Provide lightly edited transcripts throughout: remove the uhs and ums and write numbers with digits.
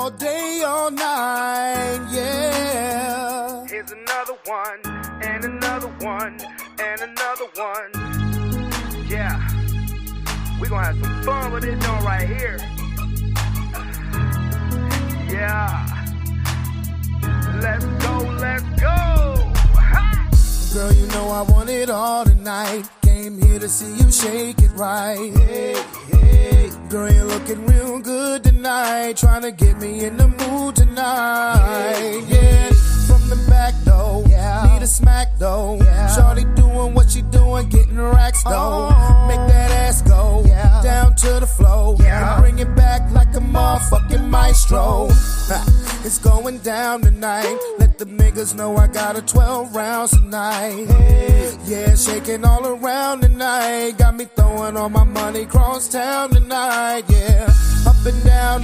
all day, all night, yeah. Here's another one, and another one, and another one. Yeah, we're gonna have some fun with this joint right here. Yeah, let's go, let's go. Ha! Girl, you know I want it all tonight. Came here to see you shake it right. Hey, hey. Girl, you're looking real good tonight. Trying to get me in the mood tonight. Yeah, from the back though. Yeah. Need a smack though. Yeah. Shorty doing what she doing, getting racks though. Make that ass go. Yeah. Down to the floor. Yeah. Bring it back like a motherfucking maestro. It's going down tonight. Let the niggas know I got a 12 rounds tonight. Hey, yeah, shaking all around tonight. Got me throwing all my money cross town tonight. Yeah, up and down,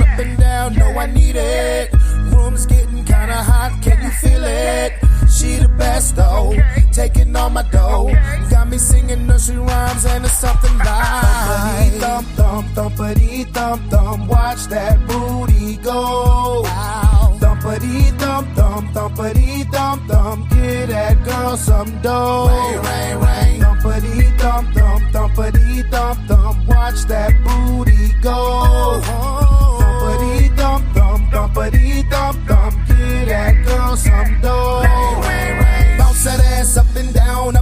know I need it. Room's getting kinda hot, can you feel it? She the best though, taking all my dough. Got me singing nursery rhymes and it's something like thump, thump, thumpity, thump, thump. Watch that booty go. Wow. Thumpity, thump, thump, thumpity, thump, thump. Get that girl some dough. Rain, rain, rain. Thumpity, thump, thump, thumpity, thump, thump. Watch that booty go. Thumpity, thump, thump, thumpity, thump, thump. Get that girl some dough. Rain, rain. Bounce that ass up and down,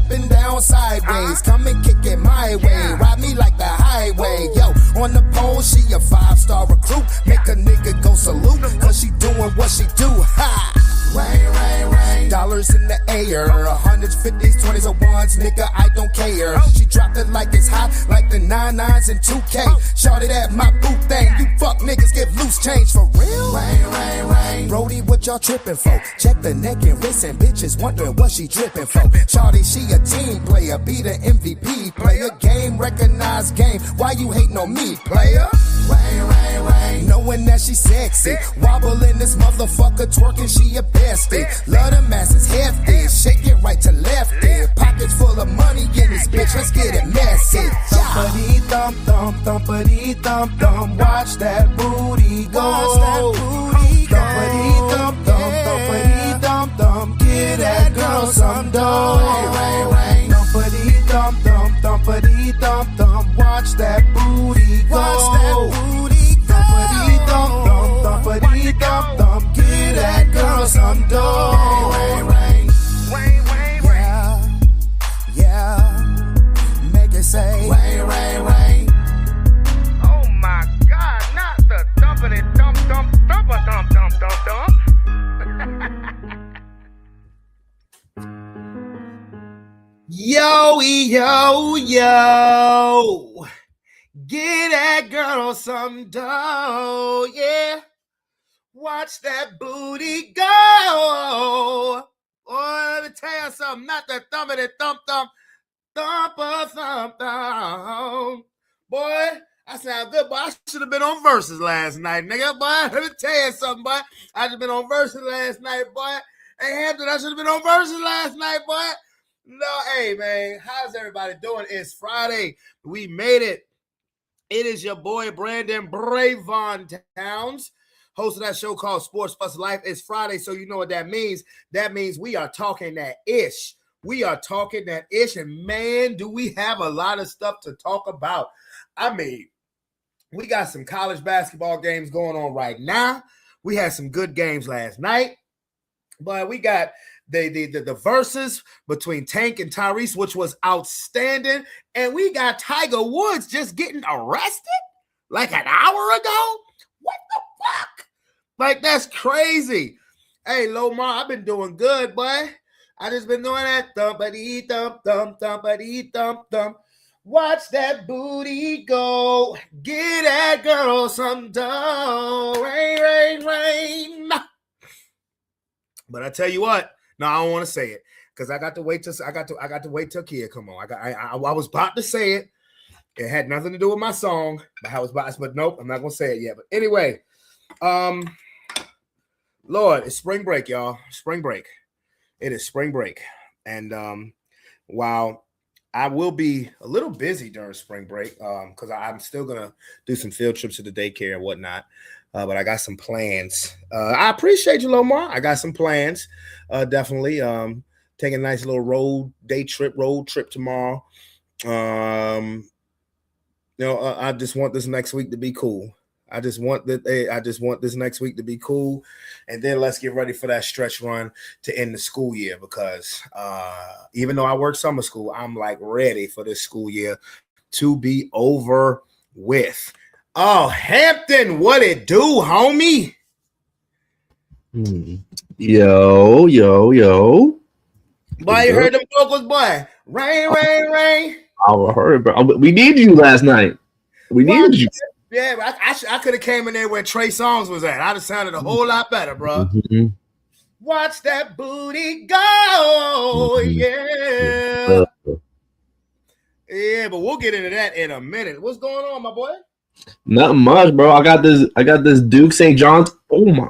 sideways. Come and kick it my way. Ride me like the highway. Yo, on the pole, she a 5-star recruit. Make a nigga go salute, cause she doing what she do. Ha! Rain, rain, rain. Dollars in the air. 100s, 50s, 20s, or ones, nigga, I don't care. She dropped it like it's hot, like the 99s and 2K. Shorty that my boot thing. You fuck niggas give loose change for real. Rain, rain, rain. Brody, what y'all tripping for? Check the neck and wrist and bitches wondering what she dripping for. Shorty, she a team player, be the MVP player. Game, recognized game. Why you hating on me, player? Rain, rain, rain. Knowing that she sexy. Wobbling this motherfucker, twerking, she a bestie. Love the masses hefty. Shake it right to lefty. Pockets full of money in this bitch, let's get it messy. Thumpity thump thump, thumpity thump thump. Watch that booty go. Thumpity thump thump, thumpity thump thump. Get that girl some dough. Rain, rain, thumpity thump thump, thumpity thump thump. Watch that booty go. Thumpity thump thump, thumpity thump thump. Get that girl some dough. Rain, rain, Rain, rain, rain. yeah. Make it say rain, rain, rain. Oh my God, not the thumpity thump thump thumpa thump thump thump thump. Yo, yo, yo. Get that girl some dough, yeah. Watch that booty go. Boy, let me tell you something. Not the thumpity thump thump, thumpa thump thump. Boy, I sound good, but I should have been on Versus last night, nigga. Boy, let me tell you something, boy. I should have been on Versus last night, boy. Hey, Hampton, I should have been on Versus last night, boy. No, hey, man, how's everybody doing? It's Friday. We made it. It is your boy, Brandon Bravon Towns, host of that show called Sports Plus Life. It's Friday, so you know what that means. That means we are talking that ish. We are talking that ish, and man, do we have a lot of stuff to talk about. I mean, we got some college basketball games going on right now. We had some good games last night, but we got the versus between Tank and Tyrese, which was outstanding. And we got Tiger Woods just getting arrested like an hour ago. What the fuck? Like, that's crazy. Hey, Lomar, I've been doing good, boy. I just been doing that thumpity thump thump thumpity thump thump. Watch that booty go. Get that girl some dough. Rain, rain, rain. But I tell you what. No, I don't want to say it because I got to wait till Kia come on. I was about to say it. It had nothing to do with my song, but nope, I'm not gonna say it yet. But anyway, Lord, it's spring break, y'all. Spring break. It is spring break, and while I will be a little busy during spring break because I'm still gonna do some field trips to the daycare and whatnot. But I got some plans. I appreciate you, Lomar. I got some plans. Definitely. Taking a nice little road trip tomorrow. Um, I just want this next week to be cool. I just want this next week to be cool, and then let's get ready for that stretch run to end the school year. Because even though I work summer school, I'm like ready for this school year to be over with. Oh, Hampton, what it do, homie? Yo, yo, yo. Boy, you heard them vocals, boy. Rain, rain, rain. I heard, bro. We needed you last night. We needed you. Yeah, I could have came in there where Trey Songz was at. I'd have sounded a whole lot better, bro. Mm-hmm. Watch that booty go, yeah. Yeah, but we'll get into that in a minute. What's going on, my boy? Nothing much, bro. I got this Duke St. John's. Oh my!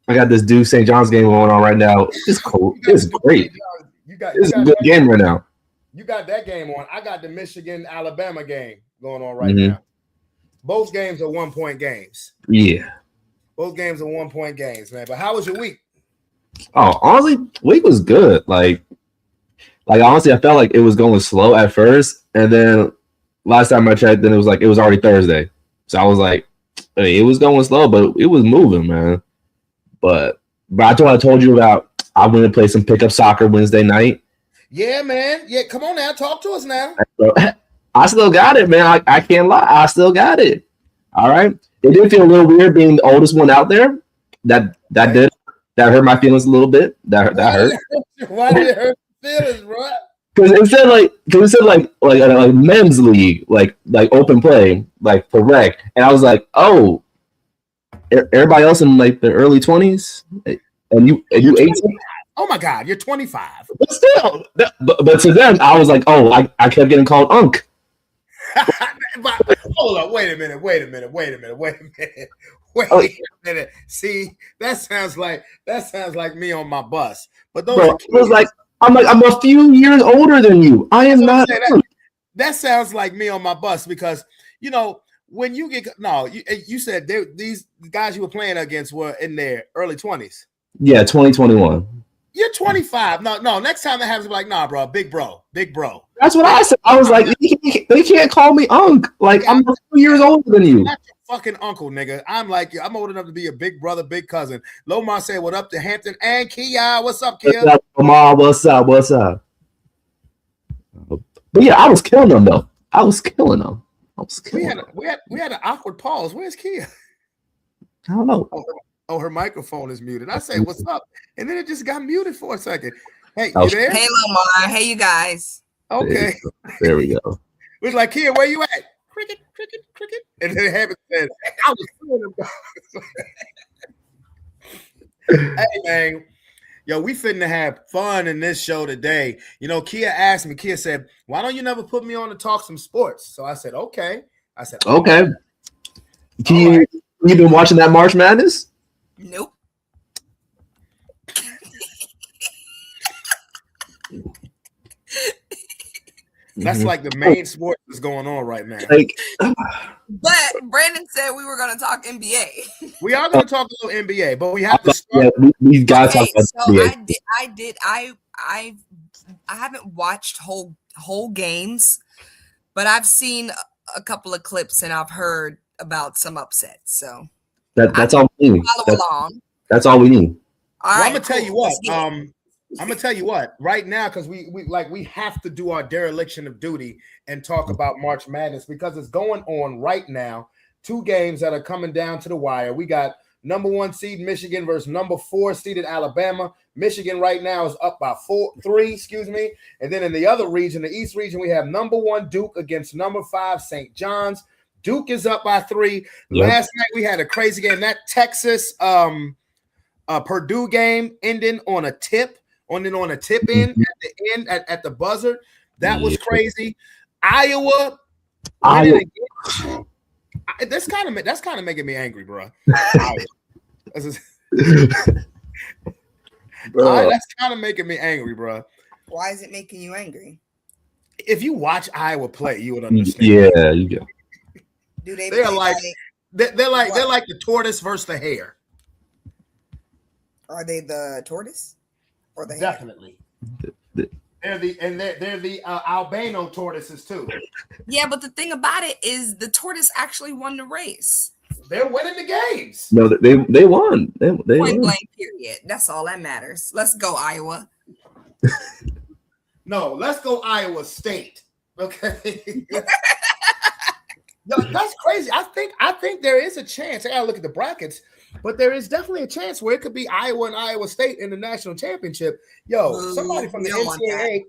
I got this Duke St. John's game going on right now. It's cool. It's great. It's a good game right now. You got that game on. I got the Michigan-Alabama game going on right now. Both games are 1-point games. Yeah. Both games are 1-point games, man. But how was your week? Oh, honestly, week was good. Like honestly, I felt like it was going slow at first, and then last time I checked, then it was already Thursday. So I was like, hey, it was going slow, but it was moving, man. But I told you about. I went to play some pickup soccer Wednesday night. Yeah, man. Yeah, come on now, talk to us now. I still got it, man. I can't lie. I still got it. All right. It did feel a little weird being the oldest one out there. That hurt my feelings a little bit. That hurt. Why did it hurt your feelings, bro? Because it said like men's league, like open play, like for rec, and I was like, oh, everybody else in like the early 20s, and you 18. Oh my God, you're 25. But still, but to them, I was like, oh, I kept getting called Unc. But, hold on, wait a minute. See, that sounds like me on my bus. But those bro, it was like I'm a few years older than you. I am not. That sounds like me on my bus because when you get you said these guys you were playing against were in their early 20s. Yeah, 2021. You're 25. No. Next time that happens, be like, nah, bro, big bro. That's what I said. I was like, they can't call me Unc. Like I'm a few years older than you. Not your fucking uncle, nigga. I'm old enough to be a big brother, big cousin. Lomar said, "What up to Hampton and Kia? What's up, Kia? What's up, Lomar? What's up? But yeah, I was killing them though. We had an awkward pause. Where's Kia? I don't know. Oh, her microphone is muted. I say, "What's up?" And then it just got muted for a second. Hey, you there? Hey, Lomar. Hey, you guys. Okay. There we go. We're like, Kia, where you at? Cricket. And then Hampton said, I was feeling them. Hey, man. Yo, we finna have fun in this show today. Kia asked me, Kia said, why don't you never put me on to talk some sports? So I said, okay. Okay. You been watching that March Madness? Nope. That's like the main sport that's going on right now. But Brandon said we were going to talk NBA. We are going to talk a little NBA, but we have to start. Yeah, we got to talk about NBA. I haven't watched whole games, but I've seen a couple of clips and I've heard about some upsets. So that's all we need. Follow along. That's all we need. All right, I'm gonna tell you what. I'm gonna tell you what. Right now, because we have to do our dereliction of duty and talk about March Madness because it's going on right now. 2 games that are coming down to the wire. We got number 1 seed Michigan versus number 4 seeded Alabama. Michigan right now is up by 3. And then in the other region, the East region, we have number 1 Duke against number 5 St. John's. Duke is up by 3. Yep. Last night we had a crazy game. That Texas Purdue game ending on a tip in at the end at the buzzer. That was crazy. Iowa. That's kind of making me angry, bro. That's kind of making me angry, bro. Why is it making you angry? if you watch Iowa play, you would understand. Yeah, you go. Do they They're play like they're like the tortoise versus the hare. Are they the tortoise or the hare? Definitely. They're the albino tortoises too. Yeah, but the thing about it is the tortoise actually won the race. They're winning the games. No, they won. They Point won. blank, period. That's all that matters. Let's go, Iowa. No, let's go Iowa State. Okay. No, that's crazy. I think there is a chance. I gotta look at the brackets, but there is definitely a chance where it could be Iowa and Iowa State in the national championship. Yo, somebody from the NCAA,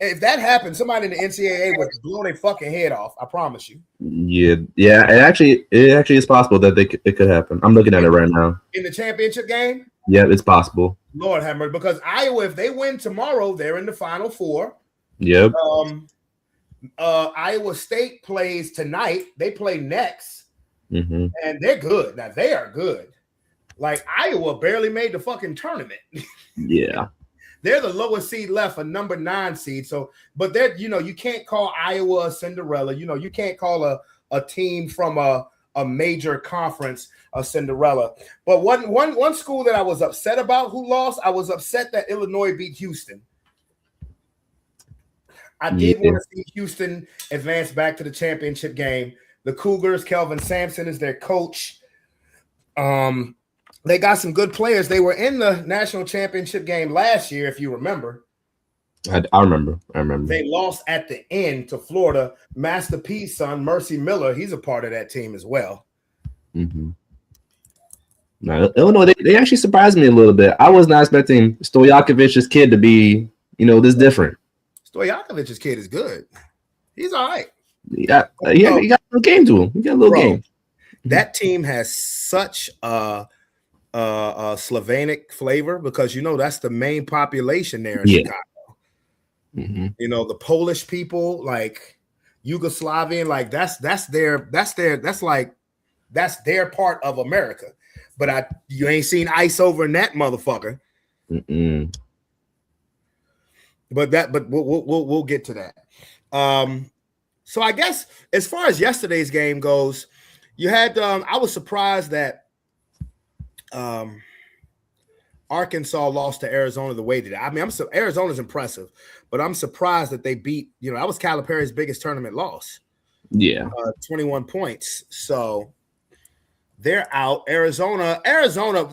if that happens, somebody in the NCAA would blow their fucking head off. I promise you. Yeah. It actually is possible that it could happen. I'm looking at it right now. In the championship game? Yeah, it's possible. Lord have mercy, because Iowa, if they win tomorrow, they're in the Final Four. Yep. Iowa State plays tonight. They play next, Mm-hmm. and they're good. Now they are good. Like Iowa barely made the fucking tournament. Yeah. They're the lowest seed left, a number 9 seed. So, but they're you can't call Iowa a Cinderella. You can't call a team from a major conference a Cinderella. But one school that I was upset about who lost, I was upset that Illinois beat Houston. I did want to see Houston advance back to the championship game. The Cougars, Kelvin Sampson is their coach. They got some good players. They were in the national championship game last year, if you remember. I remember. They lost at the end to Florida. Master P's son, Mercy Miller, he's a part of that team as well. Mm-hmm. No, Illinois, they actually surprised me a little bit. I was not expecting Stojakovic's kid to be, this different. Stojakovic's kid is good. He's all right. He got a little game to him. He got a little game. That team has such a Slavonic flavor because that's the main population there in Chicago. Mm-hmm. The Polish people, like Yugoslavian, like that's their part of America. But you ain't seen ice over in that motherfucker. Mm-mm. But we'll get to that. So I guess as far as yesterday's game goes, you had I was surprised that Arkansas lost to Arizona the way they did. I mean, Arizona's impressive, but I'm surprised that they beat. That was Calipari's biggest tournament loss. Yeah, 21 points. So they're out. Arizona,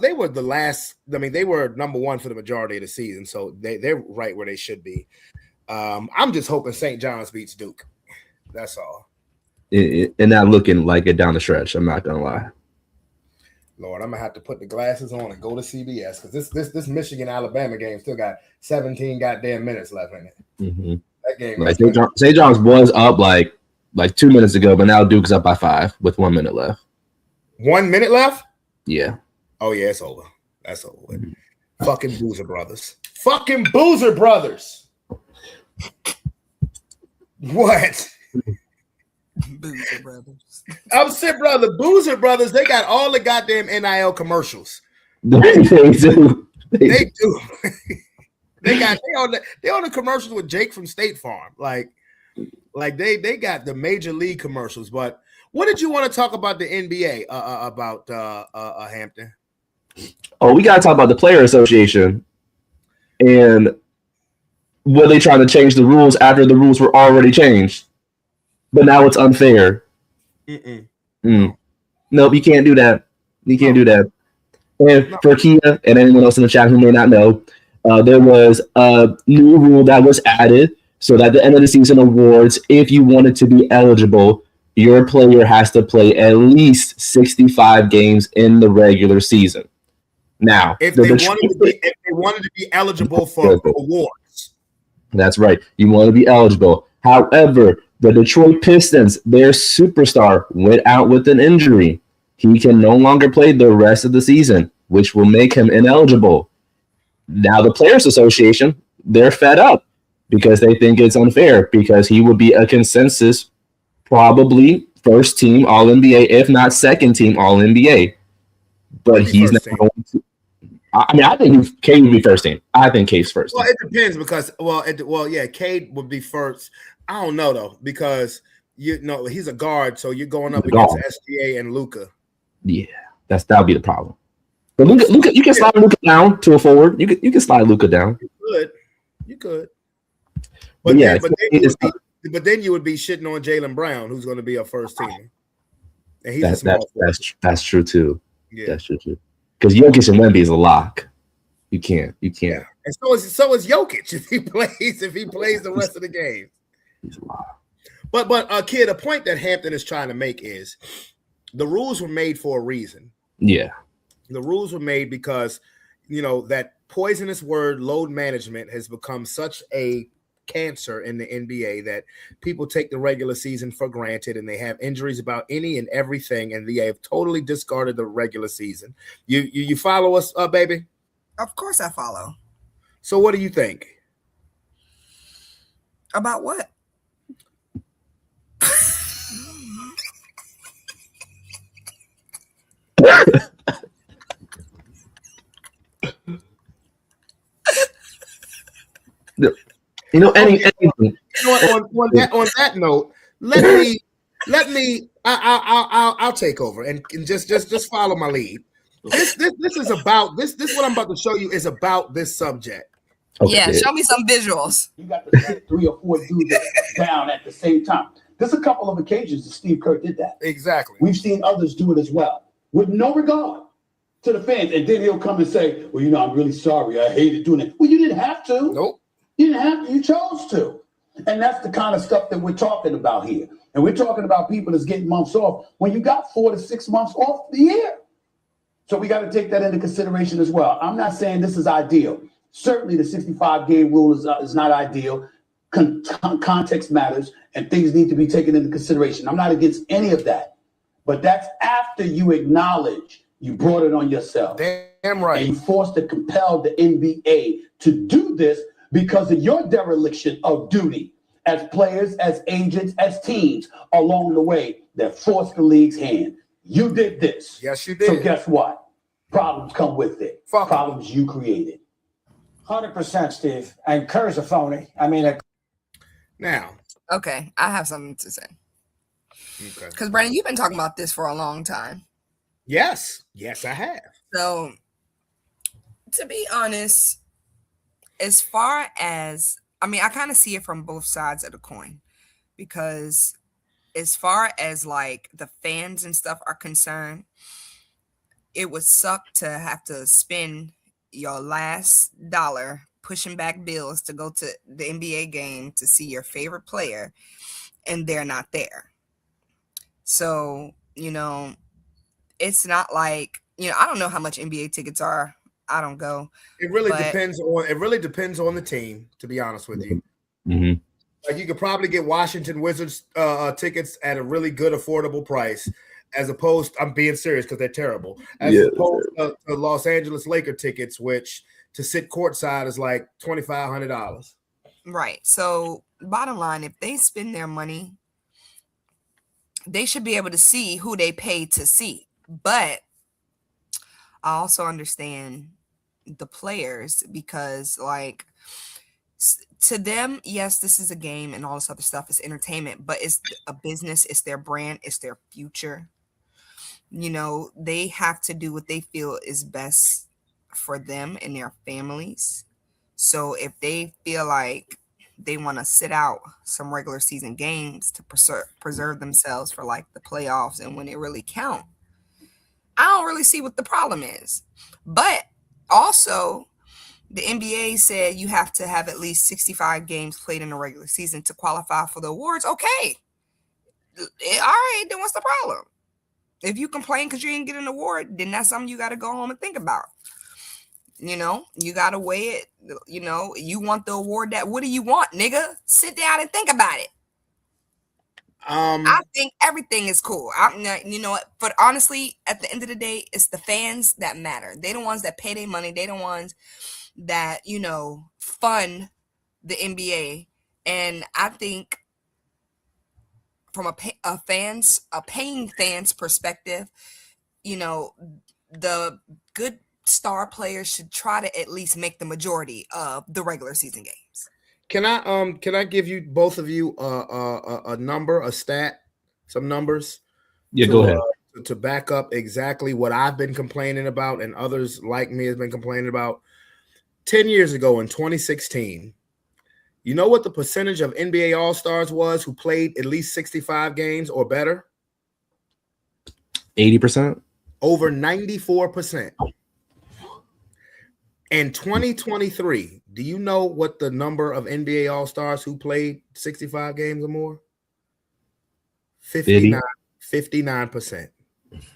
they were the last. I mean, they were number 1 for the majority of the season, so they're right where they should be. I'm just hoping St. John's beats Duke. That's all. And not looking like it down the stretch. I'm not gonna lie. Lord, I'm gonna have to put the glasses on and go to CBS because this Michigan Alabama game still got 17 goddamn minutes left in it. Mm-hmm. That game. Like St. John's was up like 2 minutes ago, but now Duke's up by 5 with 1 minute left. 1 minute left? Yeah. Oh yeah, it's over. That's over with. Mm-hmm. Fucking Boozer Brothers. Fucking Boozer Brothers. What? Boozer Brothers. I'm sick, brother. Boozer Brothers, they got all the goddamn NIL commercials. They do. They do. they on the commercials with Jake from State Farm. Like they got the major league commercials. But what did you want to talk about the NBA about Hampton? Oh, we gotta talk about the Player Association and were they trying to change the rules after the rules were already changed? But now it's unfair. Nope, you can't do that. You can't do that. And for Kia and anyone else in the chat who may not know, there was a new rule that was added so that at the end of the season awards, if you wanted to be eligible, your player has to play at least 65 games in the regular season. Now, if they wanted to be eligible for awards. That's right. You want to be eligible. However, the Detroit Pistons, their superstar, went out with an injury. He can no longer play the rest of the season, which will make him ineligible. Now the Players Association, they're fed up because they think it's unfair because he would be a consensus, probably first team All-NBA, if not second team All-NBA. But he's not going to. I mean, I think Cade would be first team. I think Cade's first Well, team. it depends because yeah, Cade would be first. I don't know though because he's a guard, so you're going up against SGA and Luka. Yeah, that'll be the problem. But Luka, you can slide Luka down to a forward. You can slide Luka down. You could. But But then you would be shitting on Jaylen Brown, who's going to be a first teamer. And he's a small forward. That's true too. Yeah. That's true too. Because Jokic and Wemby is a lock. You can't. Yeah. And so is Jokic if he plays the rest of the game. He's a lock. But kid, a point that Hampton is trying to make is the rules were made for a reason. Yeah. The rules were made because that poisonous word load management has become such a cancer in the NBA that people take the regular season for granted and they have injuries about any and everything and they have totally discarded the regular season. You follow us, baby? Of course I follow. So what do you think? About what? Anything. On that note, let me I'll take over and just follow my lead. This is about this what I'm about to show you is about this subject. Okay. Yeah, show me some visuals. You got to sit 3 or 4 dudes down at the same time. There's a couple of occasions that Steve Kerr did that. Exactly. We've seen others do it as well, with no regard to the fans. And then he'll come and say, well, I'm really sorry. I hated doing it. Well, you didn't have to. Nope. You didn't have to. You chose to. And that's the kind of stuff that we're talking about here. And we're talking about people that's getting months off when you got 4 to 6 months off the year. So we got to take that into consideration as well. I'm not saying this is ideal. Certainly the 65-game rule is not ideal. Context matters and things need to be taken into consideration. I'm not against any of that. But that's after you acknowledge you brought it on yourself. Damn right. And you forced to compel the NBA to do this because of your dereliction of duty as players, as agents, as teams along the way that forced the league's hand. You did this. Yes, you did. So guess what? Problems come with it. Problems you created. 100%, Steve. And Kerr's a phony. I mean, now. Okay, I have something to say. Okay. Because Brandon, you've been talking about this for a long time. Yes, I have. So, to be honest, as far as I kind of see it from both sides of the coin, because as far as like the fans and stuff are concerned, it would suck to have to spend your last dollar pushing back bills to go to the NBA game to see your favorite player and they're not there. So, it's not like, I don't know how much NBA tickets are. I don't go. It really depends on the team, to be honest with you. Mm-hmm. Like you could probably get Washington Wizards tickets at a really good, affordable price, as opposed. I'm being serious because they're terrible. As opposed to Los Angeles Laker tickets, which to sit courtside is like $2,500. Right. So, bottom line, if they spend their money, they should be able to see who they pay to see. But I also understand the players because, like, to them, yes, this is a game and all this other stuff is entertainment, but it's a business, it's their brand, it's their future. They have to do what they feel is best for them and their families. So if they feel like they want to sit out some regular season games to preserve themselves for like the playoffs and when it really count, I don't really see what the problem is. But also, the NBA said you have to have at least 65 games played in the regular season to qualify for the awards. Okay. All right, then what's the problem? If you complain because you didn't get an award, then that's something you got to go home and think about. You got to weigh it. You want the award what do you want, nigga? Sit down and think about it. I think everything is cool. But honestly, at the end of the day, it's the fans that matter. They the ones that pay their money. They the ones that, fund the NBA. And I think from a paying fans perspective, the good star players should try to at least make the majority of the regular season games. Can I give you both of you a number, a stat, some numbers? Yeah, go ahead. To back up exactly what I've been complaining about and others like me has been complaining about. 10 years ago in 2016, you know what the percentage of NBA All-Stars was who played at least 65 games or better? 80%? Over 94%. In 2023, do you know what the number of NBA All-Stars who played 65 games or more? 59%.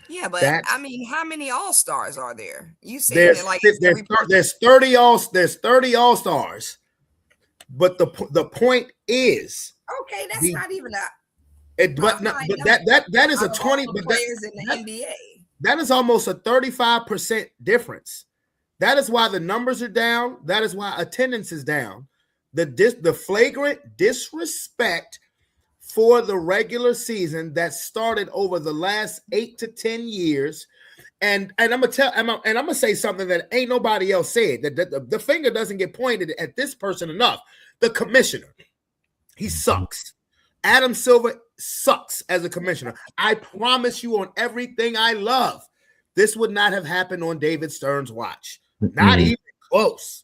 Yeah, but I mean, how many All-Stars are there? You said there's, like there's 30 All-Stars, but the point is, okay, that's not even a that is a 20 players in the NBA. That is almost a 35% difference. That is why the numbers are down. That is why attendance is down. The flagrant disrespect for the regular season that started over the last 8 to 10 years. And I'm gonna say something that ain't nobody else said. That the finger doesn't get pointed at this person enough. The commissioner, he sucks. Adam Silver sucks as a commissioner. I promise you on everything I love, this would not have happened on David Stern's watch. Not even close.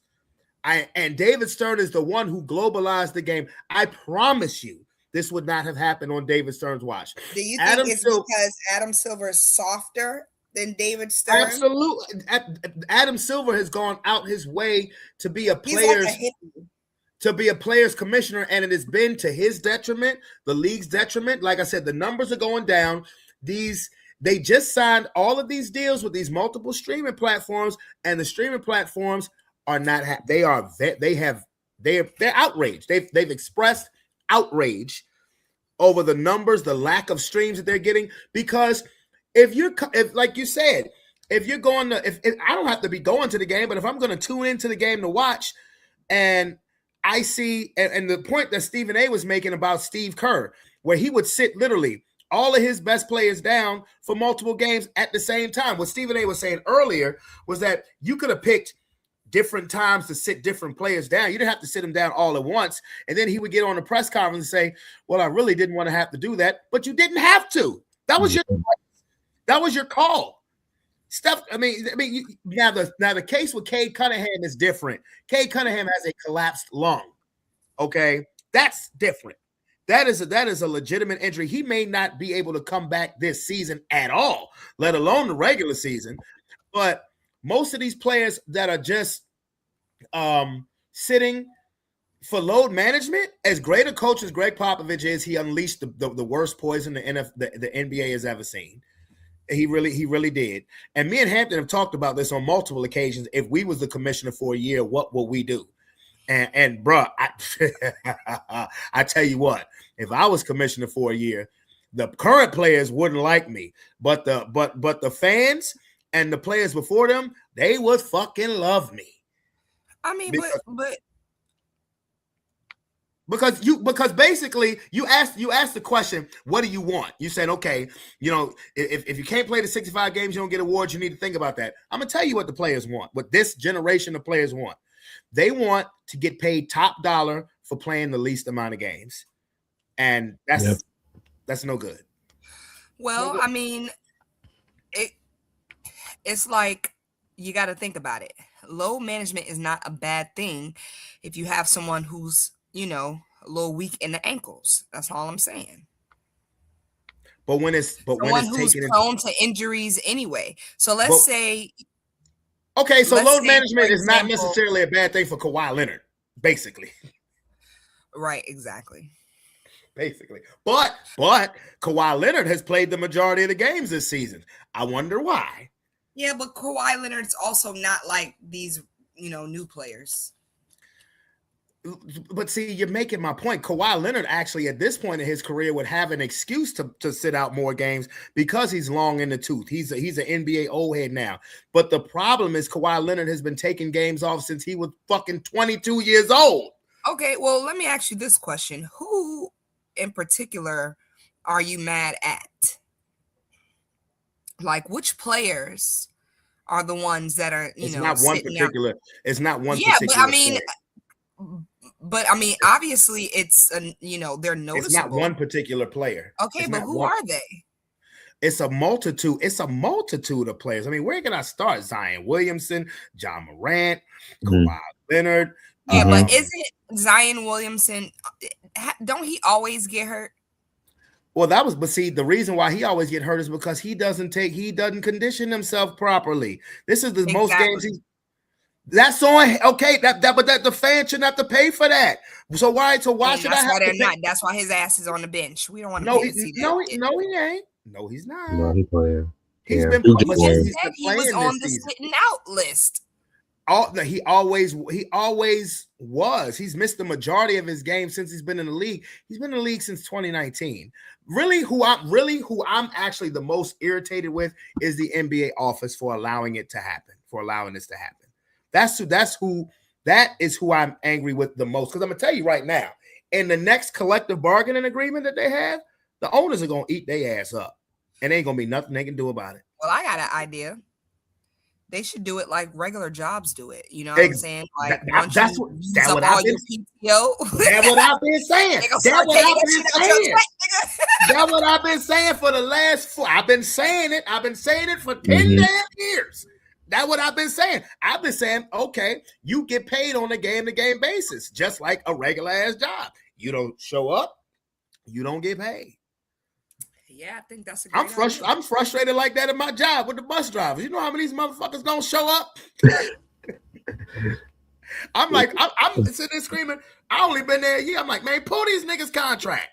And David Stern is the one who globalized the game. I promise you, this would not have happened on David Stern's watch. Do you think it's because Adam Silver is softer than David Stern? Absolutely. Adam Silver has gone out his way to be a player's commissioner, and it has been to his detriment, the league's detriment. Like I said, the numbers are going down. They just signed all of these deals with these multiple streaming platforms, and the streaming platforms are not. They're outraged. They've expressed outrage over the numbers, the lack of streams that they're getting. Because if like you said, if you're going to, if I don't have to be going to the game, but if I'm going to tune into the game to watch, and I see, and the point that Stephen A was making about Steve Kerr, where he would sit literally all of his best players down for multiple games at the same time. What Stephen A was saying earlier was that you could have picked different times to sit different players down. You didn't have to sit them down all at once. And then he would get on a press conference and say, well, I really didn't want to have to do that, but you didn't have to. That was your call. Steph, now the case with Cade Cunningham is different. Cade Cunningham has a collapsed lung. Okay, that's different. That is a legitimate injury. He may not be able to come back this season at all, let alone the regular season. But most of these players that are just sitting for load management, as great a coach as Greg Popovich is, he unleashed the worst poison the NBA has ever seen. He really did. And me and Hampton have talked about this on multiple occasions. If we was the commissioner for a year, what would we do? And bruh, I tell you what, if I was commissioner for a year, the current players wouldn't like me, but the fans and the players before them, they would fucking love me. I mean, because basically you asked the question, what do you want? You said, okay, if you can't play the 65 games, you don't get awards. You need to think about that. I'm gonna tell you what the players want, what this generation of players want. They want to get paid top dollar for playing the least amount of games, and that's no good. Well, I mean, it's like you got to think about it. Load management is not a bad thing if you have someone who's a little weak in the ankles. That's all I'm saying. But when it's who's prone to injuries anyway. So let's say. Okay, so load management is not necessarily a bad thing for Kawhi Leonard, basically. Right, exactly. Basically. But Kawhi Leonard has played the majority of the games this season. I wonder why. Yeah, but Kawhi Leonard's also not like these, new players. But see, you're making my point. Kawhi Leonard actually at this point in his career would have an excuse to sit out more games because he's long in the tooth. He's an NBA old head now. But the problem is Kawhi Leonard has been taking games off since he was fucking 22 years old. Okay, well, let me ask you this question. Who in particular are you mad at? Like, which players are the ones that are, It's not one sitting out. particular. It's not one Yeah, particular. but I mean, obviously, it's they're noticeable. It's not one particular player. Okay, but who are they? It's a multitude. It's a multitude of players. I mean, where can I start? Zion Williamson, John Morant, Kawhi Leonard. Yeah, but isn't Zion Williamson? Don't he always get hurt? Well, but see, the reason why he always get hurt is because he doesn't condition himself properly. This is the most games that's on. Okay, but the fan shouldn't have to pay for that. So why should I have to pay? That's why his ass is on the bench. We don't want to No, pay to see that. no, he ain't. No, he's not. No, he's playing. He's been He playing was on the sitting out list. He always was. He's missed the majority of his games since he's been in the league. He's been in the league since 2019. Really, who I'm actually the most irritated with is the NBA office for allowing this to happen. That is who I'm angry with the most. Because I'm gonna tell you right now, in the next collective bargaining agreement that they have, the owners are gonna eat their ass up, and ain't gonna be nothing they can do about it. Well, I got an idea. They should do it like regular jobs do it. You know what I'm saying? Like that's what I've been saying. That's what I've been saying for the last 4. I've been saying it for 10 damn years. That's what I've been saying. I've been saying, okay, you get paid on a game-to-game basis, just like a regular ass job. You don't show up, you don't get paid. Yeah, I think that's a great idea. I'm frustrated like that in my job with the bus drivers. You know how many of these motherfuckers don't show up? I'm like, I'm sitting there screaming. I only been there a year. I'm like, man, pull these niggas contract.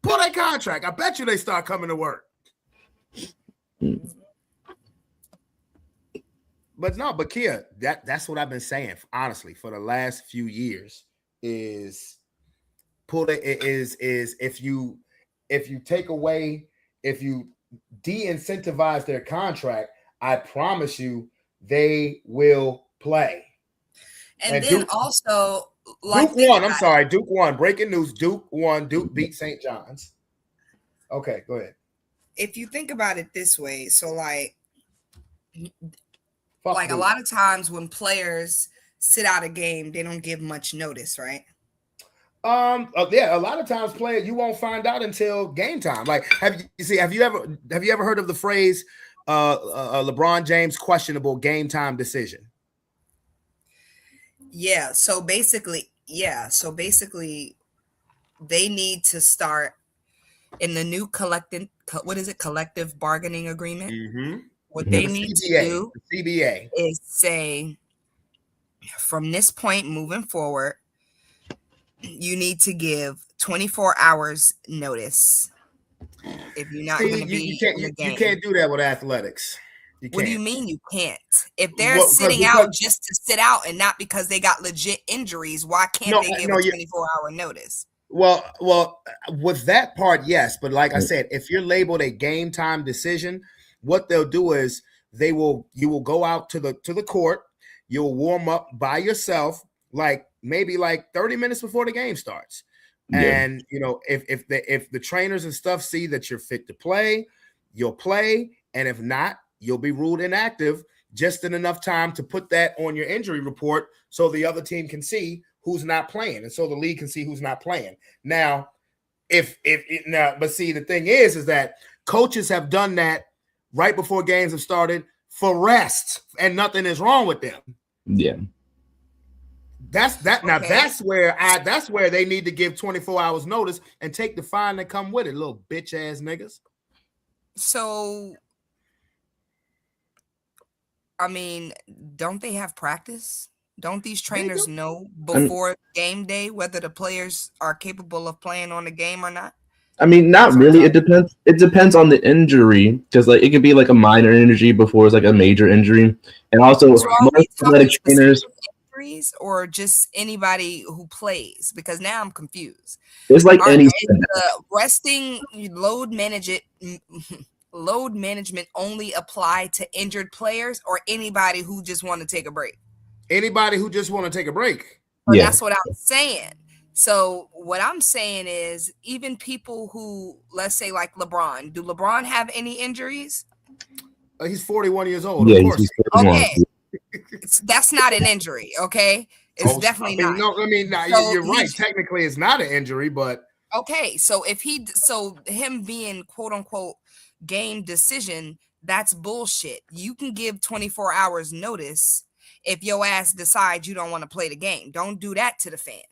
Pull their contract. I bet you they start coming to work. But Kia, that's what I've been saying, honestly, for the last few years is if you take away, if you de-incentivize their contract, I promise you they will play. And then Duke, also, like Duke won. I'm sorry, Duke won. Breaking news: Duke won. Duke beat St. John's. Okay, go ahead. If you think about it this way, so like Duke. A lot of times when players sit out a game, they don't give much notice, right? Yeah, a lot of times players you won't find out until game time. Like, have you ever heard of the phrase LeBron James questionable game time decision? Yeah, so basically they need to start in the new collective bargaining agreement. Mm-hmm. What they need to do is say, from this point moving forward, you need to give 24 hours notice if you're not going to be in the game. You can't do that with athletics. What do you mean you can't? If they're sitting out just to sit out and not because they got legit injuries, why can't they give a 24-hour notice? Well, with that part, yes. But like I said, if you're labeled a game time decision, what they'll do is you will go out to the court, you'll warm up by yourself, maybe 30 minutes before the game starts. Yeah. And if the trainers and stuff see that you're fit to play, you'll play. And if not, you'll be ruled inactive just in enough time to put that on your injury report so the other team can see who's not playing. And so the league can see who's not playing. Now, but see, the thing is that coaches have done that right before games have started for rest, and nothing is wrong with them. Yeah. That's that. Now that's where they need to give 24 hours notice and take the fine that come with it, little bitch ass niggas. So, I mean, don't they have practice? Don't these trainers know before game day whether the players are capable of playing on the game or not? I mean, not really. It depends. It depends on the injury, because it could be a minor injury before it's a major injury, and also most athletic trainers. Injuries or just anybody who plays? Because now I'm confused. It's resting load management only apply to injured players or anybody who just want to take a break? Anybody who just want to take a break. Yeah. That's what I'm saying. So what I'm saying is even people who, let's say like LeBron, do LeBron have any injuries? He's 41 years old. Yeah, Of course. he's 41. Okay. That's not an injury, okay? It's definitely not. No, I mean, So you're right. Technically, it's not an injury, but okay. So him being quote unquote game decision, that's bullshit. You can give 24 hours notice if your ass decides you don't want to play the game. Don't do that to the fans.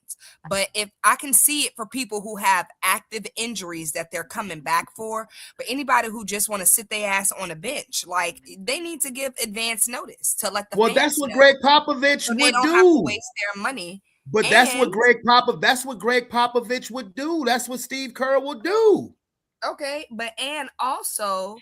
But if I can see it for people who have active injuries that they're coming back for, but anybody who just want to sit their ass on a bench, like they need to give advance notice to let the fans that's what know, Greg Popovich so would they don't do. have to waste their money. But that's what Greg Popovich would do. That's what Steve Kerr would do. Okay, and also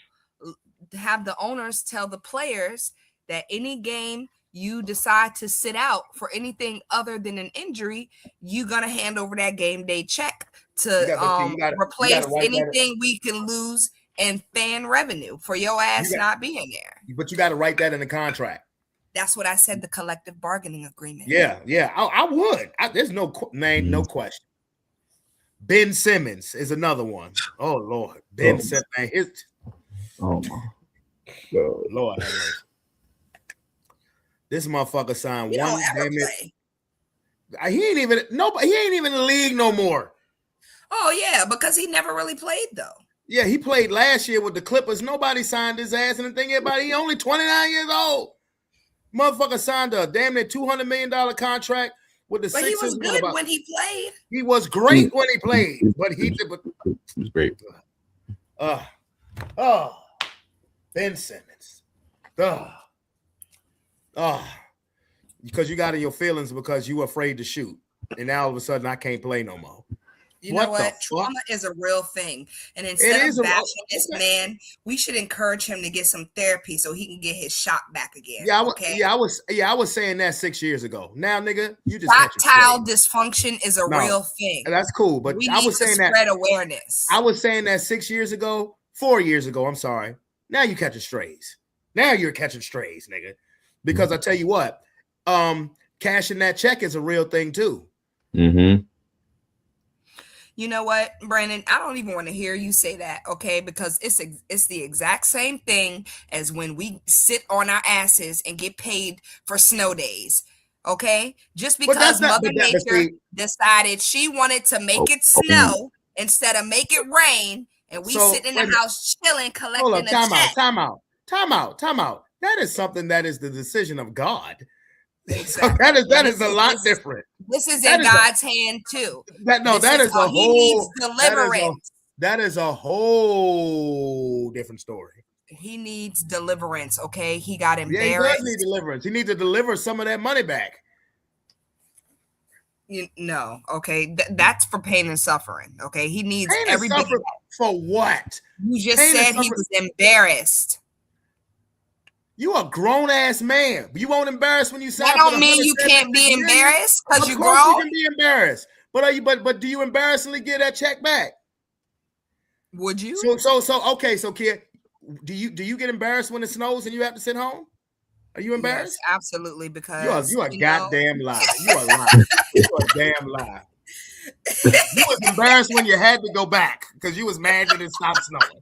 have the owners tell the players that any game you decide to sit out for anything other than an injury, you're gonna hand over that game day check to replace anything we can lose in fan revenue for your ass not being there. But you got to write that in the contract. That's what I said. The collective bargaining agreement. Yeah, I would. There's no question. Ben Simmons is another one. Oh Lord, Ben Simmons. Oh my God. Lord have mercy. This motherfucker signed He one don't ever damn play. He ain't even in the league no more. Oh yeah, because he never really played though. Yeah, he played last year with the Clippers. Nobody signed his ass, and the thing about it, he only 29 years old. Motherfucker signed a damn near $200 million contract with the Sixers. He was good when he played. He was great when he played, but he was great. Ben Simmons. Because you got in your feelings because you were afraid to shoot, and now all of a sudden I can't play no more. You know what? Trauma is a real thing. And instead of bashing this man, we should encourage him to get some therapy so he can get his shot back again. I was saying that 6 years ago. Now, nigga, you just erectile dysfunction is a real thing. That's cool, but I was saying that spread awareness. I was saying that 6 years ago, 4 years ago. I'm sorry. Now you catching strays. Now you're catching strays, nigga. Because I tell you what, cashing that check is a real thing too. Mm-hmm. You know what, Brandon? I don't even want to hear you say that, okay? Because it's the exact same thing as when we sit on our asses and get paid for snow days, okay? Just because Mother Nature decided she wanted to make it snow instead of make it rain, and we sit in the house chilling, collecting a check. Time out. That is something that is the decision of God. Exactly. So that is a lot different. This is in God's hand too. That is a whole. He needs deliverance. That is a whole different story. He needs deliverance. Okay, he got embarrassed. Yeah, he does need deliverance. He needs to deliver some of that money back. Okay, that's for pain and suffering. Okay, he needs every bit of that. For what? You just said he was embarrassed. You a grown ass man. You won't embarrass when you say. That don't mean you can't be embarrassed because you grown. Of course you can be embarrassed, but do you embarrassingly get that check back? Would you? So kid, do you get embarrassed when it snows and you have to sit home? Are you embarrassed? Yes, absolutely, because you are goddamn lie. You are lying. You are a damn lie. You was embarrassed when you had to go back because you was mad that it stopped snowing.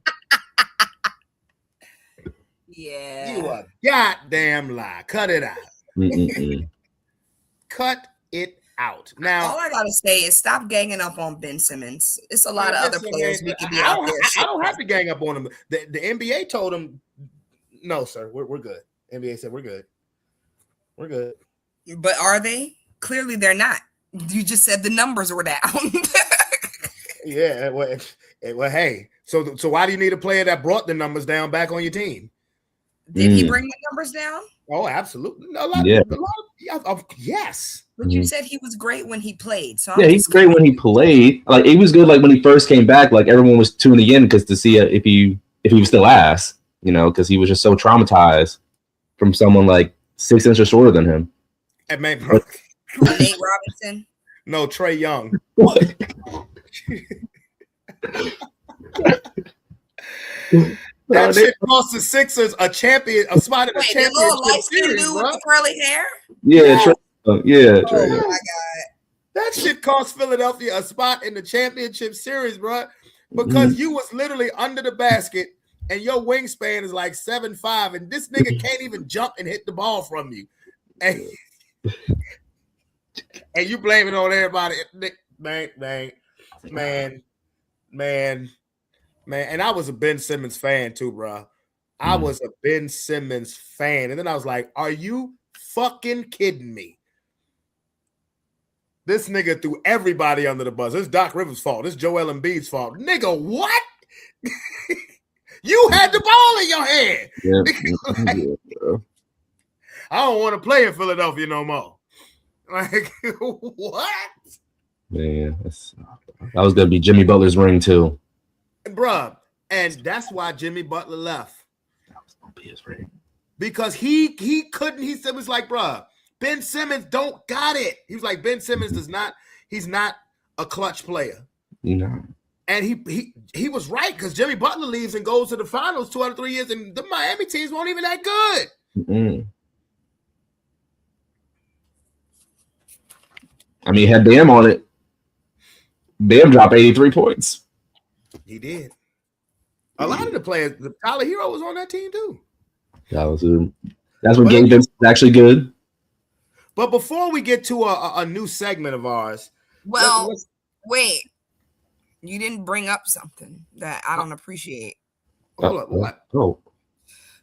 Yeah. You a goddamn lie. Cut it out. Cut it out. Now, all I gotta say is stop ganging up on Ben Simmons. It's a lot of other players we could be out there. I don't have to gang up on him. The NBA told him, no, sir, we're good. NBA said we're good. We're good. But are they? Clearly they're not. You just said the numbers were down. Yeah. Well, hey. So why do you need a player that brought the numbers down back on your team? Did he bring the numbers down? Oh, absolutely. Yes. But you said he was great when he played. So he's great when he played. Like he was good. Like when he first came back, like everyone was tuning in because to see if he was still ass, because he was just so traumatized from someone like 6 inches shorter than him. Hey, man, Nate Robinson. No, Trae Young. What? That shit cost the Sixers a spot in the championship series, dude with the curly hair? Yeah, Trae. Oh my God. That shit cost Philadelphia a spot in the championship series, bro, because you was literally under the basket and your wingspan is like 7'5", and this nigga can't even jump and hit the ball from you, and you blame it on everybody, man. And I was a Ben Simmons fan too, bro. I was a Ben Simmons fan, and then I was like, "Are you fucking kidding me?" This nigga threw everybody under the bus. It's Doc Rivers' fault. It's Joel Embiid's fault. Nigga, what? You had the ball in your hand. Like, I don't want to play in Philadelphia no more. Like, what? Man, that was going to be Jimmy Butler's ring, too. Bruh, and that's why Jimmy Butler left. That was going to be his ring. Because he couldn't, he said, was like, bruh, Ben Simmons don't got it. He was like, Ben Simmons he's not a clutch player. No. And he was right, because Jimmy Butler leaves and goes to the finals 2 out of 3 years, and the Miami teams weren't even that good. Mm-mm. I mean, had Bam on it. Bam dropped 83 points. He did. A lot of the players, Tyler Hero was on that team too. That's when Gabe Vincent was actually good. But before we get to a new segment of ours, let's wait. You didn't bring up something that I don't appreciate. Oh.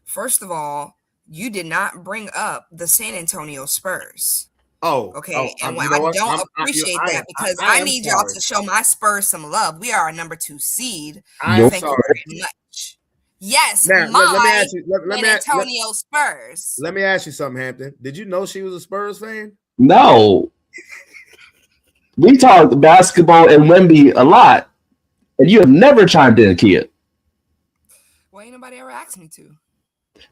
First of all, you did not bring up the San Antonio Spurs. Oh, okay. And I don't appreciate that, because I need y'all to show my Spurs some love. We are our number 2 seed. Thank you very much. Yes, now, my San Antonio Spurs. Let me ask you something, Hampton. Did you know she was a Spurs fan? No. We talked basketball and Wemby a lot, and you have never chimed in, Kia. Well, ain't nobody ever asked me to.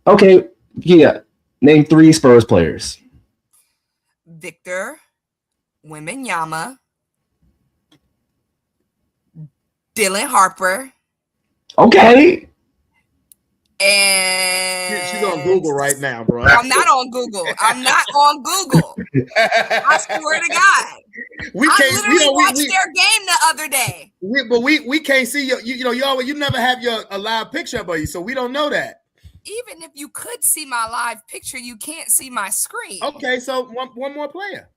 Okay, Kia, name 3 Spurs players. Victor Wembanyama, Dylan Harper. She's Okay. on Google right now, bro. I'm not on Google. I swear to God. I literally watched their game the other day. We can't see you never have a live picture of you, so we don't know that. Even if you could see my live picture, you can't see my screen. Okay, so one more player.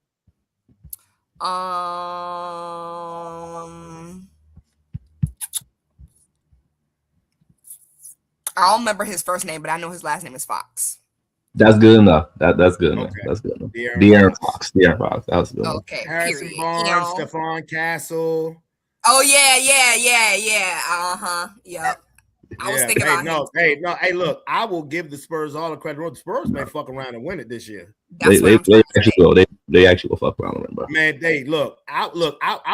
I don't remember his first name, but I know his last name is Fox. That's good enough. That's good enough. That's good enough. De'Aaron Fox. That was good. Okay. Harrison Barnes, Stephon Castle. Oh yeah. Yep. I was thinking about him. Hey, look, I will give the Spurs all the credit. The Spurs may fuck around and win it this year. They actually will. They actually will fuck around and win, bro. Man, I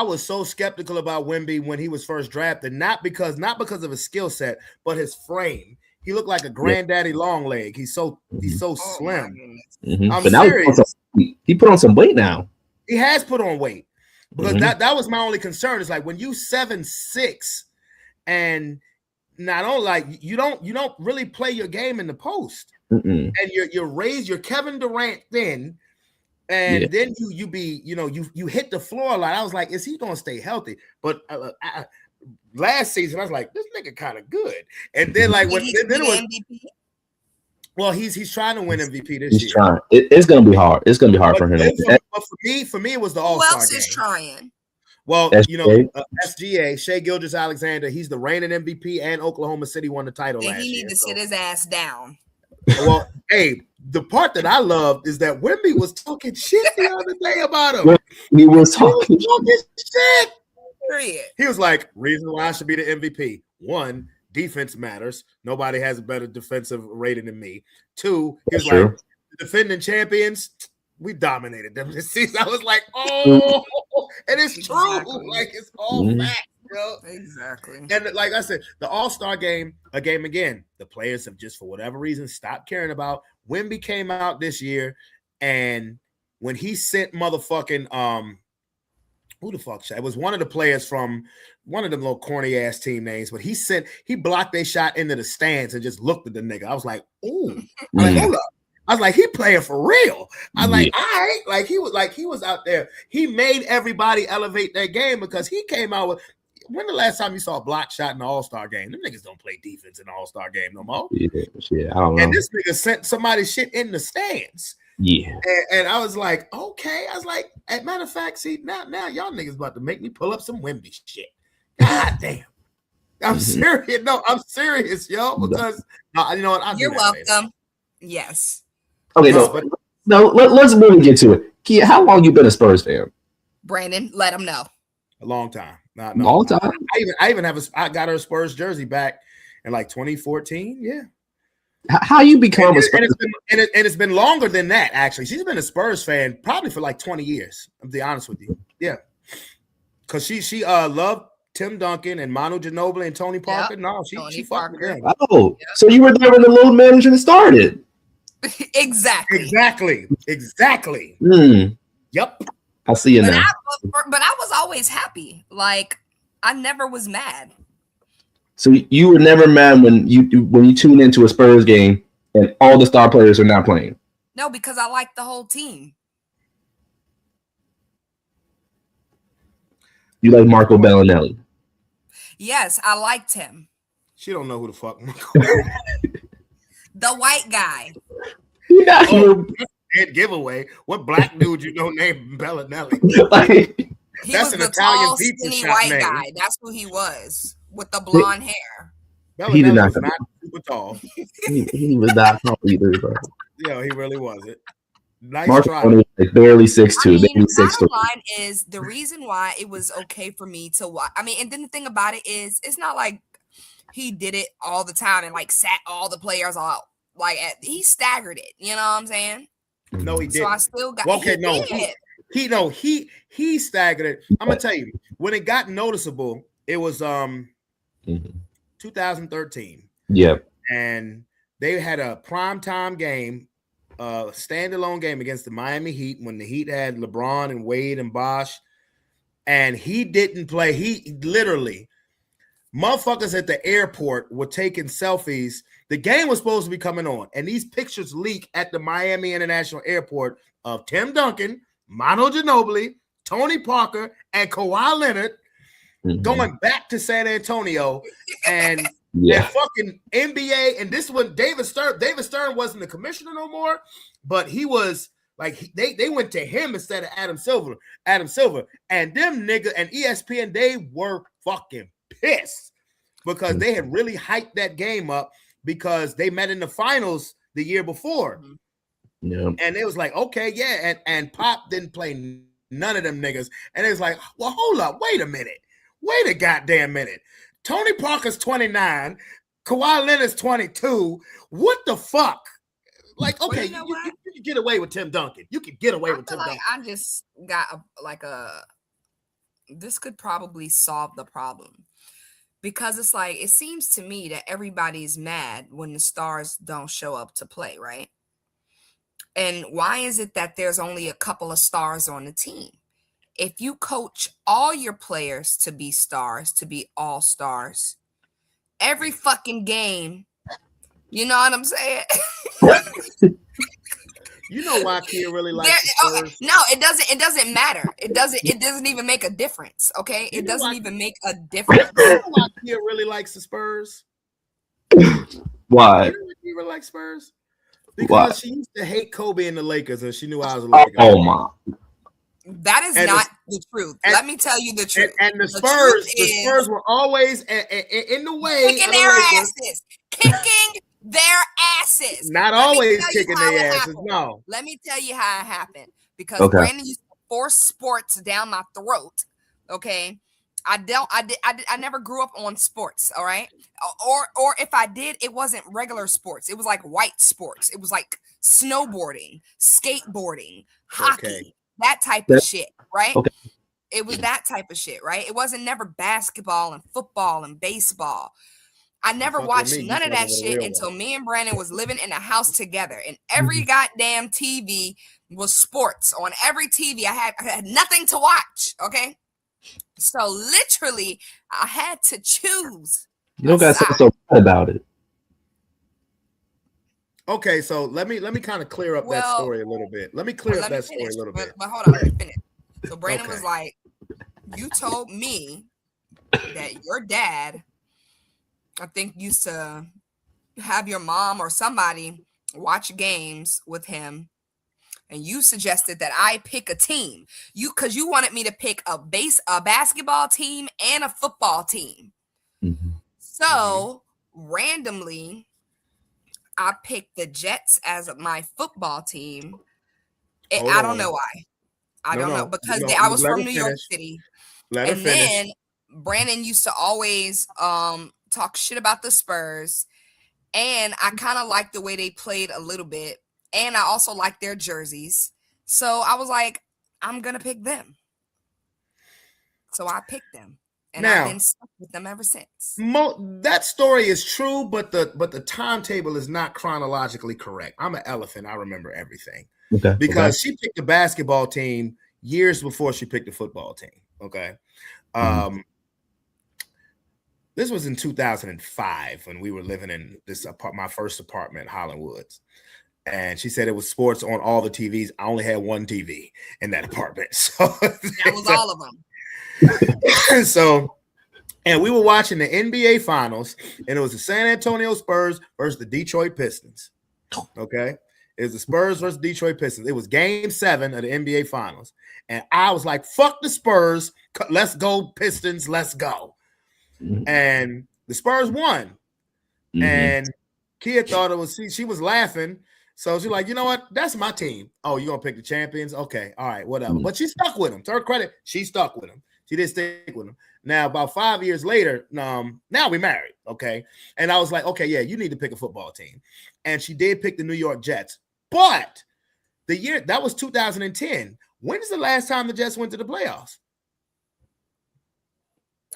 was so skeptical about Wemby when he was first drafted, not because of his skill set, but his frame. He looked like a granddaddy long leg. He's so slim. Mm-hmm. I'm but serious. Now he put on some weight now. He has put on weight. Because that was my only concern. Is like when you 7'6" and not only like you don't really play your game in the post. Mm-mm. And you're Kevin Durant thin, and then you hit the floor a lot. I was like, is he gonna stay healthy? But last season I was like, this nigga kind of good. And then like when then it was MVP? Well, he's trying to win MVP this year. Trying. It's gonna be hard. It's gonna be hard for him. But for me, it was the All-Star game. Who else is trying? Well, SGA, Shai Gilgeous-Alexander, he's the reigning MVP, and Oklahoma City won the title last year. He need to sit his ass down. Well, hey, the part that I loved is that Wemby was talking shit the other day about him. He was talking shit. Period. He was like, reason why I should be the MVP. 1, defense matters. Nobody has a better defensive rating than me. 2, he was like, the defending champions, we dominated them this season. I was like, oh, and it's true. Like, it's all facts, bro. Exactly. And like I said, the All-Star game, a game again, the players have just, for whatever reason, stopped caring about. Wemby came out this year, and when he sent motherfucking, who the fuck shot? It was one of the players from one of them little corny ass team names, but he blocked a shot into the stands and just looked at the nigga. I was like, ooh, hold up. I was like, he playing for real. I was like, all right. Like he was out there. He made everybody elevate their game because he came out with when the last time you saw a block shot in the All-Star game? Them niggas don't play defense in the All-Star game no more. Yeah, I don't know. And this nigga sent somebody's shit in the stands. Yeah. And I was like, okay. I was like, as a matter of fact, see, now y'all niggas about to make me pull up some Wemby shit. God damn. I'm serious. No, I'm serious, yo. Because you know what? You're welcome. Yes. Okay, let's really get to it. Kia, how long you been a Spurs fan? Brandon, let him know. A long time. Long time. I even I got her Spurs jersey back in like 2014. Yeah. How you become a Spurs fan? And it's been longer than that, actually. She's been a Spurs fan probably for like 20 years, to be honest with you. Yeah. Because she loved Tim Duncan and Manu Ginobili and Tony Parker. Yep. No, she fucked with them. Oh, so you were there when the load management started. Exactly. Yep. I see you now. But I was always happy. Like, I never was mad. So you were never mad when you tune into a Spurs game and all the star players are not playing? No, because I like the whole team. You like Marco Bellinelli? Yes, I liked him. She don't know who the fuck. The white guy. Dead giveaway. What black dude you know named Bellinelli? He That's was an the Italian tall, pizza skinny shop white name. guy. That's who he was with the blonde hair. Bellinelli He did not. was not super tall. He was not tall either, bro. Yeah, he really wasn't. Nice Marco try. was like barely 6'2", I mean, maybe 6'3". bottom line is the reason why it was okay for me to watch. I mean, and then the thing about it is, it's not like he did it all the time and like sat all the players out. Like he staggered it. You know what I'm saying? No, he didn't. So I still got. Well, okay, he no, did. he staggered it. I'm gonna tell you when it got noticeable. It was 2013. Yep. And they had a primetime game, standalone game against the Miami Heat when the Heat had LeBron and Wade and Bosh, and he didn't play. He literally, motherfuckers at the airport were taking selfies. The game was supposed to be coming on, and these pictures leak at the Miami International Airport of Tim Duncan, Manu Ginobili, Tony Parker, and Kawhi Leonard going back to San Antonio, and fucking NBA. And this one, David Stern wasn't the commissioner no more, but he was like they went to him instead of Adam Silver, and them nigga and ESPN, they were fucking pissed because they had really hyped that game up because they met in the finals the year before. Yeah. And it was like, okay, yeah, and Pop didn't play none of them niggas. And it was like, well, hold up, wait a minute. Wait a goddamn minute. Tony Parker's 29, Kawhi Leonard's 22. What the fuck? Like, okay, you can get away with Tim Duncan. You can get away with Tim Duncan. I just got this could probably solve the problem. Because it's like, it seems to me that everybody's mad when the stars don't show up to play, right? And why is it that there's only a couple of stars on the team? If you coach all your players to be stars, to be all stars, every fucking game, you know what I'm saying? You know why Kia really likes the Spurs? No, it doesn't matter. It doesn't even make a difference. Okay. It doesn't even make a difference. You know why Kia really likes the Spurs? Why? You know why Kia really likes Spurs? Because she used to hate Kobe and the Lakers, and she knew I was a Laker. Oh my! That is not the truth. Let me tell you the truth. And the Spurs were always in the way. Kicking their asses. Kicking their asses. Not always kicking their asses. No. Let me tell you how it happened. Because Brandon used to force sports down my throat. Okay. I never grew up on sports, all right? Or if I did, it wasn't regular sports. It was like white sports. It was like snowboarding, skateboarding, hockey, that type of shit, right? Okay. It was that type of shit, right? It wasn't never basketball and football and baseball. I never watched none of that shit until me and Brandon was living in a house together, and every goddamn TV was sports. On every TV, I had nothing to watch, okay? So literally, I had to choose. You don't got to say so bad about it. Okay, so let me kind of clear up that story a little bit. Let me clear up that story a little bit. But hold on, let me finish. So Brandon was like, "You told me that your dad, I think, used to have your mom or somebody watch games with him, and you suggested that I pick a team. Because you wanted me to pick a basketball team and a football team. Mhm. So randomly, I picked the Jets as my football team. Hold I don't on. know why. I No, don't know no. because No, I was let from her New York finish. City, Let her and finish. then Brandon used to always talk shit about the Spurs, and I kind of liked the way they played a little bit, and I also liked their jerseys. So I was like, I'm gonna pick them. So I picked them, and I've Now, been stuck with them ever since. that story is true, but the timetable is not chronologically correct. I'm an elephant. I remember everything Okay. because she picked the basketball team years before she picked the football team. Okay. This was in 2005 when we were living in my first apartment, Holland Woods. And she said it was sports on all the TVs. I only had one TV in that apartment. So That was all of them. So, and we were watching the NBA Finals, and it was the San Antonio Spurs versus the Detroit Pistons. Okay. It was the Spurs versus Detroit Pistons. It was game 7 of the NBA Finals. And I was like, fuck the Spurs. Let's go, Pistons. Let's go. And the Spurs won. And Kia thought it was, she was laughing. So she's like, you know what? That's my team. Oh, you're going to pick the champions? Okay. All right. Whatever. But she stuck with him. To her credit, she stuck with him. She didn't stick with him. Now, about 5 years later, now we married. Okay. And I was like, okay, yeah, you need to pick a football team. And she did pick the New York Jets. But the year, that was 2010. When is the last time the Jets went to the playoffs?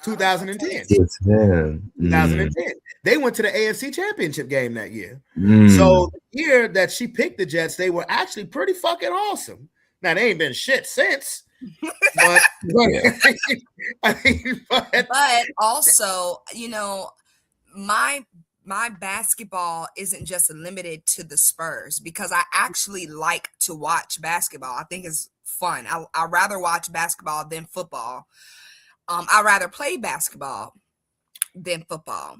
2010. 2010. They went to the AFC Championship game that year. So the year that she picked the Jets, they were actually pretty fucking awesome. Now, they ain't been shit since. But also, you know, my basketball isn't just limited to the Spurs because I actually like to watch basketball. I think it's fun. I rather watch basketball than football. I rather play basketball than football.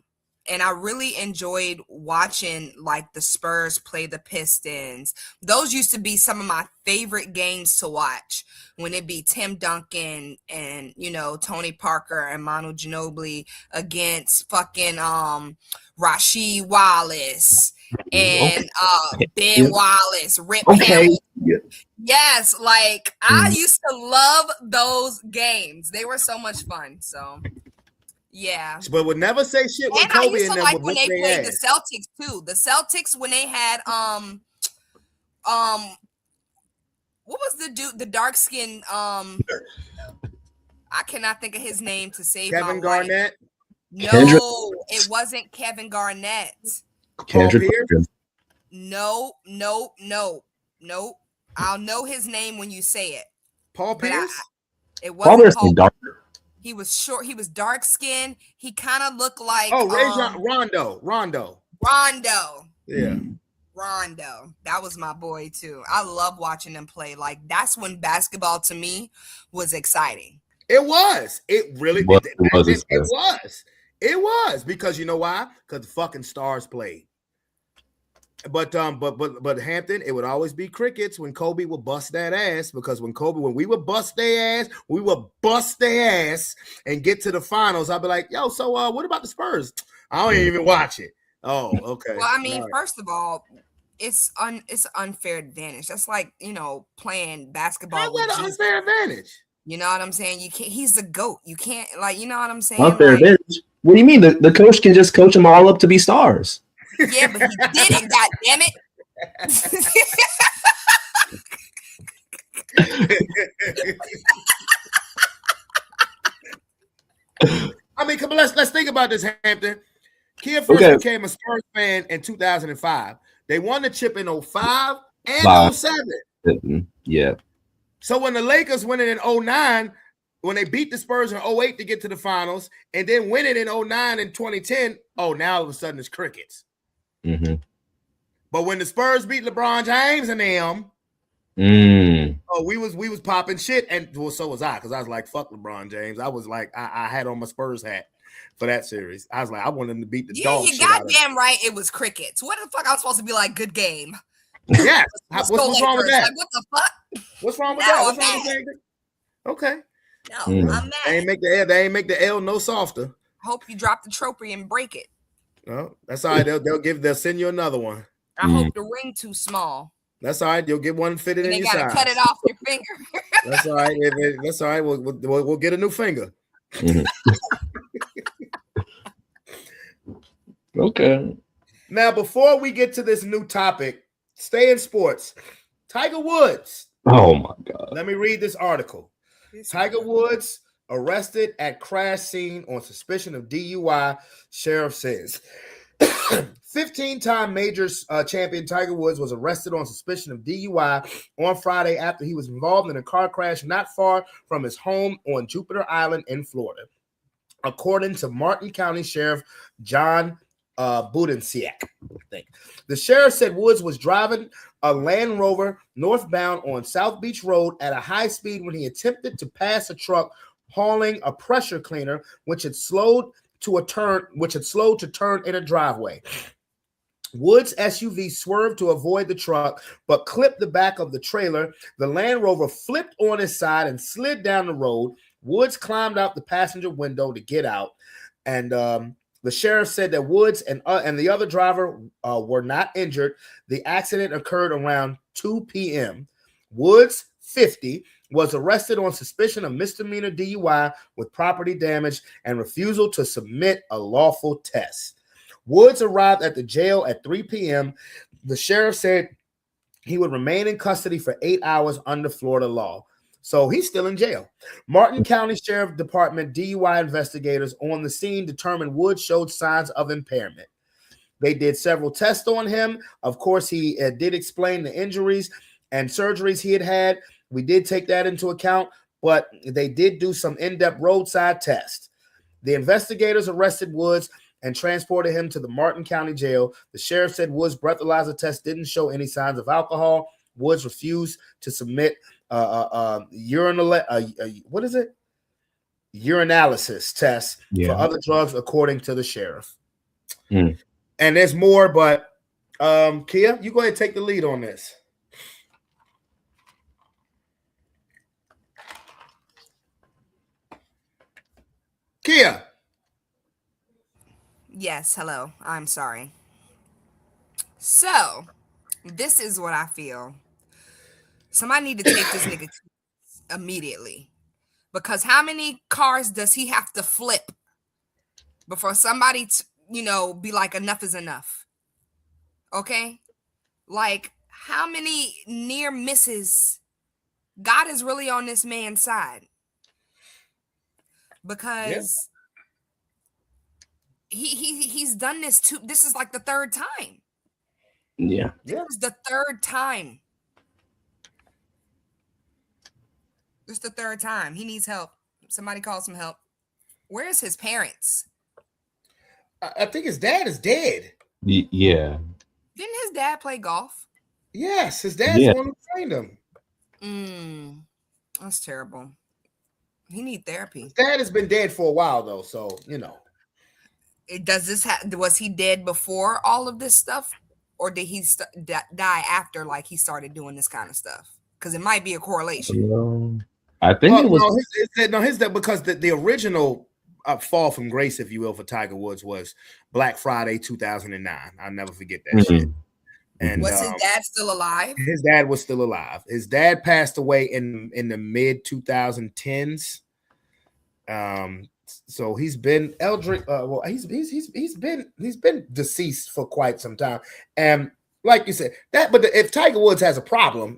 And I really enjoyed watching like the Spurs play the Pistons. Those used to be some of my favorite games to watch when it be Tim Duncan and, you know, Tony Parker and Manu Ginobili against fucking Rasheed Wallace and Ben Wallace, Rip Hamilton. Yes, like I used to love those games. They were so much fun. So yeah. But would never say shit with And Kobe I used to and them like would when whip they their played ass. the Celtics too. The Celtics when they had what was the dude, the dark skin I cannot think of his name to save Kevin my Garnett. life. No, it wasn't Kevin Garnett. Paul Pierce. No. I'll know his name when you say it. Paul Pierce? It wasn't Paul. He was short. He was dark skinned. He kind of looked like Rondo. Yeah. Rondo. That was my boy too. I love watching them play. Like that's when basketball to me was exciting. It was. It really was. It was because you know why? Because the fucking stars played. But Hampton, it would always be crickets when Kobe would bust that ass because when we would bust their ass, we would bust their ass and get to the finals. I'd be like, yo, so what about the Spurs? I don't even watch it. Oh, okay. Well, I mean, first of all, it's an unfair advantage. That's like, you know, playing basketball. How's that an unfair advantage? You know what I'm saying? You can't. He's the GOAT. You can't, like, you know what I'm saying? Unfair advantage. What do you mean? The coach can just coach them all up to be stars. Yeah, but he didn't. God damn it! I mean, come on, let's think about this, Hampton. Kia first became a Spurs fan in 2005. They won the chip in 05 and 07. Yeah. So when the Lakers win it in 09, when they beat the Spurs in 08 to get to the finals, and then win it in 09 and 2010, now all of a sudden it's crickets. Mm-hmm. But when the Spurs beat LeBron James and them, Oh, we was popping shit, and well, so was I, because I was like, fuck LeBron James. I was like, I had on my Spurs hat for that series. I was like, I wanted him to beat the dog you shit out of him. goddamn right. It was crickets. What the fuck? I was supposed to be like, good game. Yeah. Let's What's go wrong with Lakers. that? Like, what the fuck? What's wrong with Now that? I'm What's wrong with mad. that? Okay. No, I'm They mad. ain't make the L no softer. Hope you drop the trophy and break it. No, that's all right. They'll send you another one. I hope the ring too small. That's all right. You'll get one fitted And in they your gotta size. cut it off your finger. That's all right. That's all right. We'll get a new finger. Okay. Now, before we get to this new topic, stay in sports. Tiger Woods. Oh my God. Let me read this article. Tiger Woods arrested at crash scene on suspicion of DUI, sheriff says. 15-time majors champion Tiger Woods was arrested on suspicion of DUI on Friday after he was involved in a car crash not far from his home on Jupiter Island in Florida, according to Martin County Sheriff John Budensiak. I think the sheriff said Woods was driving a Land Rover northbound on South Beach Road at a high speed when he attempted to pass a truck hauling a pressure cleaner, which had slowed to turn in a driveway. Woods' SUV swerved to avoid the truck, but clipped the back of the trailer. The Land Rover flipped on its side and slid down the road. Woods climbed out the passenger window to get out, and the sheriff said that Woods and the other driver were not injured. The accident occurred around 2 p.m. Woods, 50, was arrested on suspicion of misdemeanor DUI with property damage and refusal to submit a lawful test. Woods arrived at the jail at 3 p.m. The sheriff said he would remain in custody for 8 hours under Florida law. So he's still in jail. Martin County Sheriff Department DUI investigators on the scene determined Woods showed signs of impairment. They did several tests on him. Of course, he did explain the injuries and surgeries he had had. We did take that into account, but they did do some in-depth roadside tests. The investigators arrested Woods and transported him to the Martin County Jail. The sheriff said Woods' breathalyzer test didn't show any signs of alcohol. Woods refused to submit urinalysis test for other drugs, according to the sheriff. And there's more, but Kia, you go ahead and take the lead on this. Kia. Yes, hello. I'm sorry. So, this is what I feel. Somebody need to take this nigga immediately. Because how many cars does he have to flip before somebody, be like, enough is enough? Okay? Like, how many near misses? God is really on this man's side. Because he's done this too. This is like the third time. Yeah. This is the third time. This is the third time. He needs help. Somebody call some help. Where's his parents? I think his dad is dead. Yeah. Didn't his dad play golf? Yes, his dad's the one who trained him. That's terrible. He need therapy. His dad has been dead for a while, though, so, Was he dead before all of this stuff? Or did he die after, like, he started doing this kind of stuff? Because it might be a correlation. I think it was. His dad, because the original fall from grace, if you will, for Tiger Woods was Black Friday 2009. I'll never forget that shit. And was his dad still alive? His dad was still alive. His dad passed away in the mid 2010s. So he's been Eldrick. He's been deceased for quite some time. And like you said, if Tiger Woods has a problem,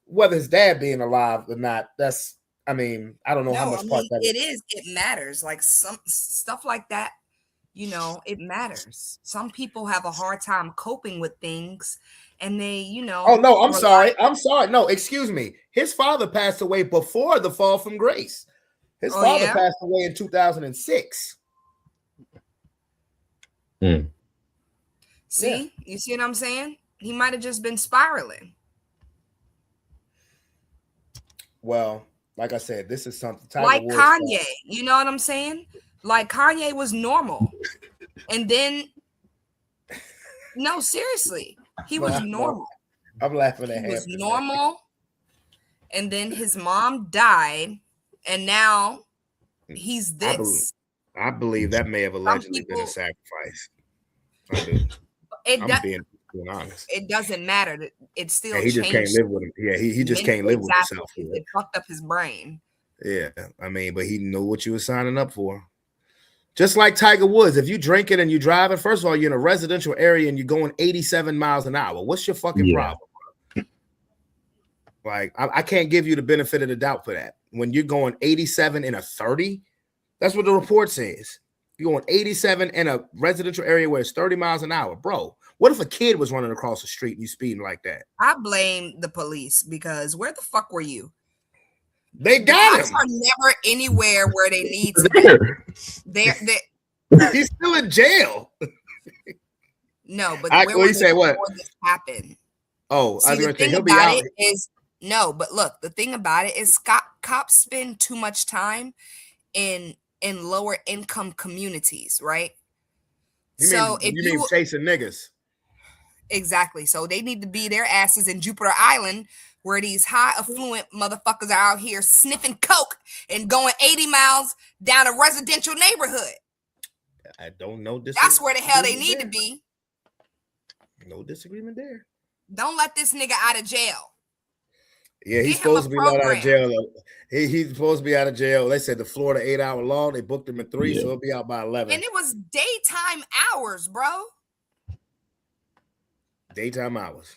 whether his dad being alive or not, that's. I don't know how much part that is. It matters. Like some stuff like that. It matters. Some people have a hard time coping with things, and they, Oh no, I'm sorry. No, excuse me. His father passed away before the fall from grace. His father passed away in 2006. See, you see what I'm saying? He might have just been spiraling. Well, like I said, this is something Tiger Like Woods. Kanye, you know what I'm saying? Like Kanye was normal, and then no, seriously, he was normal. I'm laughing at He was Hampton. normal, and then his mom died, and now he's this. I believe that may have allegedly been a sacrifice. I do. I'm being honest. It doesn't matter. It still he just can't live with him. Yeah, he just can't live with himself. It fucked up his brain. Yeah, I mean, but he knew what you were signing up for. Just like Tiger Woods, if you drink it and you drive it, first of all, you're in a residential area and you're going 87 miles an hour. What's your fucking problem? Like, I can't give you the benefit of the doubt for that. When you're going 87 in a 30, that's what the report says. You're going 87 in a residential area where it's 30 miles an hour. Bro, what if a kid was running across the street and you speeding like that? I blame the police because where the fuck were you? They got him. Are never anywhere where they need to be. He's still in jail. No, but where you say what this happened? Oh, see, the thing about it is no, but look, the thing about it is cops spend too much time in lower income communities, right? You mean chasing niggas? Exactly. So they need to be their asses in Jupiter Island, where these high affluent motherfuckers are out here sniffing coke and going 80 miles down a residential neighborhood. I don't know. That's where the hell they need to be. No disagreement there. Don't let this nigga out of jail. Yeah, he's supposed to be let out of jail. He's supposed to be out of jail. They said the Florida 8-hour law. They booked him at 3, so he'll be out by 11. And it was daytime hours, bro. Daytime hours.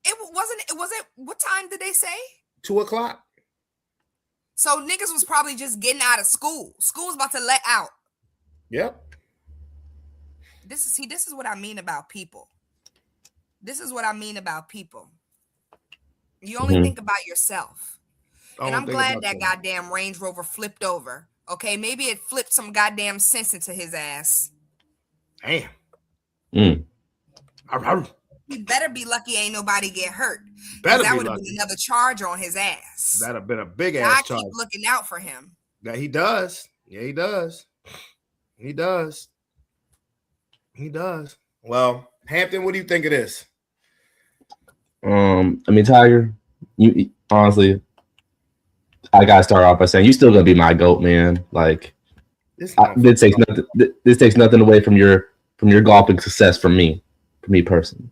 It wasn't. What time did they say? 2:00. So niggas was probably just getting out of school. School's about to let out. Yep. This is what I mean about people. This is what I mean about people. You only think about yourself. And I'm glad that goddamn Range Rover flipped over. Okay, maybe it flipped some goddamn sense into his ass. Damn. He better be lucky ain't nobody get hurt. That would have been another charge on his ass. That'd have been a big ass charge. I keep looking out for him. That he does. Yeah, he does. He does. He does. Well, Hampton, what do you think of this? I mean, Tiger, you honestly, I gotta start off by saying you still gonna be my GOAT, man. Like, this takes nothing away from your golfing success from me personally.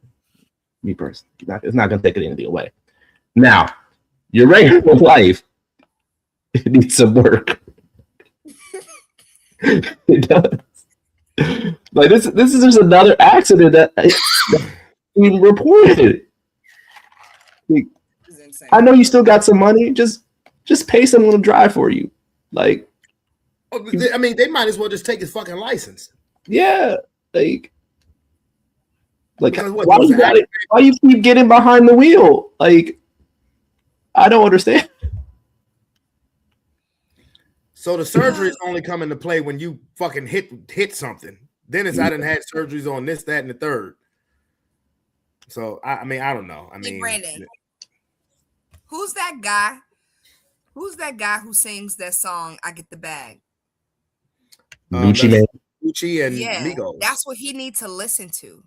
It's not gonna take anything away. Now, your regular life, it needs some work. It does. Like this is just another accident that we reported. Like, I know you still got some money. Just pay someone to drive for you. Like, I mean, they might as well just take his fucking license. Yeah, like why you keep getting behind the wheel? Like, I don't understand. So the surgery is only come into play when you fucking hit something. Then I done had surgeries on this, that, and the third. So I mean, I don't know. I mean, Brandon, who's that guy? Who's that guy who sings that song? I Get the Bag. Gucci Man. Gucci and Migos. That's what he needs to listen to.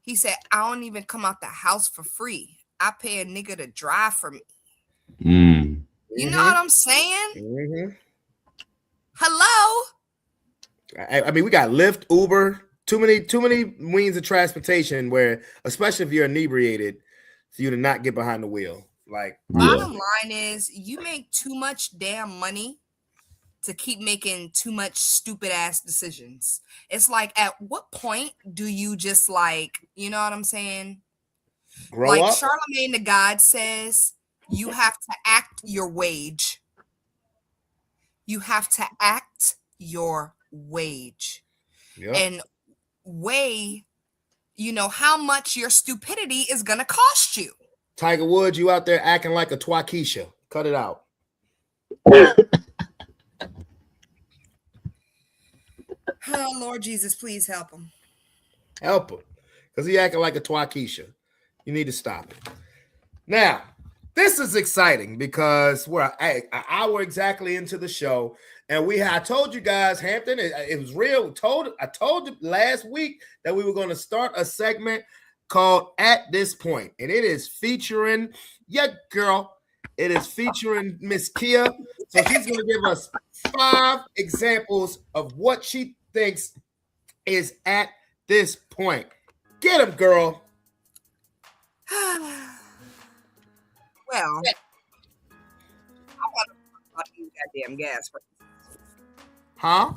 He said, "I don't even come out the house for free. I pay a nigga to drive for me." You know what I'm saying? Hello. I mean, we got Lyft, Uber, too many means of transportation where, especially if you're inebriated, for you to not get behind the wheel. Like, bottom line is, you make too much damn money to keep making too much stupid ass decisions. It's like, at what point do you just you know what I'm saying? Grow up. Charlemagne the God says, you have to act your wage. You have to act your wage. And weigh, how much your stupidity is going to cost you. Tiger Woods, you out there acting like a Twakeisha. Cut it out. Oh, Lord Jesus, please help him. Help him. Because he acting like a Twakeisha. You need to stop it. Now, This is exciting because we're an hour exactly into the show, and I told you guys, Hampton, it was real. I told you last week that we were going to start a segment called At This Point, and it is featuring girl. It is featuring Miss Kia. So she's going to give us 5 examples of what she thinks is at this point. Get him, girl. Well, I want to talk about these goddamn gas prices. Huh?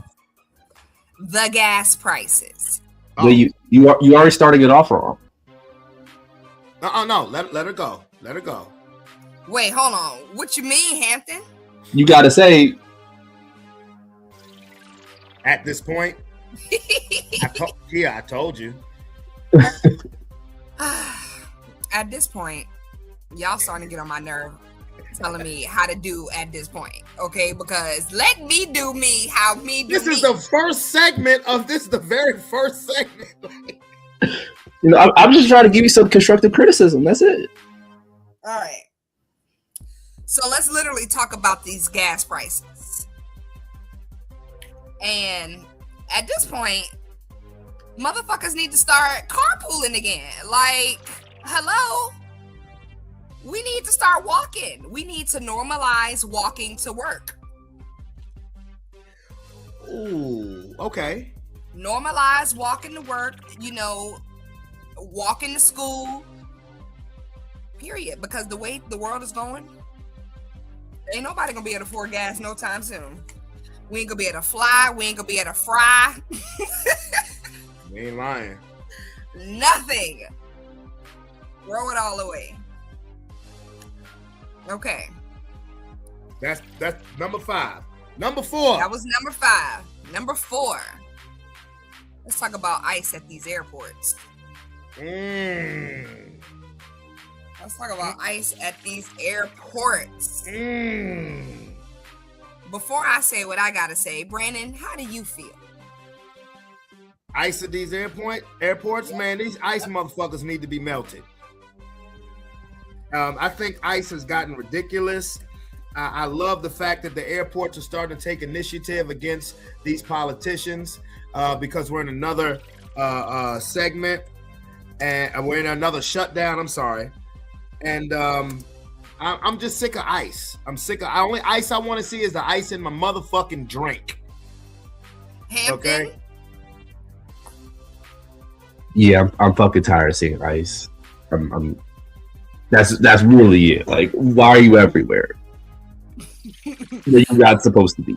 The gas prices. Oh. Well, you already starting it off wrong. No. Let her go. Let her go. Wait, hold on. What you mean, Hampton? You got to say at this point. I told you. At this point, y'all starting to get on my nerve telling me how to do at this point, okay? Because let me do me how me do This me. is the first segment of this, the very first segment. You know, I'm just trying to give you some constructive criticism. That's it. All right. So let's literally talk about these gas prices. And at this point, motherfuckers need to start carpooling again. Like, hello? We need to start walking. We need to normalize walking to work. Ooh, okay. Normalize walking to work, walking to school. Period. Because the way the world is going, ain't nobody gonna be able to afford gas no time soon. We ain't gonna be able to fly. We ain't gonna be able to fry. We ain't lying. Nothing. Throw it all away. Okay. That's number 5. Number 4. That was number 5. Number 4. Let's talk about ICE at these airports. Let's talk about ICE at these airports. Before I say what I gotta say, Brandon, how do you feel? ICE at these airports, man, these ICE motherfuckers need to be melted. I think ICE has gotten ridiculous. I love the fact that the airports are starting to take initiative against these politicians because we're in another segment and we're in another shutdown. I'm sorry. And I'm just sick of ICE. I'm sick of only ICE I want to see is the ice in my motherfucking drink. Hampton? Okay. Yeah, I'm fucking tired of seeing ICE. That's really it. Like, why are you everywhere? You're not supposed to be.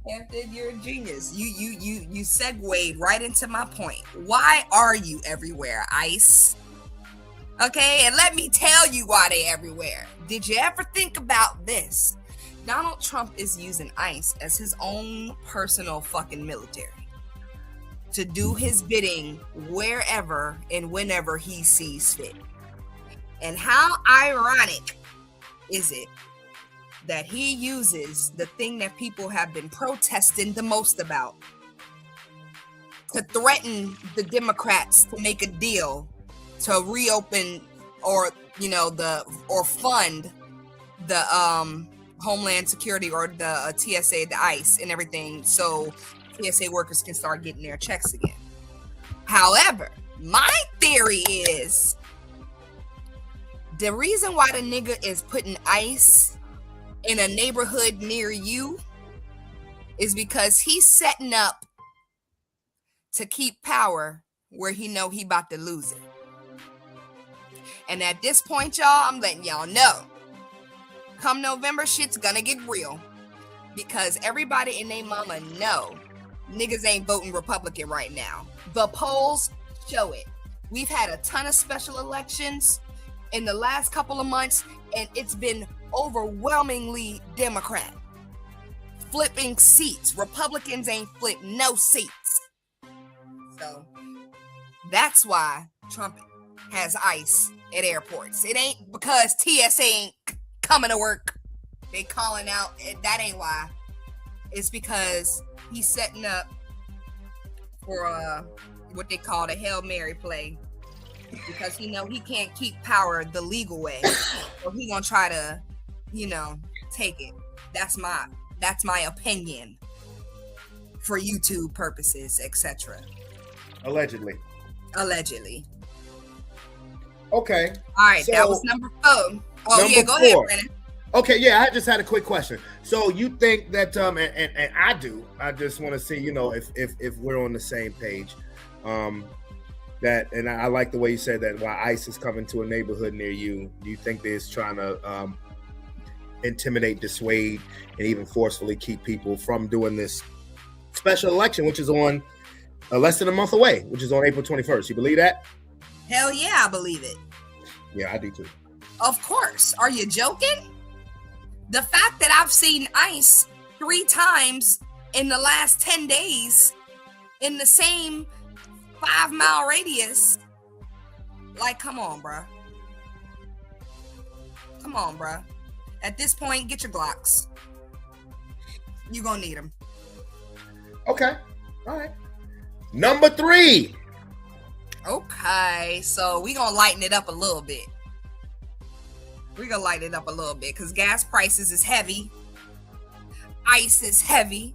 Hampton, you're a genius. You segued right into my point. Why are you everywhere, ICE? Okay, and let me tell you why they everywhere. Did you ever think about this? Donald Trump is using ICE as his own personal fucking military to do his bidding wherever and whenever he sees fit. And how ironic is it that he uses the thing that people have been protesting the most about to threaten the Democrats to make a deal to reopen or fund the Homeland Security or the TSA, the ICE and everything, so TSA workers can start getting their checks again. However, my theory is the reason why the nigga is putting ICE in a neighborhood near you is because he's setting up to keep power where he know he about to lose it. And at this point, y'all, I'm letting y'all know, come November, shit's gonna get real. Because everybody and they mama know niggas ain't voting Republican right now. The polls show it. We've had a ton of special elections in the last couple of months, and it's been overwhelmingly Democrat. Flipping seats. Republicans ain't flipped no seats. So that's why Trump has ICE at airports. It ain't because TSA ain't coming to work. They calling out. That ain't why. It's because he's setting up for what they call the Hail Mary play because he can't keep power the legal way, so he gonna try to, take it. That's my opinion for YouTube purposes, etc. Allegedly. Okay. All right, so that was number 4. Oh yeah, go 4. ahead, Brennan. Okay, yeah, I just had a quick question. So you think that and I do. I just want to see, if we're on the same page. That, and I like the way you said that while ICE is coming to a neighborhood near you, do you think they're trying to intimidate, dissuade, and even forcefully keep people from doing this special election, which is on less than a month away, which is on April 21st? You believe that? Hell yeah, I believe it. Yeah, I do too. Of course. Are you joking? The fact that I've seen ICE 3 times in the last 10 days in the same 5-mile radius. Like, come on, bruh. At this point, get your Glocks. You gonna need them. Okay. All right. Number 3. Okay, so we gonna lighten it up a little bit. Because gas prices is heavy. ICE is heavy.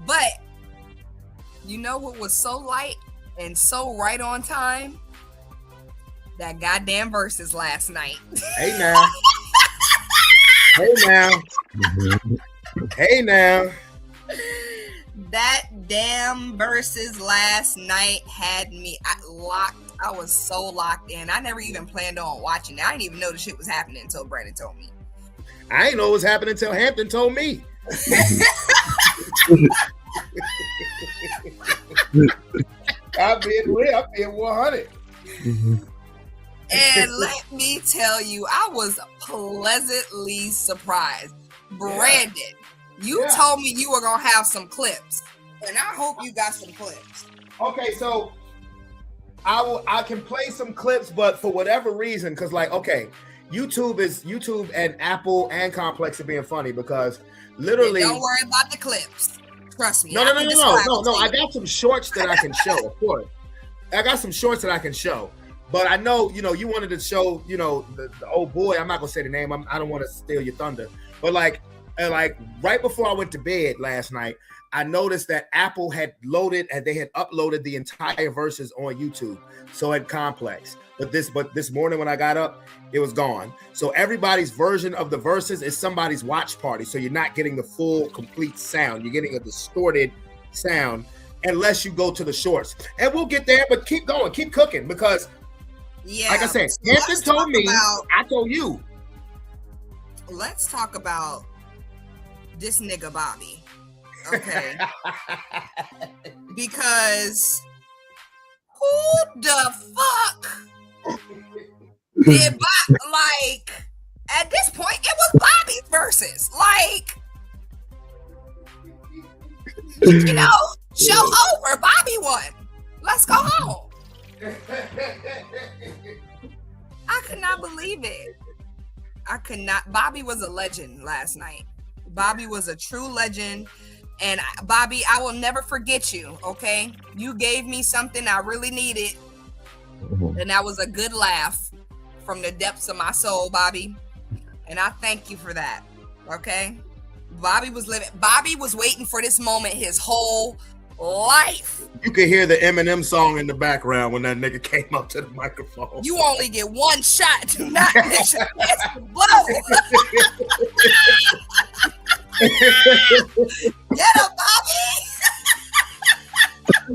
But you know what was so light and so right on time? That goddamn versus last night. Hey now. Hey now. That damn versus last night had me locked. I was so locked in. I never even planned on watching it. I didn't even know the shit was happening until Brandon told me. I didn't know it was happening until Hampton told me. I'm being real. I'm being 100. And let me tell you, I was pleasantly surprised. Brandon, you told me you were going to have some clips. And I hope you got some clips. Okay, so I can play some clips, but for whatever reason, because YouTube and Apple and Complex are being funny because literally. And don't worry about the clips. Trust me. No. I got some shorts that I can show, of course. I got some shorts that I can show. But I know, you wanted to show, the old boy. I'm not gonna say the name. I don't want to steal your thunder. But like right before I went to bed last night, I noticed that Apple had uploaded the entire verses on YouTube. So at Complex. But this morning when I got up, it was gone. So everybody's version of the verses is somebody's watch party. So you're not getting the full, complete sound. You're getting a distorted sound unless you go to the shorts. And we'll get there, but keep going, keep cooking, because like I said, Hampton told me, I told you. Let's talk about this nigga Bobby. Okay. Because who the fuck did like at this point it was Bobby's versus. Like, show over. Bobby won. Let's go home. I could not believe it. Bobby was a legend last night. Bobby was a true legend. And Bobby, I will never forget you, okay? You gave me something I really needed. And that was a good laugh from the depths of my soul, Bobby. And I thank you for that, okay? Bobby was waiting for this moment his whole life. You could hear the Eminem song in the background when that nigga came up to the microphone. You only get one shot. Do not miss your chance to blow. Get him, Bobby.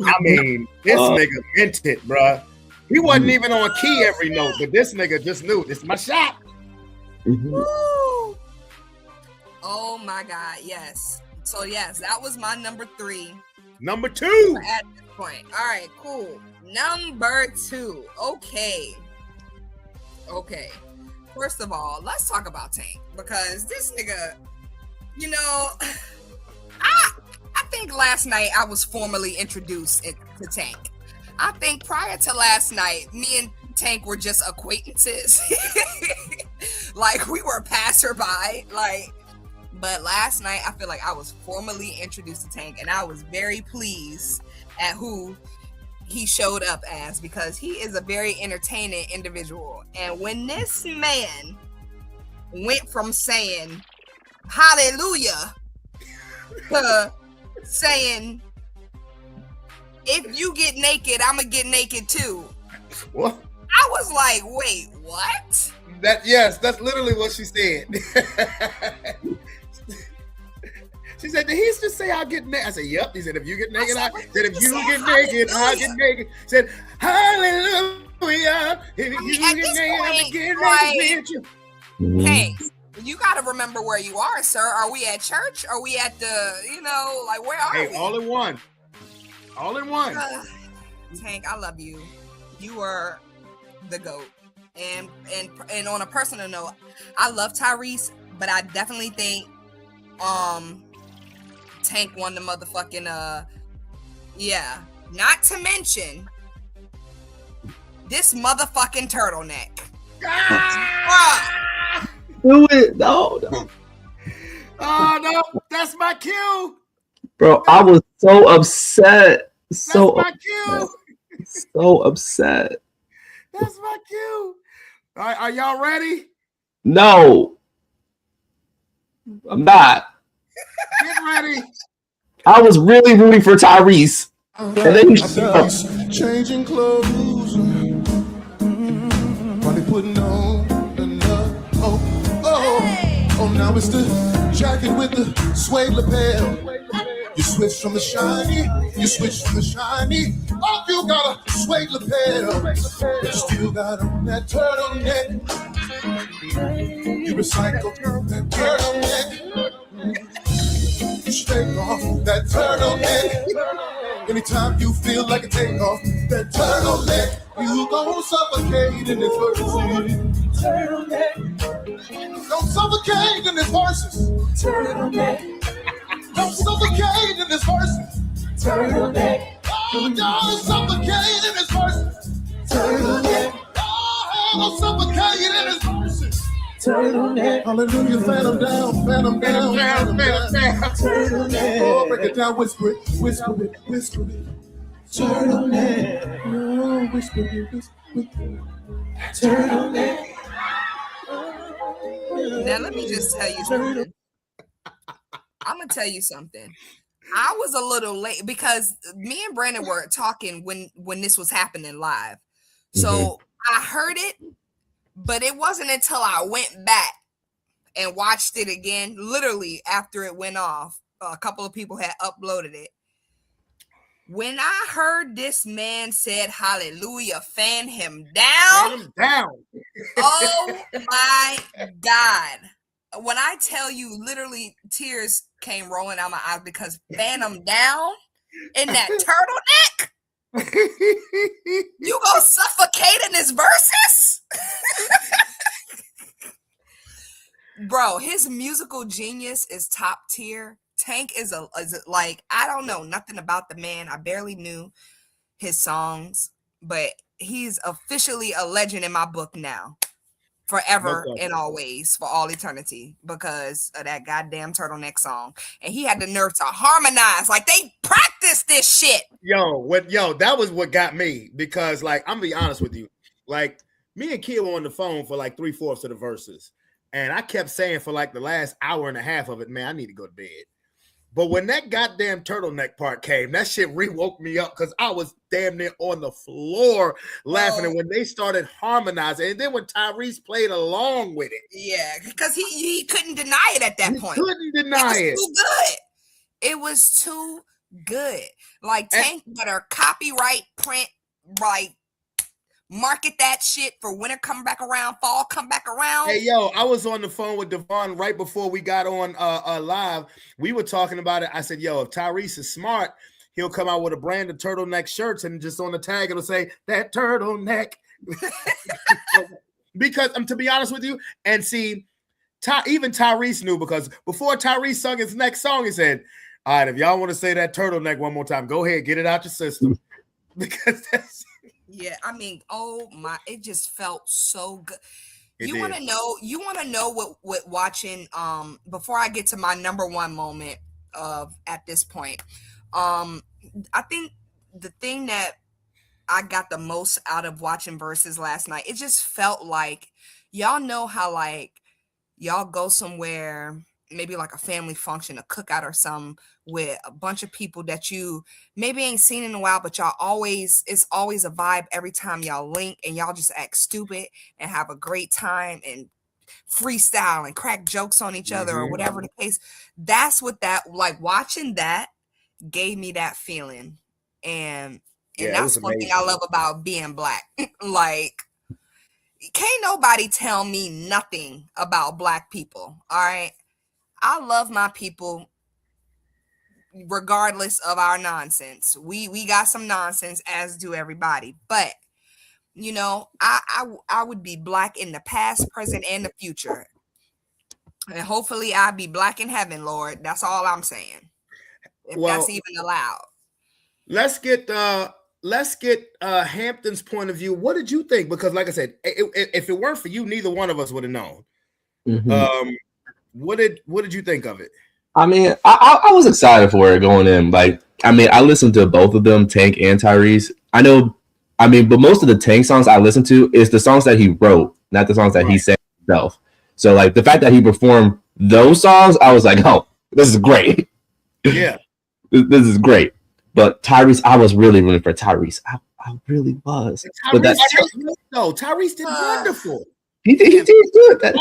I mean, this nigga meant it, bruh. He wasn't even on key every note, but this nigga just knew this is my shot. Woo. Oh my God, yes. So yes, that was my number 3. Number 2. At this point. All right, cool. Number 2. Okay. First of all, let's talk about Tank, because this nigga, I think last night I was formally introduced to Tank. I think prior to last night, me and Tank were just acquaintances. Like, we were passerby. But last night, I feel like I was formally introduced to Tank, and I was very pleased at who he showed up as, because he is a very entertaining individual. And when this man went from saying hallelujah to saying, if you get naked, I'm gonna get naked too. What? I was like, wait, what? That's literally what she said. She said, did he just say I'll get naked? I said, yep. He said, if you get naked, I'll get naked. He said, hallelujah. If you get naked, I'll get naked with you. Hey, you got to remember where you are, sir. Are we at church? Are we at the, like, where are we? Hey, all in one. All in one. Tank, I love you. You are the GOAT. And on a personal note, I love Tyrese, but I definitely think Tank won the motherfucking not to mention this motherfucking turtleneck. Do it. No. Oh no, that's my cue. Bro, I was so upset. That's my cue. So upset. That's my cue. All right, are y'all ready? No. I'm not. Get ready. I was really rooting for Tyrese. And then he changing clothes. While they putting on another. Oh, now it's the jacket with the suede lapel. You switch from the shiny. Oh, you got a suede lapel. You still got on that turtleneck. You recycle that turtleneck. You take off that turtleneck. Anytime you feel like a takeoff, that turtleneck, you gon' suffocate in this verses. Turtleneck. Don't suffocate in this verses. Turtleneck. Don't suffocate in this verses. Turtleneck. Oh, y'all suffocate in this verses. Turtleneck. Oh, don't suffocate in this verses. Turtleneck. Hallelujah, fan them down. Turtleneck. Oh, break it down, whisper it. Turtleneck. Oh, whisper it. Turtleneck. Now let me just tell you something. I'm gonna tell you something. I was a little late because me and Brandon were talking when this was happening live. So I heard it, but it wasn't until I went back and watched it again, literally after it went off. A couple of people had uploaded it. When I heard this man said hallelujah, fan him down. Oh my God. When I tell you, literally tears came rolling out my eyes because fan him down in that turtleneck. You gonna suffocate in his verses? Bro, his musical genius is top tier. Tank is like, I don't know nothing about the man. I barely knew his songs, but he's officially a legend in my book now. Forever and always, for all eternity, because of that goddamn turtleneck song. And he had the nerve to harmonize. Like, they practiced this shit. Yo, that was what got me, because, like, I'm gonna be honest with you. Like, me and Kid were on the phone for like 3/4 of the verses. And I kept saying for like the last hour and a half of it, man, I need to go to bed. But when that goddamn turtleneck part came, that shit re-woke me up because I was damn near on the floor laughing. And when they started harmonizing, and then when Tyrese played along with it. Yeah, because he couldn't deny it at that point. Couldn't deny it. Too good. It was too good. Like, Tank better copyright, print, like, market that shit for winter come back around, fall come back around. Hey, yo, I was on the phone with Devon right before we got on live. We were talking about it. I said, yo, if Tyrese is smart, he'll come out with a brand of turtleneck shirts and just on the tag, it'll say, that turtleneck. Because, to be honest with you, and see, even Tyrese knew, because before Tyrese sung his next song, he said, all right, if y'all want to say that turtleneck one more time, go ahead, get it out your system. Because that's... Yeah, I mean, oh my, it just felt so good. You want to know what watching, before I get to my number one moment of at this point, I think the thing that I got the most out of watching Versus last night. It just felt like, y'all know how like y'all go somewhere, maybe like a family function, a cookout or something, with a bunch of people that you maybe ain't seen in a while, but y'all always, it's always a vibe every time y'all link, and y'all just act stupid and have a great time and freestyle and crack jokes on each other or whatever the case. That's what that, like, watching that gave me that feeling. And Yeah, it that's was one thing amazing. I love about being Black. Like, can't nobody tell me nothing about Black people. All right. I love my people regardless of our nonsense. We got some nonsense, as do everybody. But you know, I would be Black in the past, present, and the future. And hopefully I'll be Black in heaven, Lord. That's all I'm saying. If that's Well, even allowed. let's get Hampton's point of view. What did you think? Because, like I said, if it weren't for you, neither one of us would have known. What did you think of it? I mean, I was excited for it going in. Like, I mean, I listened to both of them, Tank and Tyrese. But most of the Tank songs I listened to is the songs that he wrote, not the songs that he sang himself. So, like, the fact that he performed those songs, I was like, oh, this is great. Yeah. This is great. But Tyrese, I was really rooting for Tyrese. I really was. Tyrese did wonderful. He did good.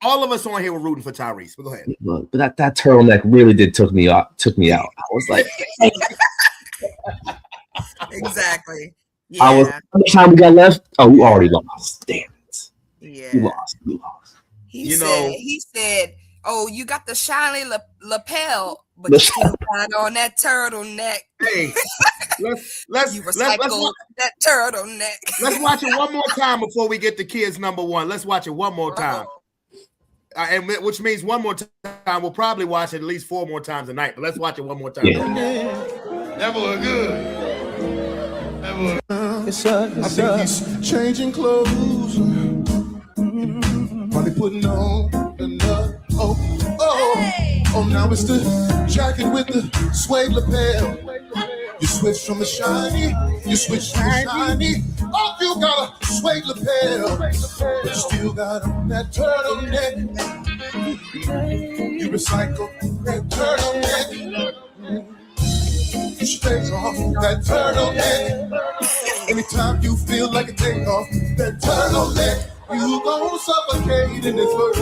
All of us on here were rooting for Tyrese. But go ahead. But that turtleneck really took me out. I was like, exactly. Yeah. How much time we got left? Oh, we already lost. Damn it. Yeah. We lost. He said, oh, you got the shiny lapel, but you still got on that turtleneck. Hey, let's recycle that turtleneck. Let's watch it one more time before we get to kids number one. Let's watch it one more time. And which means one more time. We'll probably watch it at least 4 more times a night. But let's watch it one more time. Yeah. Never look good. Never. I think he's changing clothes. Probably putting on another. Oh, now it's the jacket with the suede lapel. You switch from the shiny, Oh, you got a suede lapel, but you still got on that turtleneck. You recycle that turtleneck. You should take off that turtleneck. Anytime you feel like a take off that turtleneck, you gon' suffocate in this verse.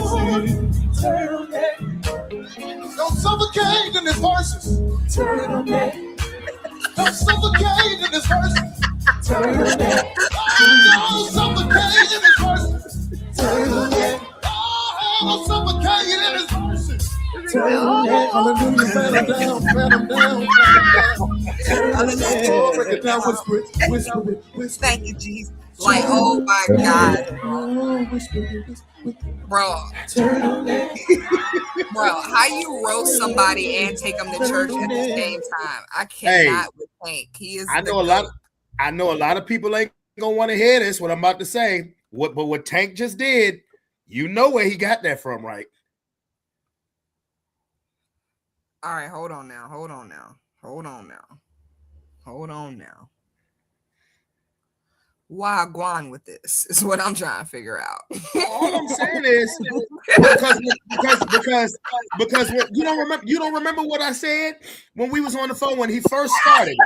Don't suffocate in this verses. Don't suffocate in this verse. Don't suffocate in this verse. Don't suffocate in this verse. Hallelujah, fan them down. Break it down, whisper. Thank you, Jesus. Like, oh my God. Bro, how you roast somebody and take them to church at the same time? I cannot with Tank. He is. I know a lot of people ain't gonna want to hear this. What I'm about to say. What Tank just did, you know where he got that from, right? All right, hold on now. Why Guan with this is what I'm trying to figure out. All I'm saying is because you don't remember what I said when we was on the phone when he first started.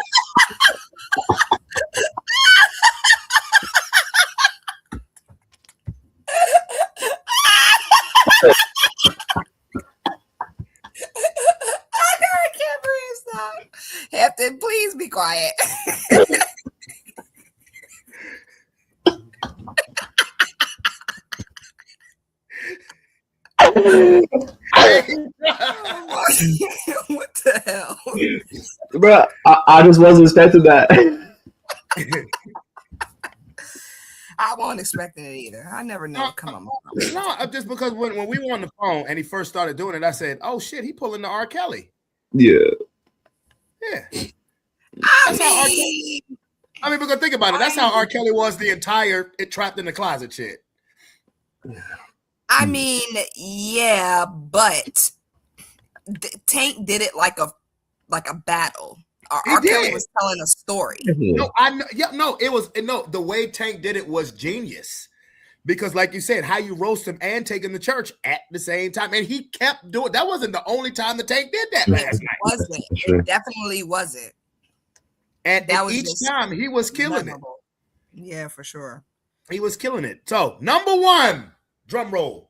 I can't breathe. Stop. Hampton, please be quiet. What the hell? Bro, I just wasn't expecting that. I wasn't expecting it either. I never know to come on. No, just because when we were on the phone and he first started doing it, I said, "Oh shit, he pulling the R. Kelly." Yeah. I mean, because think about it. That's how R. Kelly was the entire Trapped in the Closet shit. I mean, yeah, but Tank did it like a battle. R. Kelly was telling a story. No, I know. Yeah, no, it was no. The way Tank did it was genius. Because, like you said, how you roast him and take him to church at the same time. And he kept doing that. Wasn't the only time the Tank did that last night. Wasn't. It definitely wasn't. And each time he was killing memorable. It. Yeah, for sure. He was killing it. So, number one, drum roll.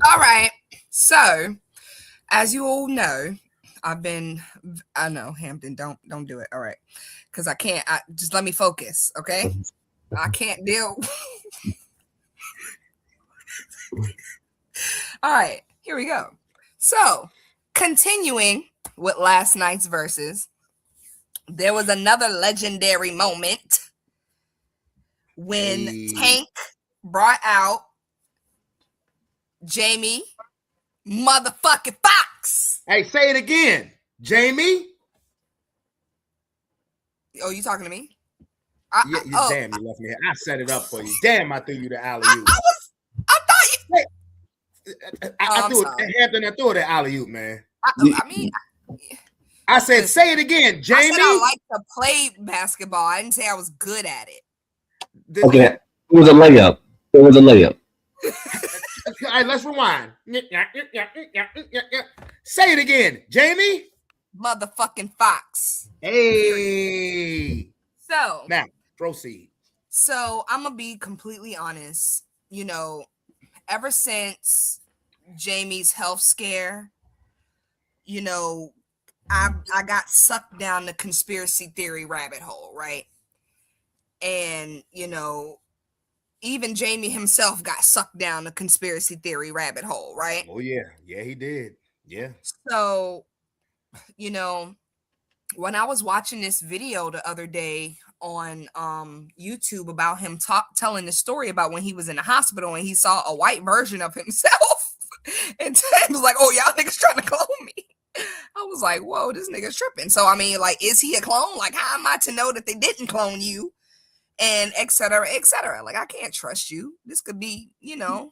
All right. So, as you all know, I know, Hampton, don't do it. All right. Because I can't. Just let me focus, okay? I can't deal. All right, here we go. So, continuing with last night's verses, there was another legendary moment when Tank brought out Jamie motherfucking Foxx. Hey, say it again. Jamie? Oh, you talking to me? Damn, you left me here. I set it up for you. Damn, I threw you the alley-oop. I thought you... I threw it. Hampton, I threw it at alley-oop, man. I said, say it again, Jamie. I said I like to play basketball. I didn't say I was good at it. Okay, it was a layup. It was a layup. All right, let's rewind. Say it again, Jamie. Motherfucking Foxx. Hey. So now proceed. So I'm gonna be completely honest. You know, ever since Jamie's health scare, you know, I got sucked down the conspiracy theory rabbit hole, right? And you know, even Jamie himself got sucked down the conspiracy theory rabbit hole, right? Oh yeah, he did. Yeah. So, you know, when I was watching this video the other day on YouTube about him telling the story about when he was in the hospital and he saw a white version of himself, and Tim was like, "Oh, y'all niggas trying to clone me." I was like, "Whoa, this nigga's tripping." So I mean, like, is he a clone? Like, how am I to know that they didn't clone you? And et cetera, et cetera. Like, I can't trust you. This could be, you know.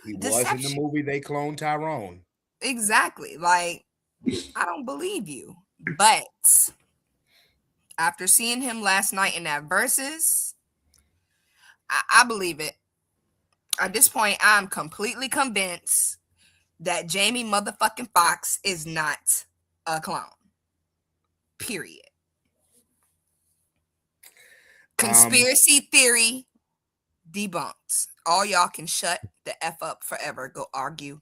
He was in the movie They Cloned Tyrone. Exactly. Like, I don't believe you. But after seeing him last night in that versus, I believe it. At this point, I'm completely convinced that Jamie motherfucking Foxx is not a clone. Period. Conspiracy theory debunked. All y'all can shut the F up forever. Go argue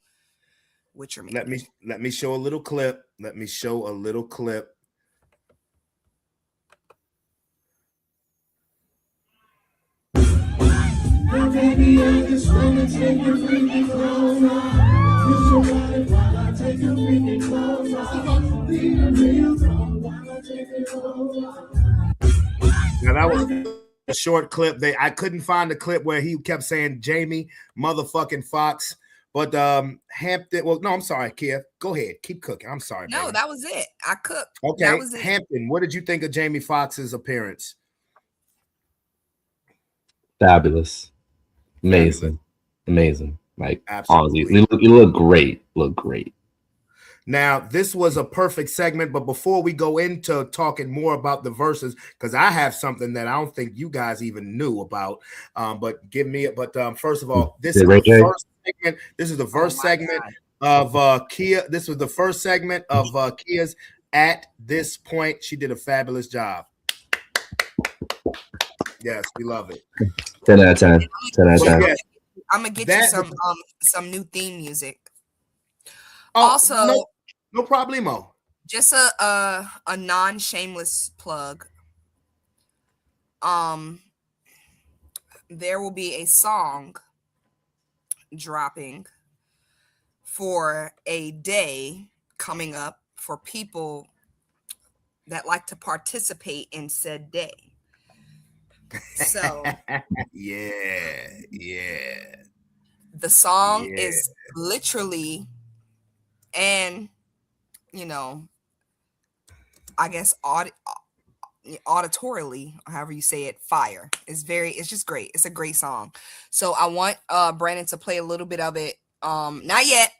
with your man. Let me show a little clip. Let me show a little clip. Baby, I just wanna take your freaking clothes off. You so right while I take your freaking clothes off. Be a real clone while I take your clothes off. Now that was a short clip. I couldn't find the clip where he kept saying Jamie motherfucking Foxx. But Hampton, well, no, I'm sorry, Kev. Go ahead. Keep cooking. I'm sorry. No, baby. That was it. I cooked. Okay. That was it. Hampton, what did you think of Jamie Foxx's appearance? Fabulous. Amazing. Amazing. Like, absolutely. Honestly, you look great. Look great. Now, this was a perfect segment, but before we go into talking more about the verses, because I have something that I don't think you guys even knew about. First of all, this is the first segment. This is the first segment of Kia. This was the first segment of Kia's At This Point. She did a fabulous job. Yes, we love it. 10 out of 10. 10 out of 10. Yes. I'm gonna get you some new theme music. Also, no problemo. Just a non-shameless plug. There will be a song dropping for a day coming up for people that like to participate in said day. So yeah. The song is literally, and you know, I guess auditorily, however you say it, fire. It's just great. It's a great song. So I want Brandon to play a little bit of it. Not yet.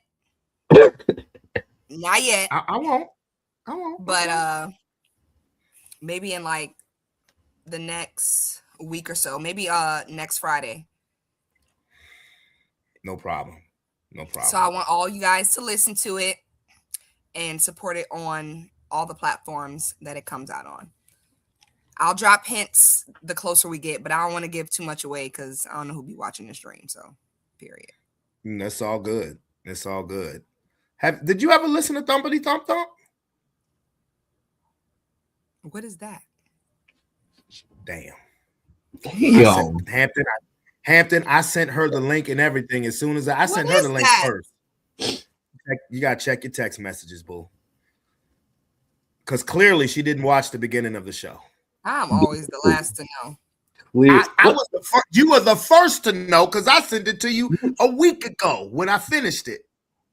Not yet. I won't. I won't. But maybe in like the next week or so. Maybe next Friday. No problem. No problem. So I want all you guys to listen to it and support it on all the platforms that it comes out on. I'll drop hints the closer we get, but I don't want to give too much away because I don't know who'll be watching the stream. So, period. That's all good. That's all good. Did you ever listen to Thumpity Thump Thump? What is that? Damn. Yo, Hampton, I sent her the link and everything as soon as I sent her the link first. You got to check your text messages, boo. Because clearly she didn't watch the beginning of the show. I'm always the last to know. I was the first. You were the first to know because I sent it to you a week ago when I finished it.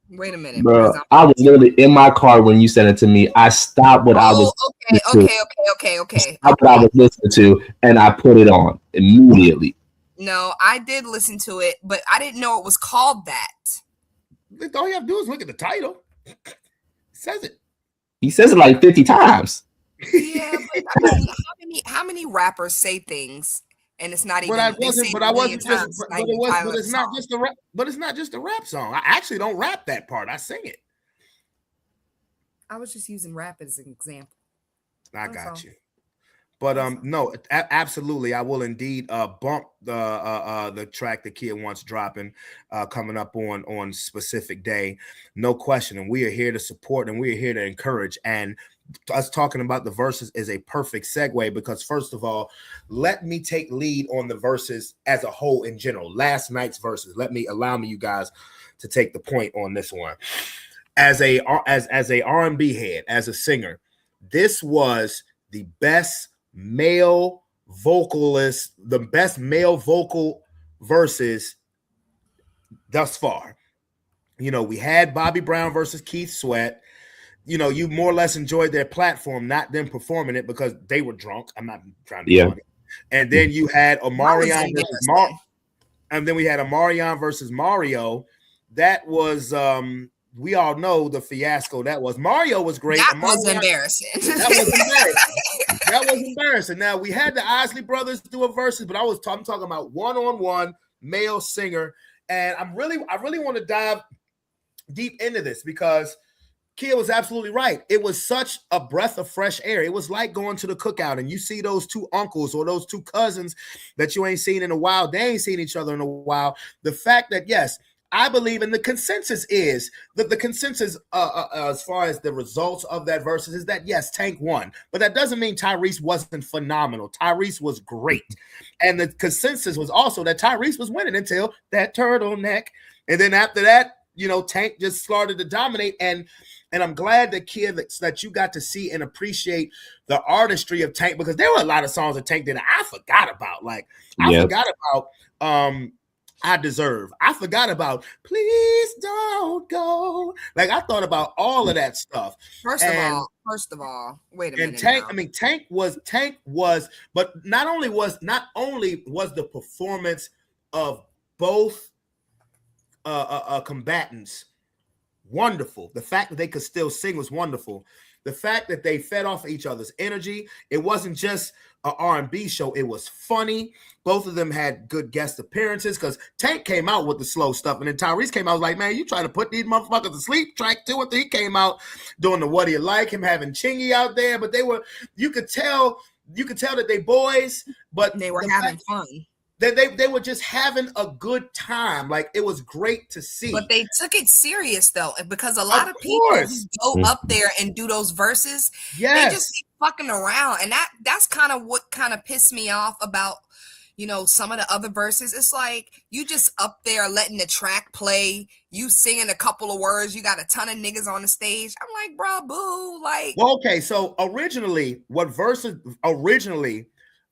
Wait a minute, bro. I was literally in my car when you sent it to me. I stopped what I was. Okay. Stopped what I was listening to, and I put it on immediately. No, I did listen to it, but I didn't know it was called that. All you have to do is look at the title. It says it. He says it like 50 times. Yeah, but I mean, how many rappers say things and it's not even? But it's not just a rap. But it's not just a rap song. I actually don't rap that part. I sing it. I was just using rap as an example. I got you. But no, absolutely, I will indeed bump the track that Kia wants dropping coming up on specific day, no question. And we are here to support and we are here to encourage. And us talking about the verses is a perfect segue because first of all, let me take lead on the verses as a whole in general. Last night's verses. Allow me, you guys, to take the point on this one. As a R&B head, as a singer, this was the best male vocalist, the best male vocal verses thus far. You know, we had Bobby Brown versus Keith Sweat. You know, you more or less enjoyed their platform, not them performing it because they were drunk. I'm not trying to be funny. And then you had Omarion versus and then we had Omarion versus Mario. That was we all know the fiasco that was. Mario was great. That was embarrassing. That was embarrassing. Now we had the Isley brothers do a verses, but I'm talking about one-on-one male singer, and I really want to dive deep into this because Kia was absolutely right. It was such a breath of fresh air. It was like going to the cookout and you see those two uncles or those two cousins that you ain't seen in a while. They ain't seen each other in a while. The fact that, yes, I believe, and the consensus is that as far as the results of that versus is that, yes, Tank won. But that doesn't mean Tyrese wasn't phenomenal. Tyrese was great. And the consensus was also that Tyrese was winning until that turtleneck. And then after that, you know, Tank just started to dominate. And I'm glad that Kia that you got to see and appreciate the artistry of Tank because there were a lot of songs of Tank that I forgot about. Like, I forgot about I Deserve. I forgot about Please Don't Go. Like I thought about all of that stuff. First of all, wait a minute. Tank was, but not only was the performance of both combatants wonderful. The fact that they could still sing was wonderful. The fact that they fed off each other's energy. It wasn't just an R&B show. It was funny. Both of them had good guest appearances because Tank came out with the slow stuff. And then Tyrese came out was like, man, you trying to put these motherfuckers to sleep. Track 2 and 3 came out doing the What Do You Like, him having Chingy out there. But you could tell that they boys, but they were having fun. They were just having a good time. Like it was great to see. But they took it serious though, because a lot of people who go up there and do those verses, they just keep fucking around. And that's kind of what kind of pissed me off about, you know, some of the other verses. It's like you just up there letting the track play, you singing a couple of words, you got a ton of niggas on the stage. I'm like, bro, boo. Like, well, okay, so originally,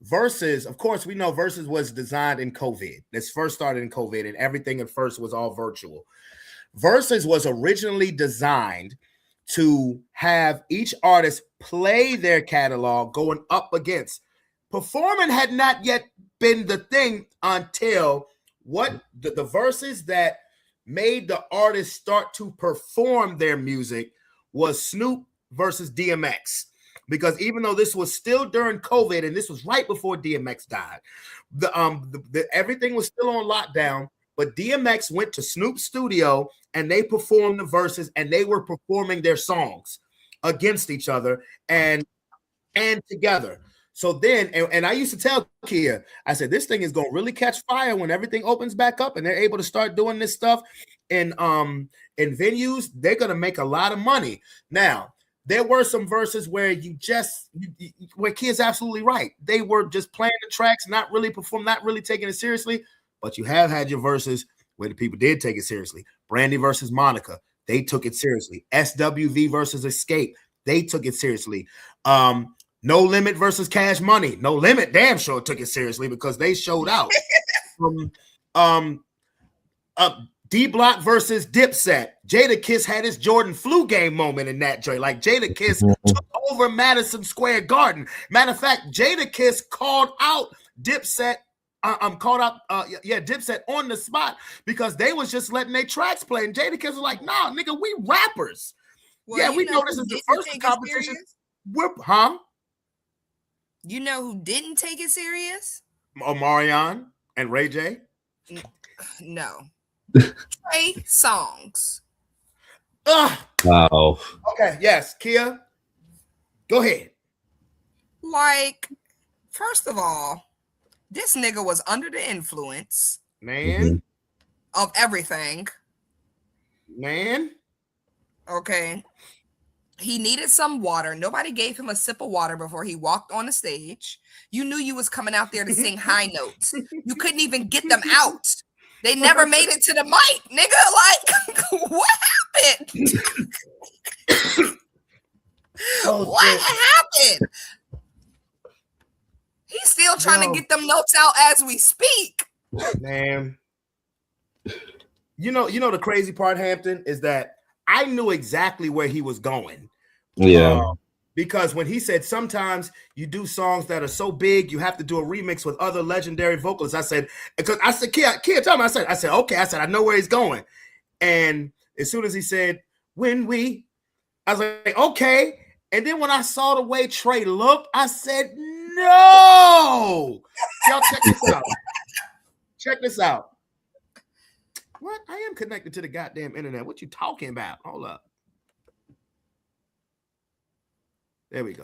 Versus, of course, we know Versus was designed in COVID. This first started in COVID, and everything at first was all virtual. Versus was originally designed to have each artist play their catalog going up against. Performing had not yet been the thing until the verses that made the artists start to perform their music was Snoop versus DMX. Because even though this was still during COVID and this was right before DMX died, everything was still on lockdown. But DMX went to Snoop's studio and they performed the verses, and they were performing their songs against each other and together. So then, and I used to tell Kia, I said, this thing is going to really catch fire when everything opens back up and they're able to start doing this stuff in venues. They're going to make a lot of money. Now, there were some verses where where Kia's absolutely right. They were just playing the tracks, not really performing, not really taking it seriously. But you have had your verses where the people did take it seriously. Brandy versus Monica, they took it seriously. SWV versus Escape, they took it seriously. No Limit versus Cash Money. No Limit damn sure took it seriously because they showed out. D Block versus Dipset. Jadakiss had his Jordan flu game moment in that joint. Like Jadakiss took over Madison Square Garden. Matter of fact, Jadakiss called out Dipset. Dipset on the spot because they was just letting their tracks play. And Jadakiss was like, "Nah, nigga, we rappers. Well, we know this is the first competition." You know who didn't take it serious? Omarion and Ray J. No. Trey Songz. Wow. Okay, yes, Kia. Go ahead. Like, first of all, this nigga was under the influence, man, of everything. Man. Okay. He needed some water. Nobody gave him a sip of water before he walked on the stage. You knew you was coming out there to sing high notes. You couldn't even get them out. They never made it to the mic, nigga. Like, what happened? What happened? He's still trying to get them notes out as we speak. Man. You know the crazy part, Hampton, is that I knew exactly where he was going. Yeah. Because when he said sometimes you do songs that are so big, you have to do a remix with other legendary vocalists. I said, Kia, tell me. I said, okay. I said, I know where he's going. And as soon as he said, I was like, okay. And then when I saw the way Trey looked, I said, no. Y'all check this out. Check this out. What? I am connected to the goddamn internet. What you talking about? Hold up. There we go.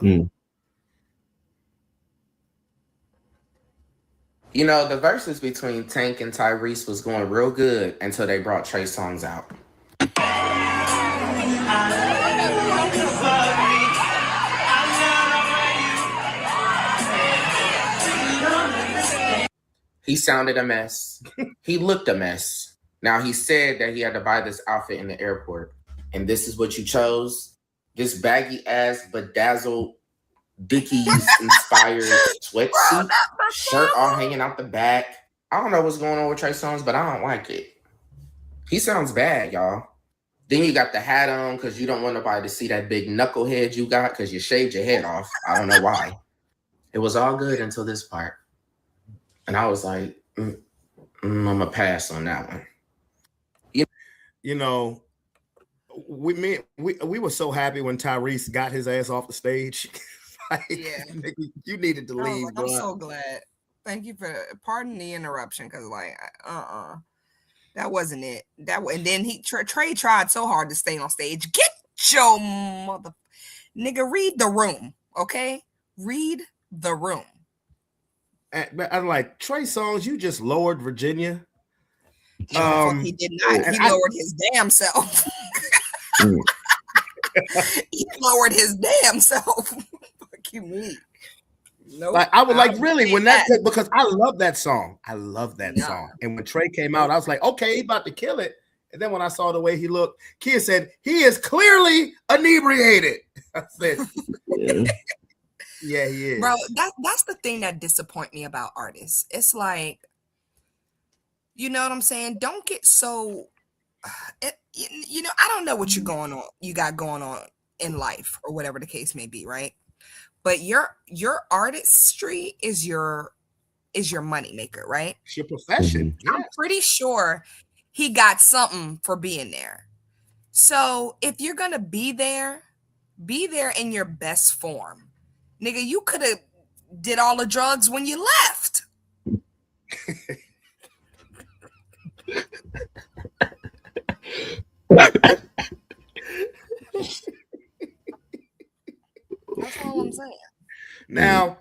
You know, the verses between Tank and Tyrese was going real good until they brought Trey Songz out. He sounded a mess. He looked a mess. Now, he said that he had to buy this outfit in the airport. And this is what you chose? This baggy-ass, bedazzled, Dickies-inspired sweatsuit, shirt all hanging out the back. I don't know what's going on with Trey Songz, but I don't like it. He sounds bad, y'all. Then you got the hat on because you don't want nobody to see that big knucklehead you got because you shaved your head off. I don't know why. It was all good until this part. And I was like, I'm going to pass on that one. You know, we were so happy when Tyrese got his ass off the stage. Like, yeah, you needed to leave. Like, I'm so glad. Thank you for pardon the interruption, because like, that wasn't it. And then Trey tried so hard to stay on stage. Get your mother, nigga. Read the room, okay? Read the room. I'm like, Trey Songz, you just lowered Virginia. He did not. He lowered his damn self. He lowered his damn self. Fuck you, me. Nope. Like, I would like really when that because I love that song. I love that song. And when Trey came out, I was like, okay, he about to kill it. And then when I saw the way he looked, Kia said he is clearly inebriated. I said, yeah, he is. Bro, that's the thing that disappoints me about artists. It's like, you know what I'm saying? Don't get so, I don't know what you got going on in life or whatever the case may be, right? But your artistry is your money maker, right? It's your profession. I'm pretty sure he got something for being there. So if you're gonna be there in your best form. Nigga, you could have did all the drugs when you left. That's all I'm saying. Now,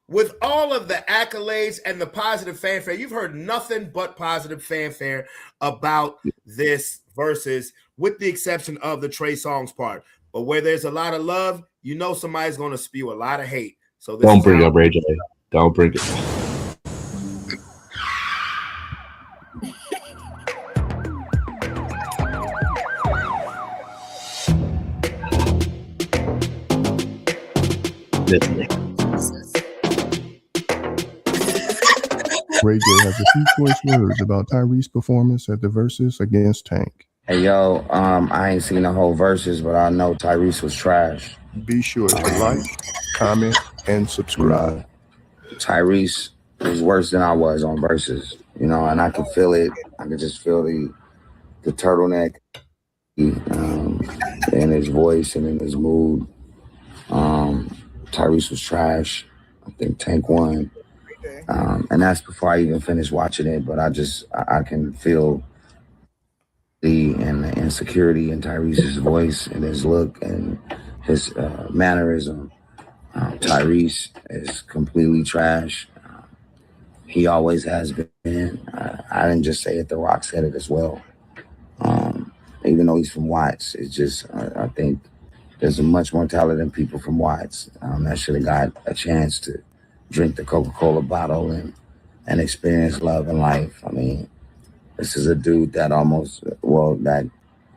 with all of the accolades and the positive fanfare, you've heard nothing but positive fanfare about this versus, with the exception of the Trey Songz part. But where there's a lot of love, you know somebody's going to spew a lot of hate. So this Don't bring up Ray J. Don't bring it. Ray J has a few choice words about Tyrese's performance at the Versus against Tank. Hey, yo, I ain't seen the whole Versus, but I know Tyrese was trash. Be sure to like, comment, and subscribe. Tyrese was worse than I was on Versus, you know, and I could feel it. I could just feel the turtleneck in his voice and in his mood. Tyrese was trash. I think Tank won. And that's before I even finished watching it, but I can feel the insecurity in Tyrese's voice and his look and his mannerism. Tyrese is completely trash. He always has been. I didn't just say it, The Rock said it as well. Even though he's from Watts, it's just, I think there's much more talented people from Watts that should have got a chance to drink the Coca-Cola bottle and experience love and life. I mean, this is a dude that that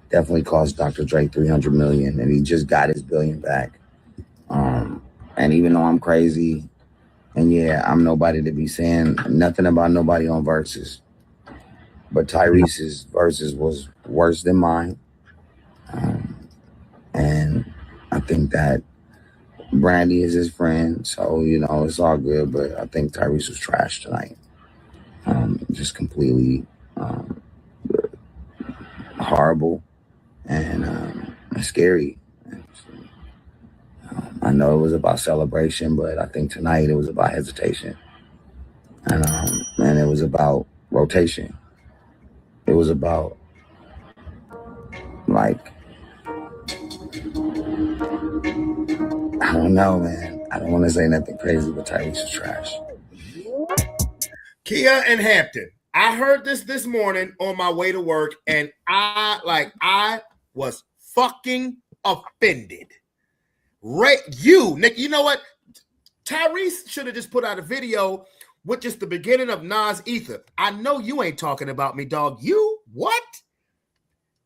definitely cost Dr. Dre $300 million, and he just got his $1 billion back. And even though I'm crazy, and yeah, I'm nobody to be saying nothing about nobody on Versus, but Tyrese's Versus was worse than mine. And I think that Brandy is his friend, so, you know, it's all good, but I think Tyrese was trash tonight. Just completely horrible and scary. I know it was about celebration, but I think tonight it was about hesitation. And it was about rotation. It was about, like, I don't know, man. I don't want to say nothing crazy, but Tyrese was trash. Kia and Hampton. I heard this morning on my way to work, and I was fucking offended. Nick, you know what? Tyrese should have just put out a video with just the beginning of Nas Ether. I know you ain't talking about me, dog. You what?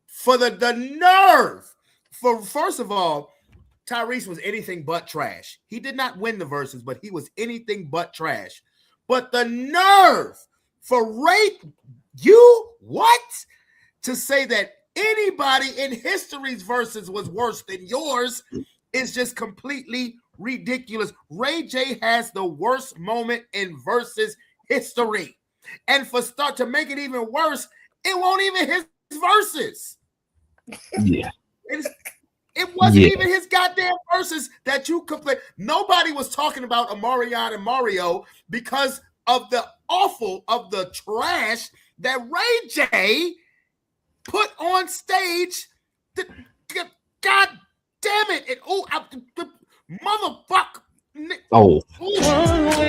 For the nerve. First of all, Tyrese was anything but trash. He did not win the Versus, but he was anything but trash. But the nerve for what? To say that anybody in history's Versus was worse than yours is just completely ridiculous. Ray J has the worst moment in Versus history. And to make it even worse, it won't even his Versus. Yeah. It wasn't even his goddamn Versus that you complain. Nobody was talking about Omarion and Mario because of the trash that Ray J put on stage. God damn it. Motherfucker. Oh.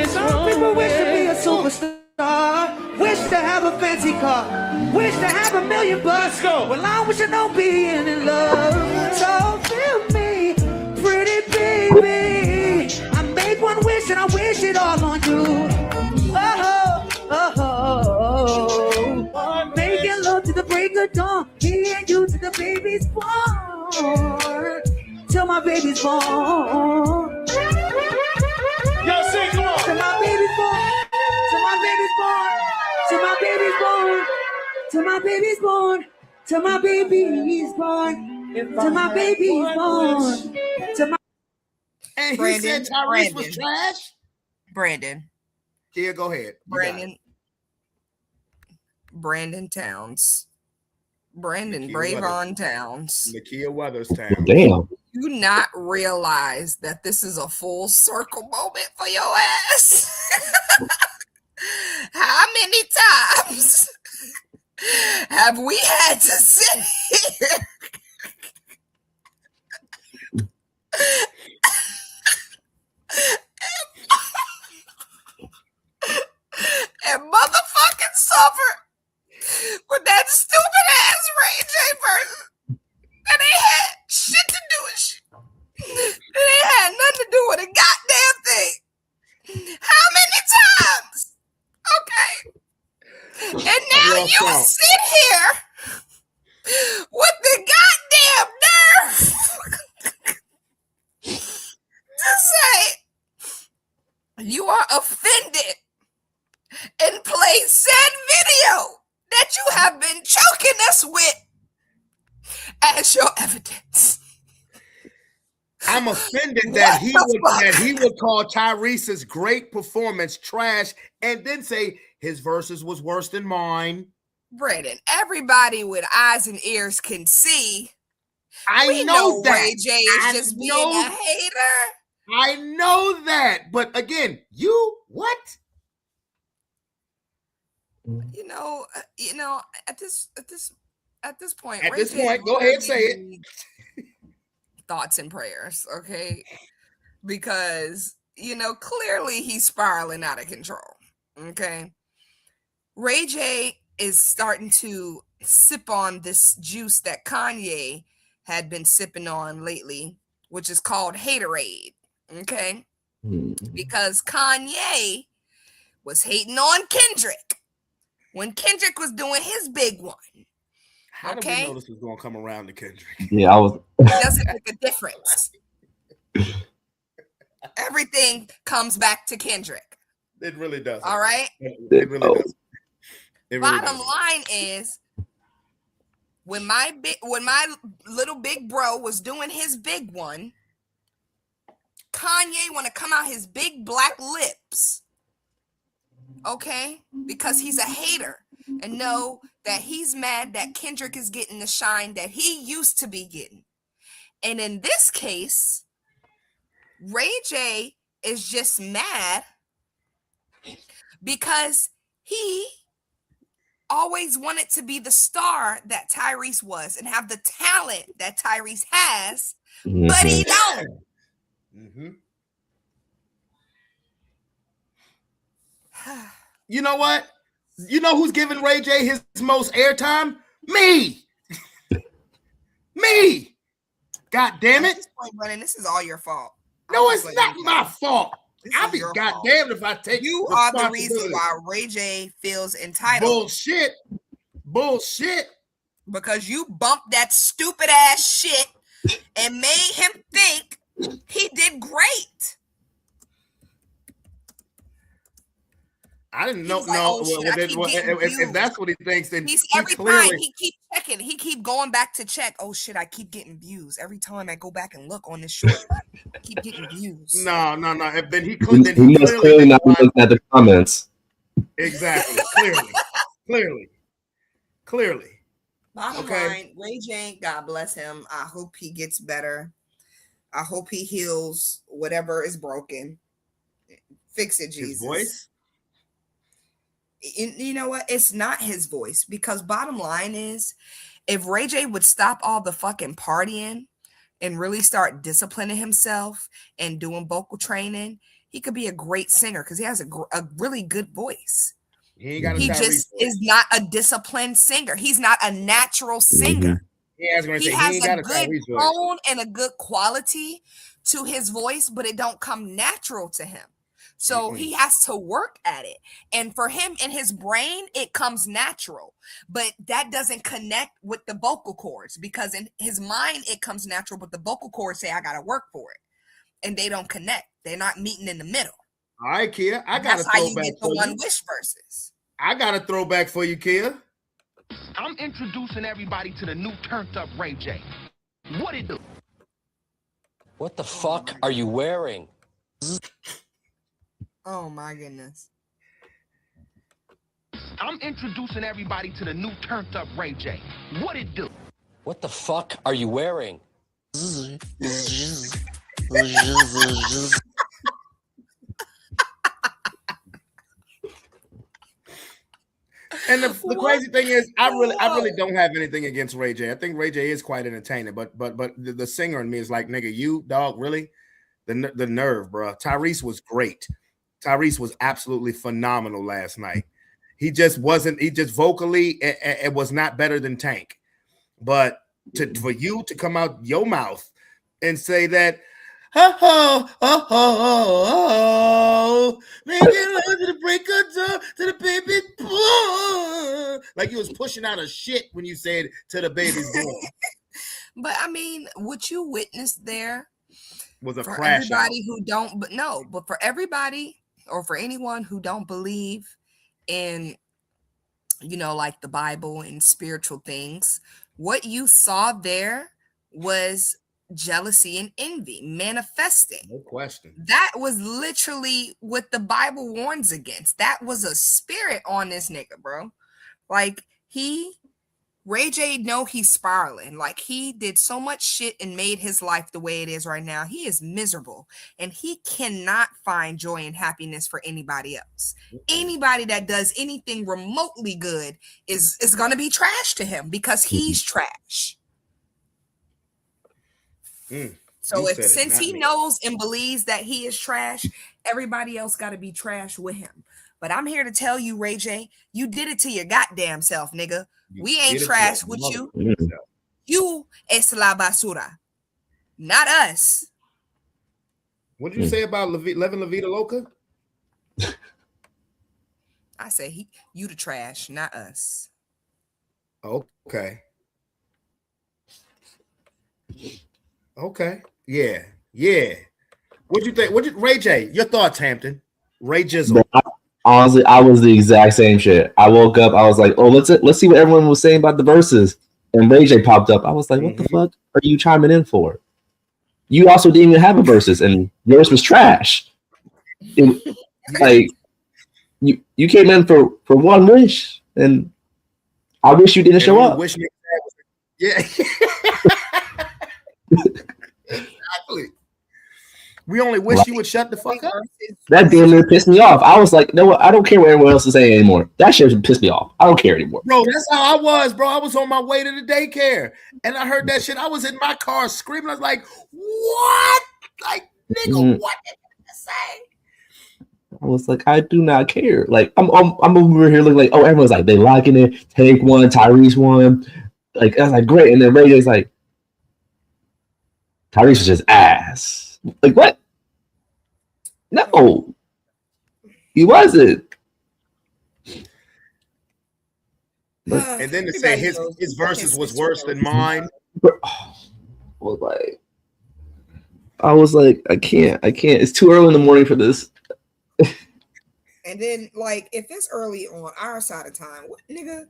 Some people wish to be a superstar, wish to have a fancy car, wish to have $1 million bucks. Well, I wish I don't be in love. So feel me, pretty baby. I made one wish and I wish it all on you. Making love to the break of dawn, me and you to the baby's born. Till my baby's born. Yo, sing, come on. Till my baby's born. Till my baby's born. Till my baby's born. Till my baby's born. Till my baby's born. Till my baby's born. Till my. And he said Tyrese was trash? Brandon. Kia, go ahead. Brandon Towns Brandon Nakia Bravon Towns. Nakia Weatherspoon. Damn. You not realize that this is a full circle moment for your ass? How many times have we had to sit here and motherfucking suffer with that stupid ass Ray J version? And they had shit to do with shit. They had nothing to do with a goddamn thing. How many times? Okay. And now you sit here with the goddamn nerve to say you are offended and play said video that you have been choking us with as your evidence. I'm offended that he would call Tyrese's great performance trash and then say his verses was worse than mine. Brandon, everybody with eyes and ears can see. I know that. Ray J is just being a hater. I know that, but again, what? You know. At this point, At this point, go ahead and say it. Thoughts and prayers, okay? Because clearly he's spiraling out of control. Okay, Ray J is starting to sip on this juice that Kanye had been sipping on lately, which is called haterade. Okay, because Kanye was hating on Kendrick when Kendrick was doing his big one. How did we know this was going to come around to Kendrick? Yeah, I was. It doesn't make a difference. Everything comes back to Kendrick. It really does. All right? It really does. Bottom line is, when my little big bro was doing his big one, Kanye want to come out his big black lips, okay? Because he's a hater and know that he's mad that Kendrick is getting the shine that he used to be getting. And in this case, Ray J is just mad because he always wanted to be the star that Tyrese was and have the talent that Tyrese has, but he don't. You know what? You know who's giving Ray J his most airtime? Me. Me. God damn it. At this point, Brennan, this is all your fault. No, it's not my fault. I'll be goddamn if I take you are the reason why Ray J feels entitled. Bullshit. Because you bumped that stupid ass shit and made him think he did great. I didn't know. If that's what he thinks, then he's every time he keep checking. He keep going back to check. Oh shit! I keep getting views every time I go back and look on this short. I keep getting views. No. Then he must clearly not be looking at the comments. Exactly. Clearly. Bottom line, Ray J, God bless him. I hope he gets better. I hope he heals whatever is broken. Fix it, Jesus. His voice? You know what? It's not his voice, because bottom line is, if Ray J would stop all the fucking partying and really start disciplining himself and doing vocal training, he could be a great singer because he has a really good voice. He just is not a disciplined singer. He's not a natural singer. He has a good tone and a good quality to his voice, but it don't come natural to him. So he has to work at it. And for him, in his brain, it comes natural. But that doesn't connect with the vocal cords, because in his mind, it comes natural. But the vocal cords say, I got to work for it. And they don't connect. They're not meeting in the middle. All right, Kia. That's how you get the One Wish verses. I got a throwback for you, Kia. I'm introducing everybody to the new turned up Ray J. What it do? What the fuck are you wearing? Oh my goodness. I'm introducing everybody to the new turned up Ray J. What it do? What the fuck are you wearing? And the crazy thing is, I really don't have anything against Ray J. I think Ray J is quite entertaining, but the singer in me is like, nigga, you dog, really? The nerve, bro. Tyrese was great. Tyrese was absolutely phenomenal last night. He just wasn't. He just vocally, it was not better than Tank. But for you to come out your mouth and say that, make it love to the break of dawn, to the baby's born. Like you was pushing out a shit when you said to the baby's born. But I mean, what you witnessed there Was a for crash everybody out. who don't, but for everybody or for anyone who don't believe in, like the Bible and spiritual things, what you saw there was jealousy and envy manifesting. No question. That was literally what the Bible warns against. That was a spirit on this nigga, bro. Like Ray J, know he's spiraling. Like he did so much shit and made his life the way it is right now. He is miserable and he cannot find joy and happiness for anybody else. Anybody that does anything remotely good is gonna be trash to him because he's trash. So since he knows and believes that he is trash, everybody else got to be trash with him. But I'm here to tell you, Ray J, you did it to your goddamn self, nigga. We ain't trash with you. You es la basura, not us. What did you say about Levin La Vida Loca? I say you the trash, not us. Okay. Okay. Yeah. What'd you think? Ray J, your thoughts, Hampton? Ray Jizzle. Honestly, I was the exact same shit. I woke up, I was like, oh, let's see what everyone was saying about the verses. And Ray J popped up. I was like, what the fuck are you chiming in for? You also didn't even have a verses, and yours was trash. Like you came in for one wish, and I wish you didn't show up. Yeah. Exactly. We only wish you would shut the fuck up. That damn near pissed me off. I was like, no, what? I don't care what everyone else is saying anymore. That shit pissed me off. I don't care anymore. Bro, that's how I was, bro. I was on my way to the daycare, and I heard that shit. I was in my car screaming. I was like, what? Like, nigga, what did you say? I was like, I do not care. Like, I'm over here looking like, oh, everyone's like, they liking it. Tank one, Tyrese one. Like, I was like, great. And then Ray J's like, Tyrese was just ass. Like, what? No, he wasn't. And then to say his verses was worse than mine. I was like, I can't. It's too early in the morning for this. And then, like, if it's early on our side of time, what, nigga?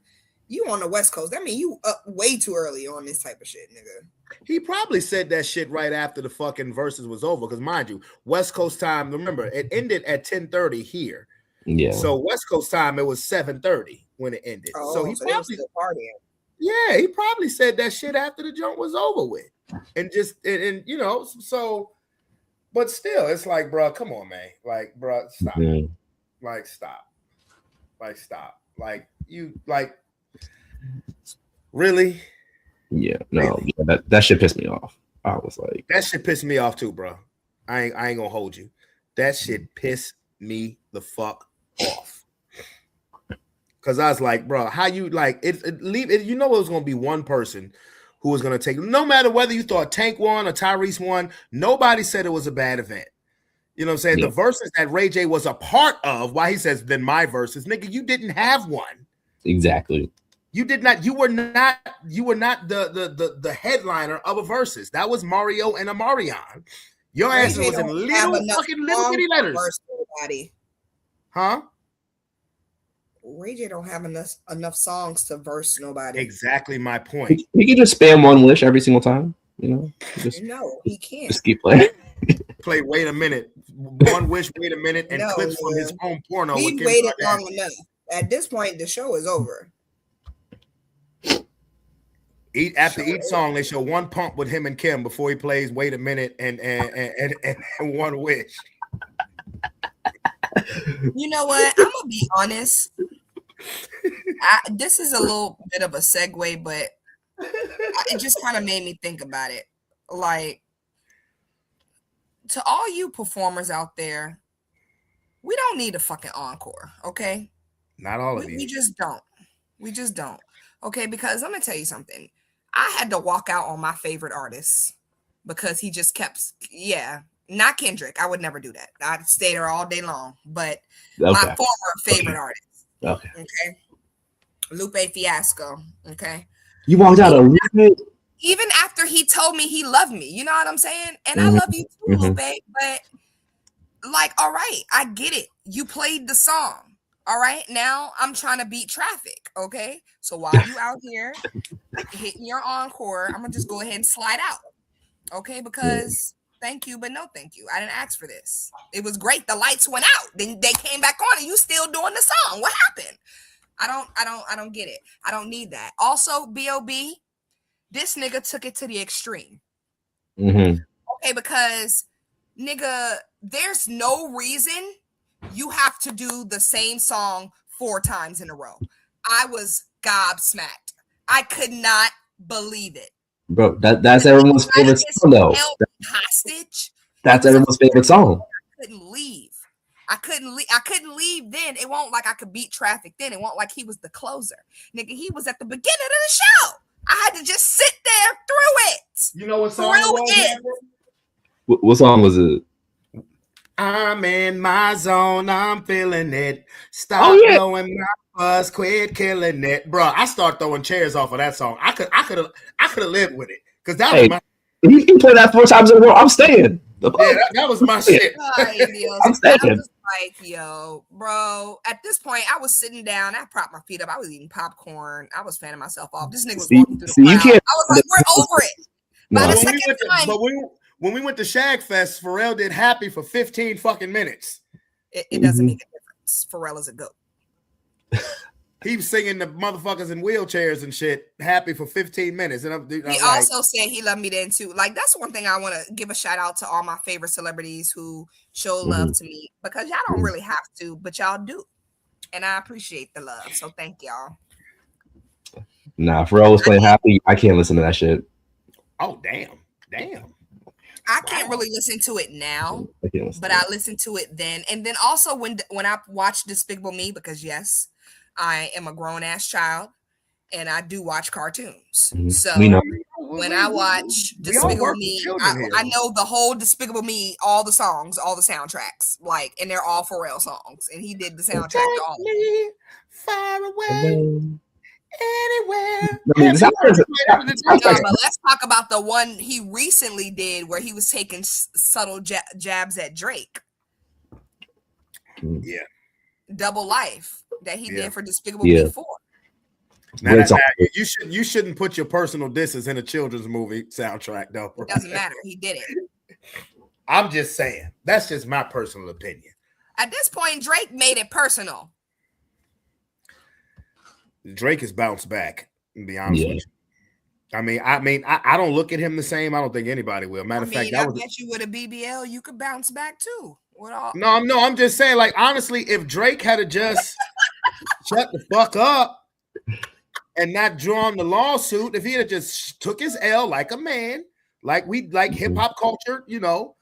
You on the West Coast? That mean you up way too early on this type of shit, nigga. He probably said that shit right after the fucking verses was over. Because mind you, West Coast time, remember, it ended at 10:30 here. Yeah. So West Coast time, it was 7:30 when it ended. Oh, so he probably still partying. Yeah, he probably said that shit after the joint was over with. And just and you know, so but still, it's like, bro, come on, man. Like, bro, stop. Mm-hmm. Like, stop. Like, stop. Like, you like really? Yeah, no, really? Yeah, that shit pissed me off. I was like, that shit pissed me off too, bro. I ain't gonna hold you. That shit pissed me the fuck off. Cause I was like, bro, how you like it you know it was gonna be one person who was gonna take, no matter whether you thought Tank won or Tyrese won, nobody said it was a bad event. You know what I'm saying? Yeah. The verses that Ray J was a part of, why he says then my verses, nigga, you didn't have one. Exactly. You did not. You were not the headliner of a versus. That was Mario and Amarion. Your ass was in little bitty letters. Huh? Ray J don't have enough songs to verse nobody. Exactly my point. He can just spam one wish every single time. You know. No, he can't. Just keep playing. Play. Wait a minute. One wish. Wait a minute. And clips from his own porno. We waited long enough. At this point, the show is over. After each song, they show one pump with him and Kim before he plays "Wait a Minute" and "One Wish." You know what? I'm gonna be honest. This is a little bit of a segue, but it just kind of made me think about it. Like, to all you performers out there, we don't need a fucking encore, okay? Not all of you. We just don't. We just don't. Okay, because I'm gonna tell you something. I had to walk out on my favorite artist because he just kept, not Kendrick. I would never do that. I'd stay there all day long. But my former favorite artist. Okay. Lupe Fiasco. Okay. You walked out of Lupe? Even after he told me he loved me, you know what I'm saying? And I love you too, Lupe. But like, all right, I get it. You played the song. All right, now I'm trying to beat traffic. Okay, so while you out here hitting your encore, I'm gonna just go ahead and slide out. Okay, because thank you, but no thank you. I didn't ask for this. It was great. The lights went out. Then they came back on, and you still doing the song. What happened? I don't get it. I don't need that. Also, B.O.B., this nigga took it to the extreme. Okay, because nigga, there's no reason you have to do the same song 4 times in a row. I was gobsmacked. I could not believe it. Bro, that's everyone's favorite song, though. Hostage. That's everyone's favorite song. I couldn't leave. I couldn't leave then. It won't like I could beat traffic then. It won't like he was the closer. Nigga, he was at the beginning of the show. I had to just sit there through it. You know what song it was? What song was it? I'm in my zone, I'm feeling it. Stop blowing my buzz, quit killing it, bro. I start throwing chairs off of that song. I could have lived with it because that was my. He played that 4 times in a row. I'm staying. Yeah, that was my shit. I'm staying. I was like, yo, bro. At this point, I was sitting down. I propped my feet up. I was eating popcorn. I was fanning myself off. This nigga was walking through the crowd. I was like, we're over it. By the second time. When we went to Shag Fest, Pharrell did Happy for 15 fucking minutes. It doesn't make a difference. Pharrell is a goat. He was singing the motherfuckers in wheelchairs and shit, Happy for 15 minutes. And I'm also said he loved me then too. Like, that's one thing I want to give a shout out to all my favorite celebrities who show love to me, because y'all don't really have to, but y'all do. And I appreciate the love. So thank y'all. Nah, Pharrell was playing Happy. I can't listen to that shit. Oh, damn. I can't really listen to it now, but I listened to it then. And then also when I watched Despicable Me, because yes, I am a grown ass child and I do watch cartoons. So when I watch Despicable Me, I know the whole Despicable Me, all the songs, all the soundtracks, like, and they're all Pharrell songs. And he did the soundtrack to all of them. Far away. Anywhere. But let's talk about the one he recently did where he was taking subtle jabs at Drake. Yeah. Double Life that he did for Despicable Me 4. Now, you shouldn't put your personal disses in a children's movie soundtrack, though. It doesn't matter. He did it. I'm just saying. That's just my personal opinion. At this point, Drake made it personal. Drake has bounced back, to be honest with you. I mean, I don't look at him the same. I don't think anybody will. Matter of fact, I bet you with a BBL, you could bounce back too. No, I'm just saying, like, honestly, if Drake had just shut the fuck up and not drawn the lawsuit, if he had just took his L like a man, like hip hop culture, you know,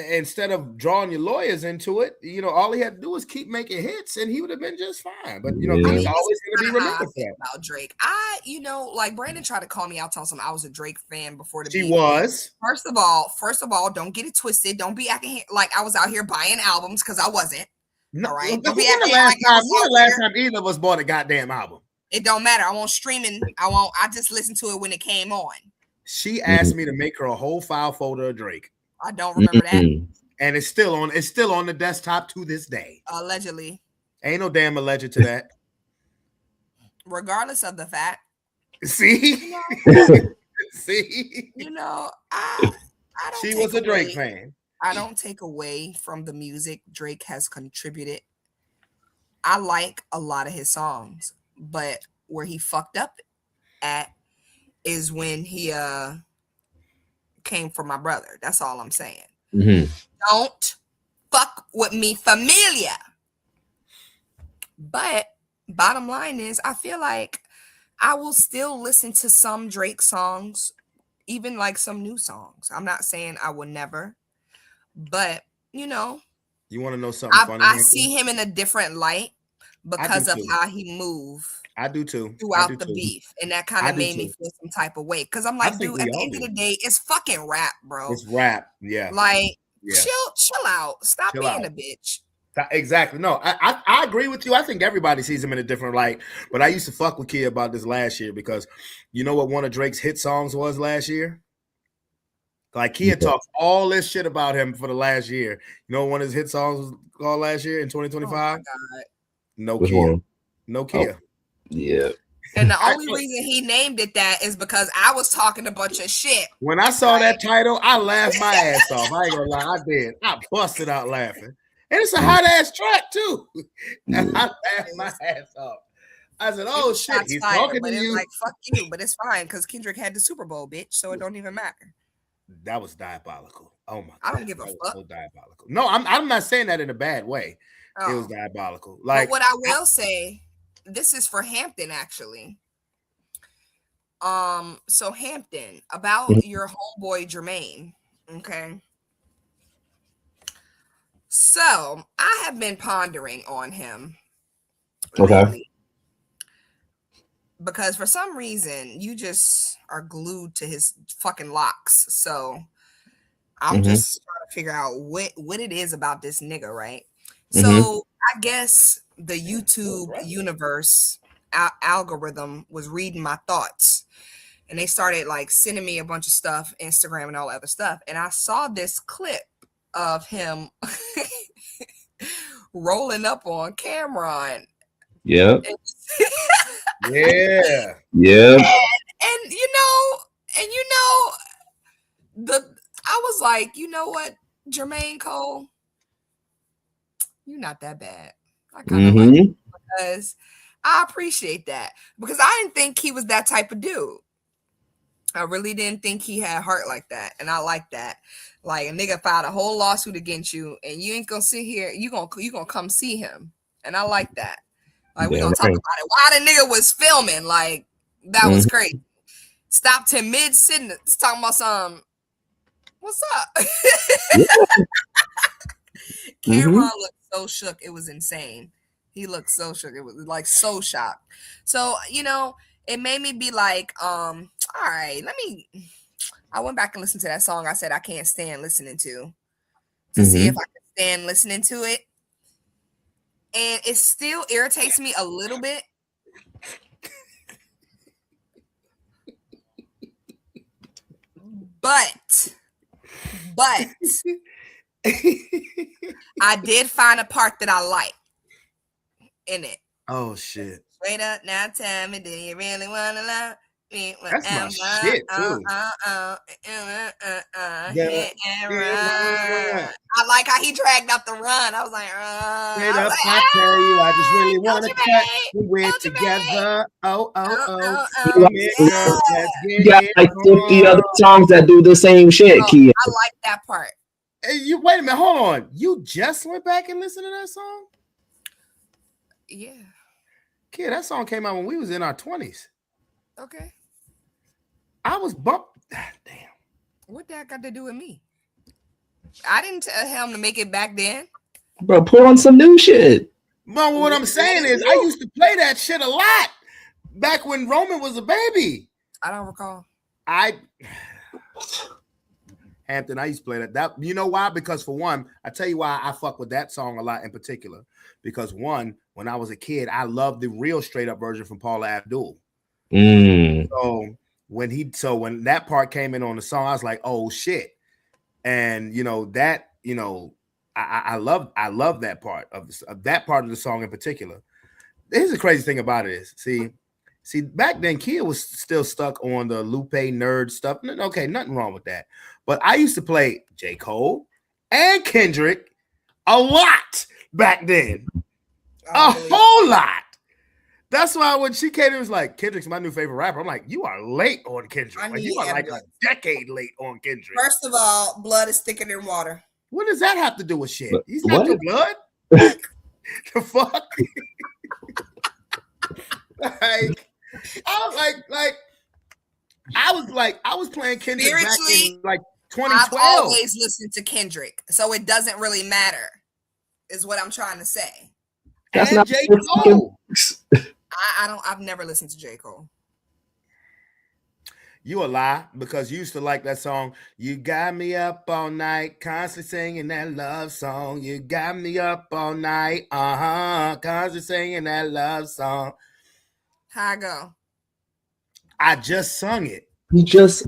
instead of drawing your lawyers into it, all he had to do was keep making hits and he would have been just fine. But he's always going to be remembered for that. About Drake, like Brandon tried to call me out, telling him I was a Drake fan before the. She was. First of all, don't get it twisted. Don't be acting like I was out here buying albums, because I wasn't. No, all right. Don't be acting like the last time either of us bought a goddamn album. It don't matter. I won't streaming. I just listened to it when it came on. She asked me to make her a whole file folder of Drake. I don't remember that. And it's still on the desktop to this day. Allegedly. Ain't no damn alleged to that. Regardless of the fact. See? See? I don't. She was a Drake fan. I don't take away from the music Drake has contributed. I like a lot of his songs, but where he fucked up at is when he came for my brother. That's all I'm saying. Mm-hmm. Don't fuck with me, familia. But bottom line is, I feel like I will still listen to some Drake songs, even like some new songs. I'm not saying I will never, but you know, You want to know something funny? I see him in a different light because of too. how he moved. I do too. Throughout the beef, and that kind of made me feel some type of way. Because I'm like, dude, at the end of the day, it's fucking rap, bro. It's rap, yeah. Like, chill out. Stop being a bitch. Exactly. No, I agree with you. I think everybody sees him in a different light. But I used to fuck with Kid about this last year because you know what one of Drake's hit songs was last year? Like Kid talks all this shit about him for the last year. You know what one of his hit songs was called last year in 2025? Oh my God. No Which Kia. one? No Kia. Oh, yeah. And the only reason he named it that is because I was talking a bunch of shit. When I saw that title, I laughed my ass off. I ain't gonna lie, I did. I busted out laughing. And it's a hot ass track too. And I laughed my ass off. I said, "Oh shit, he's talking to you." Like, fuck you, but it's fine because Kendrick had the Super Bowl, bitch, so it don't even matter. That was diabolical. Oh my God. I don't give a fuck. So diabolical. No, I'm not saying that in a bad way. It was diabolical. Like, but what I will say, this is for Hampton actually. So Hampton, about your homeboy Jermaine, okay? So I have been pondering on him. Okay. Lately, because for some reason you just are glued to his fucking locks. So I'm just trying to figure out what it is about this nigga, right? So I guess the YouTube universe algorithm was reading my thoughts. And they started like sending me a bunch of stuff, Instagram and all that other stuff. And I saw this clip of him rolling up on Cameron. Yeah. Yeah. Yeah. And I was like, you know what, Jermaine Cole, you're not that bad. I kind of like it because I appreciate that. Because I didn't think he was that type of dude. I really didn't think he had heart like that. And I like that. Like a nigga filed a whole lawsuit against you and you ain't gonna sit here, you gonna come see him. And I like that. Like we're gonna talk about it. While the nigga was filming, like that was crazy. Stopped him mid-sentence talking about some, what's up? Cameron looked so shook, it was insane. He looked so shook, it was like so shocked. So, it made me be like, all right, I went back and listened to that song I said I can't stand listening to see if I can stand listening to it. And it still irritates me a little bit. But I did find a part that I like in it. Oh shit. Straight up now, tell me, do you really want to love me? That's my shit too. I like how he dragged out the run. I was like, I tell you, I just really want to cut. We're together. You got like 50 other songs that do the same shit, Kia. I like that part. Hey, you wait a minute, hold on. You just went back and listened to that song? Yeah. Kid, that song came out when we was in our 20s. Okay. I was bumped. Damn. What that got to do with me? I didn't tell him to make it back then. Bro, put on some new shit. But what I'm saying is I used to play that shit a lot back when Roman was a baby. I don't recall. Hampton, I used to play that. You know why? Because for one, I tell you why I fuck with that song a lot in particular. Because one, when I was a kid, I loved the real straight up version from Paula Abdul. So when that part came in on the song, I was like, oh shit. And I love that part of that part of the song in particular. Here's the crazy thing about it is, see, back then Kia was still stuck on the Lupe nerd stuff. Okay, nothing wrong with that. But I used to play J. Cole and Kendrick a lot back then. A whole lot. That's why when she came in, it was like, Kendrick's my new favorite rapper. I'm like, you are late on Kendrick. Like, you are like a decade late on Kendrick. First of all, blood is thicker than water. What does that have to do with shit? But He's got what? no blood. The fuck? I was playing Kendrick back in like 2012. I've always listened to Kendrick, so it doesn't really matter, is what I'm trying to say. That's and not J. Cole. I've never listened to J. Cole. You a lie, because you used to like that song. You got me up all night, constantly singing that love song. You got me up all night, constantly singing that love song. How I go? I just sung it. You just.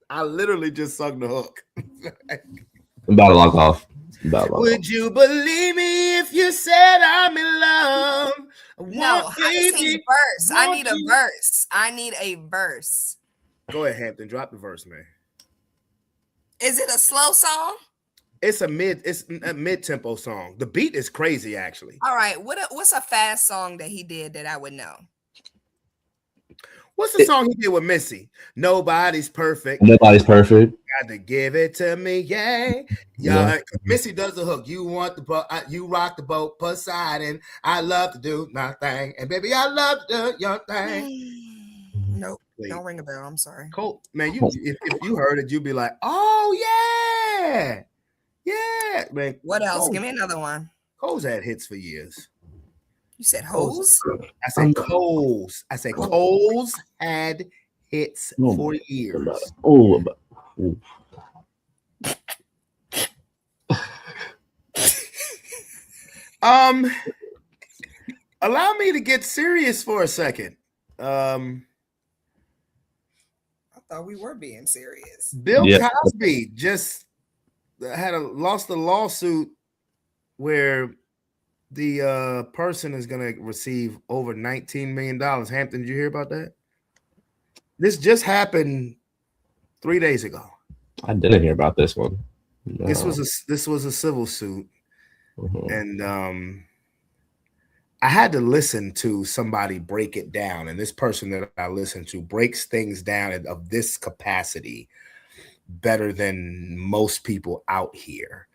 I literally just sung the hook. I'm about to log off. Would you believe me if you said I'm in love? No, I need a verse. I need a verse. I need a verse. Go ahead, Hampton. Drop the verse, man. Is it a slow song? It's a mid-tempo song. The beat is crazy, actually. All right. What's a fast song that he did that I would know? What's the song he did with Missy? Nobody's perfect. Nobody's perfect. Got to give it to me, yeah. Missy does the hook. You want the boat, you rock the boat, Poseidon. I love to do my thing, and baby, I love to do your thing. Nope, don't ring a bell. I'm sorry. Cole, man, if you heard it, you'd be like, oh yeah, man. What else? Give me another one. Cole's had hits for years. You said hoes? I said Cole's. I said Cole's had hits for years. Allow me to get serious for a second. I thought we were being serious. Bill Cosby just lost a lawsuit where the person is going to receive over $19 million. Hampton, did you hear about that? This just happened 3 days ago. I didn't hear about this one. No. This was a civil suit, and I had to listen to somebody break it down. And this person that I listened to breaks things down of this capacity better than most people out here.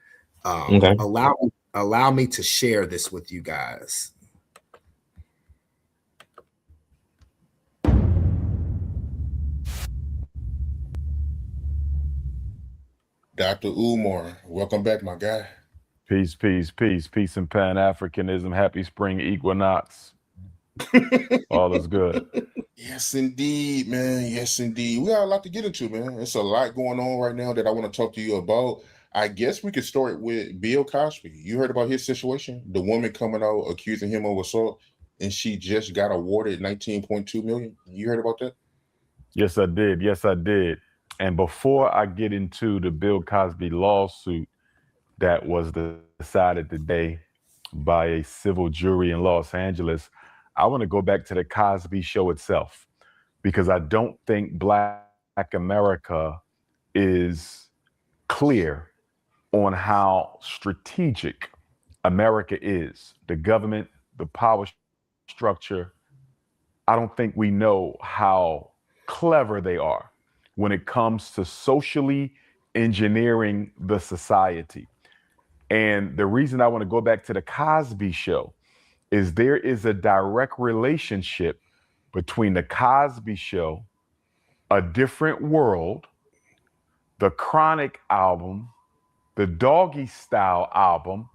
Okay. Allow me to share this with you guys. Dr. Umar, welcome back, my guy. Peace, peace, peace, peace and Pan-Africanism. Happy spring equinox. All is good. Yes, indeed, man. Yes, indeed. We got a lot to get into, man. It's a lot going on right now that I want to talk to you about. I guess we could start with Bill Cosby. You heard about his situation? The woman coming out accusing him of assault, and she just got awarded $19.2 million. You heard about that? Yes, I did. Yes, I did. And before I get into the Bill Cosby lawsuit that was decided today by a civil jury in Los Angeles, I want to go back to the Cosby Show itself, because I don't think Black America is clear on how strategic America is. The government, the power structure, I don't think we know how clever they are when it comes to socially engineering the society. And the reason I want to go back to the Cosby Show is there is a direct relationship between the Cosby Show, A Different World, the Chronic album, the Doggy Style album,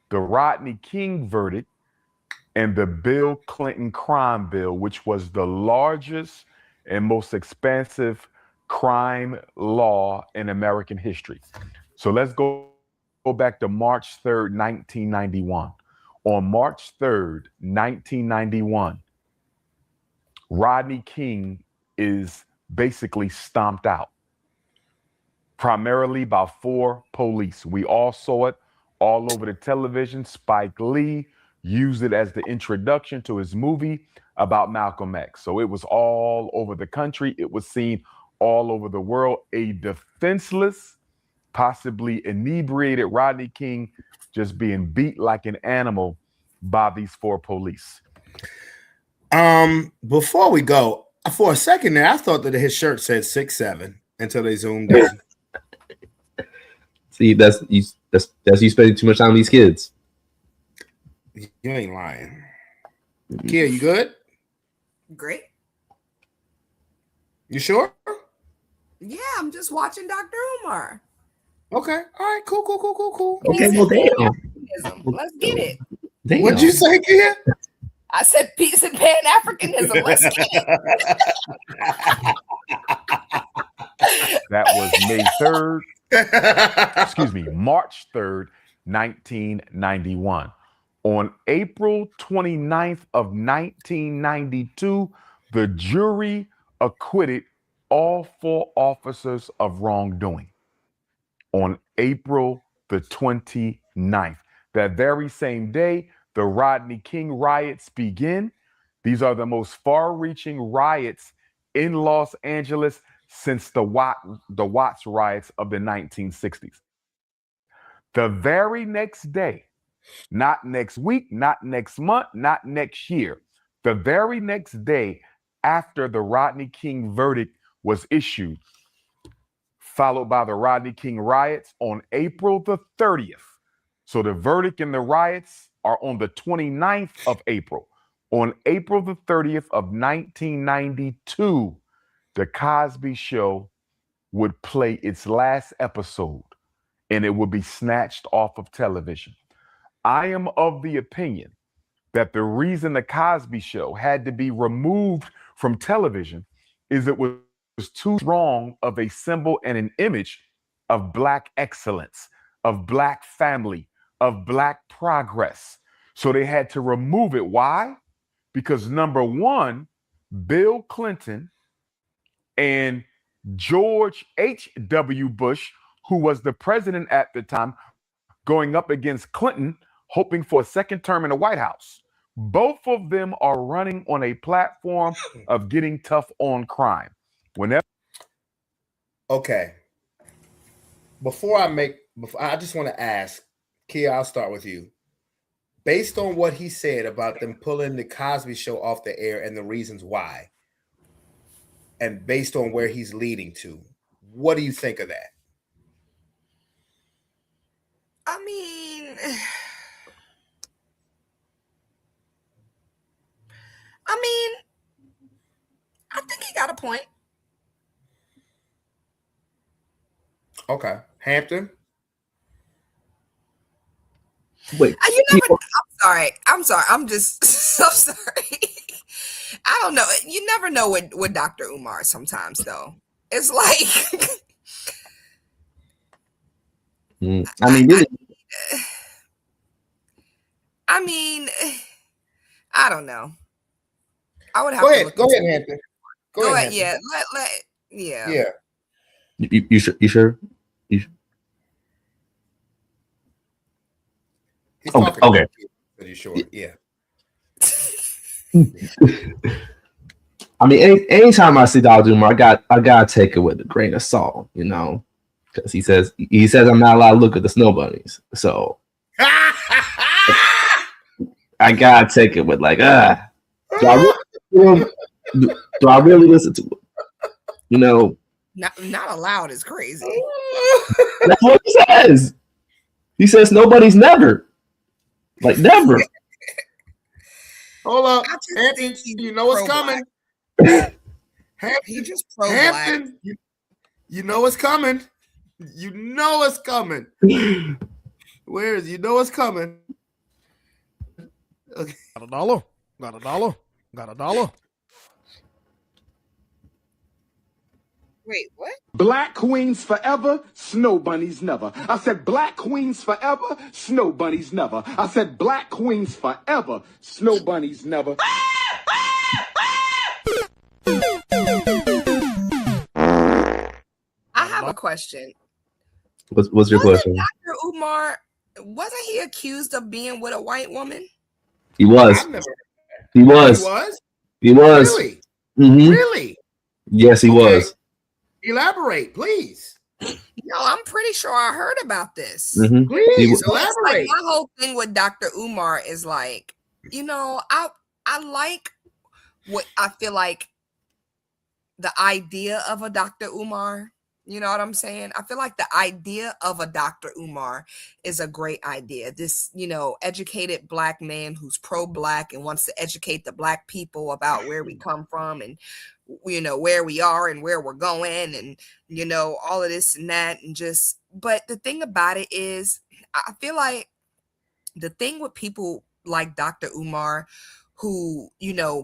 the Rodney King verdict, and the Bill Clinton crime bill, which was the largest and most expansive crime law in American history. So let's go back to March 3rd, 1991. On March 3rd, 1991, Rodney King is basically stomped out, primarily by 4 police. We all saw it all over the television. Spike Lee used it as the introduction to his movie about Malcolm X. So it was all over the country. It was seen all over the world. A defenseless, possibly inebriated Rodney King just being beat like an animal by these 4 police. Before we go, for a second there, I thought that his shirt said 6'7" until they zoomed in. See, that's you spending too much time with these kids. You ain't lying. Kia, you good? Great. You sure? Yeah, I'm just watching Dr. Umar. Okay. All right. Cool. Okay, well, damn. Let's get it. Damn. What'd you say, Kia? I said peace and Pan-Africanism. Let's get it. That was May 3rd. Excuse me, March 3rd, 1991. On April 29th of 1992, the jury acquitted all 4 officers of wrongdoing. On April the 29th, that very same day, the Rodney King riots begin. These are the most far-reaching riots in Los Angeles since the Watts riots of the 1960s. The very next day, not next week, not next month, not next year, the very next day after the Rodney King verdict was issued, followed by the Rodney King riots on April the 30th. So the verdict and the riots are on the 29th of April. On April the 30th of 1992, The Cosby Show would play its last episode and it would be snatched off of television. I am of the opinion that the reason The Cosby Show had to be removed from television is it was too strong of a symbol and an image of Black excellence, of Black family, of Black progress. So they had to remove it. Why? Because number one, Bill Clinton and George H.W. Bush, who was the president at the time, going up against Clinton, hoping for a second term in the White House. Both of them are running on a platform of getting tough on crime. Okay. Before I just want to ask, Kia, I'll start with you. Based on what he said about them pulling the Cosby Show off the air and the reasons why, and based on where he's leading to, what do you think of that? I mean, I think he got a point. Okay. Hampton? Wait. I'm sorry. I'm just so sorry. I don't know. You never know with Dr. Umar sometimes, though. It's like... I mean, really... I don't know. I would have go to ahead. Go ahead, Hampton. Go ahead. Yeah. Yeah. You sure? You sure? He's okay. talking. Okay. Are you sure? Yeah. I mean, anytime I see Dr. Umar, I gotta take it with a grain of salt, you know, because he says I'm not allowed to look at the snow bunnies, so I gotta take it with like, do I really listen to it? You know, not allowed is crazy. That's what he says. He says nobody's never, like never. Hold up, Hampton. You know what's coming. He just Hampton. You know what's coming. You know what's coming. Where is? You know what's coming. Okay. Got a dollar. Wait, what? Black queens forever, snow bunnies never. I said black queens forever, snow bunnies never. I said black queens forever, snow bunnies never. I have a question. What's your question? Dr. Umar, wasn't he accused of being with a white woman? He was. He was. Really? Mm-hmm. Really? Yes, he was. Elaborate, please. No, I'm pretty sure I heard about this. Mhm. Please So it's like elaborate. my whole thing with Dr. Umar is like, I like what I feel like the idea of a Dr. Umar. You know what I'm saying? I feel like the idea of a Dr. Umar is a great idea. This, educated black man who's pro-black and wants to educate the black people about where we come from and where we are and where we're going and all of this and that and but the thing about it is I feel like the thing with people like Dr. Umar who,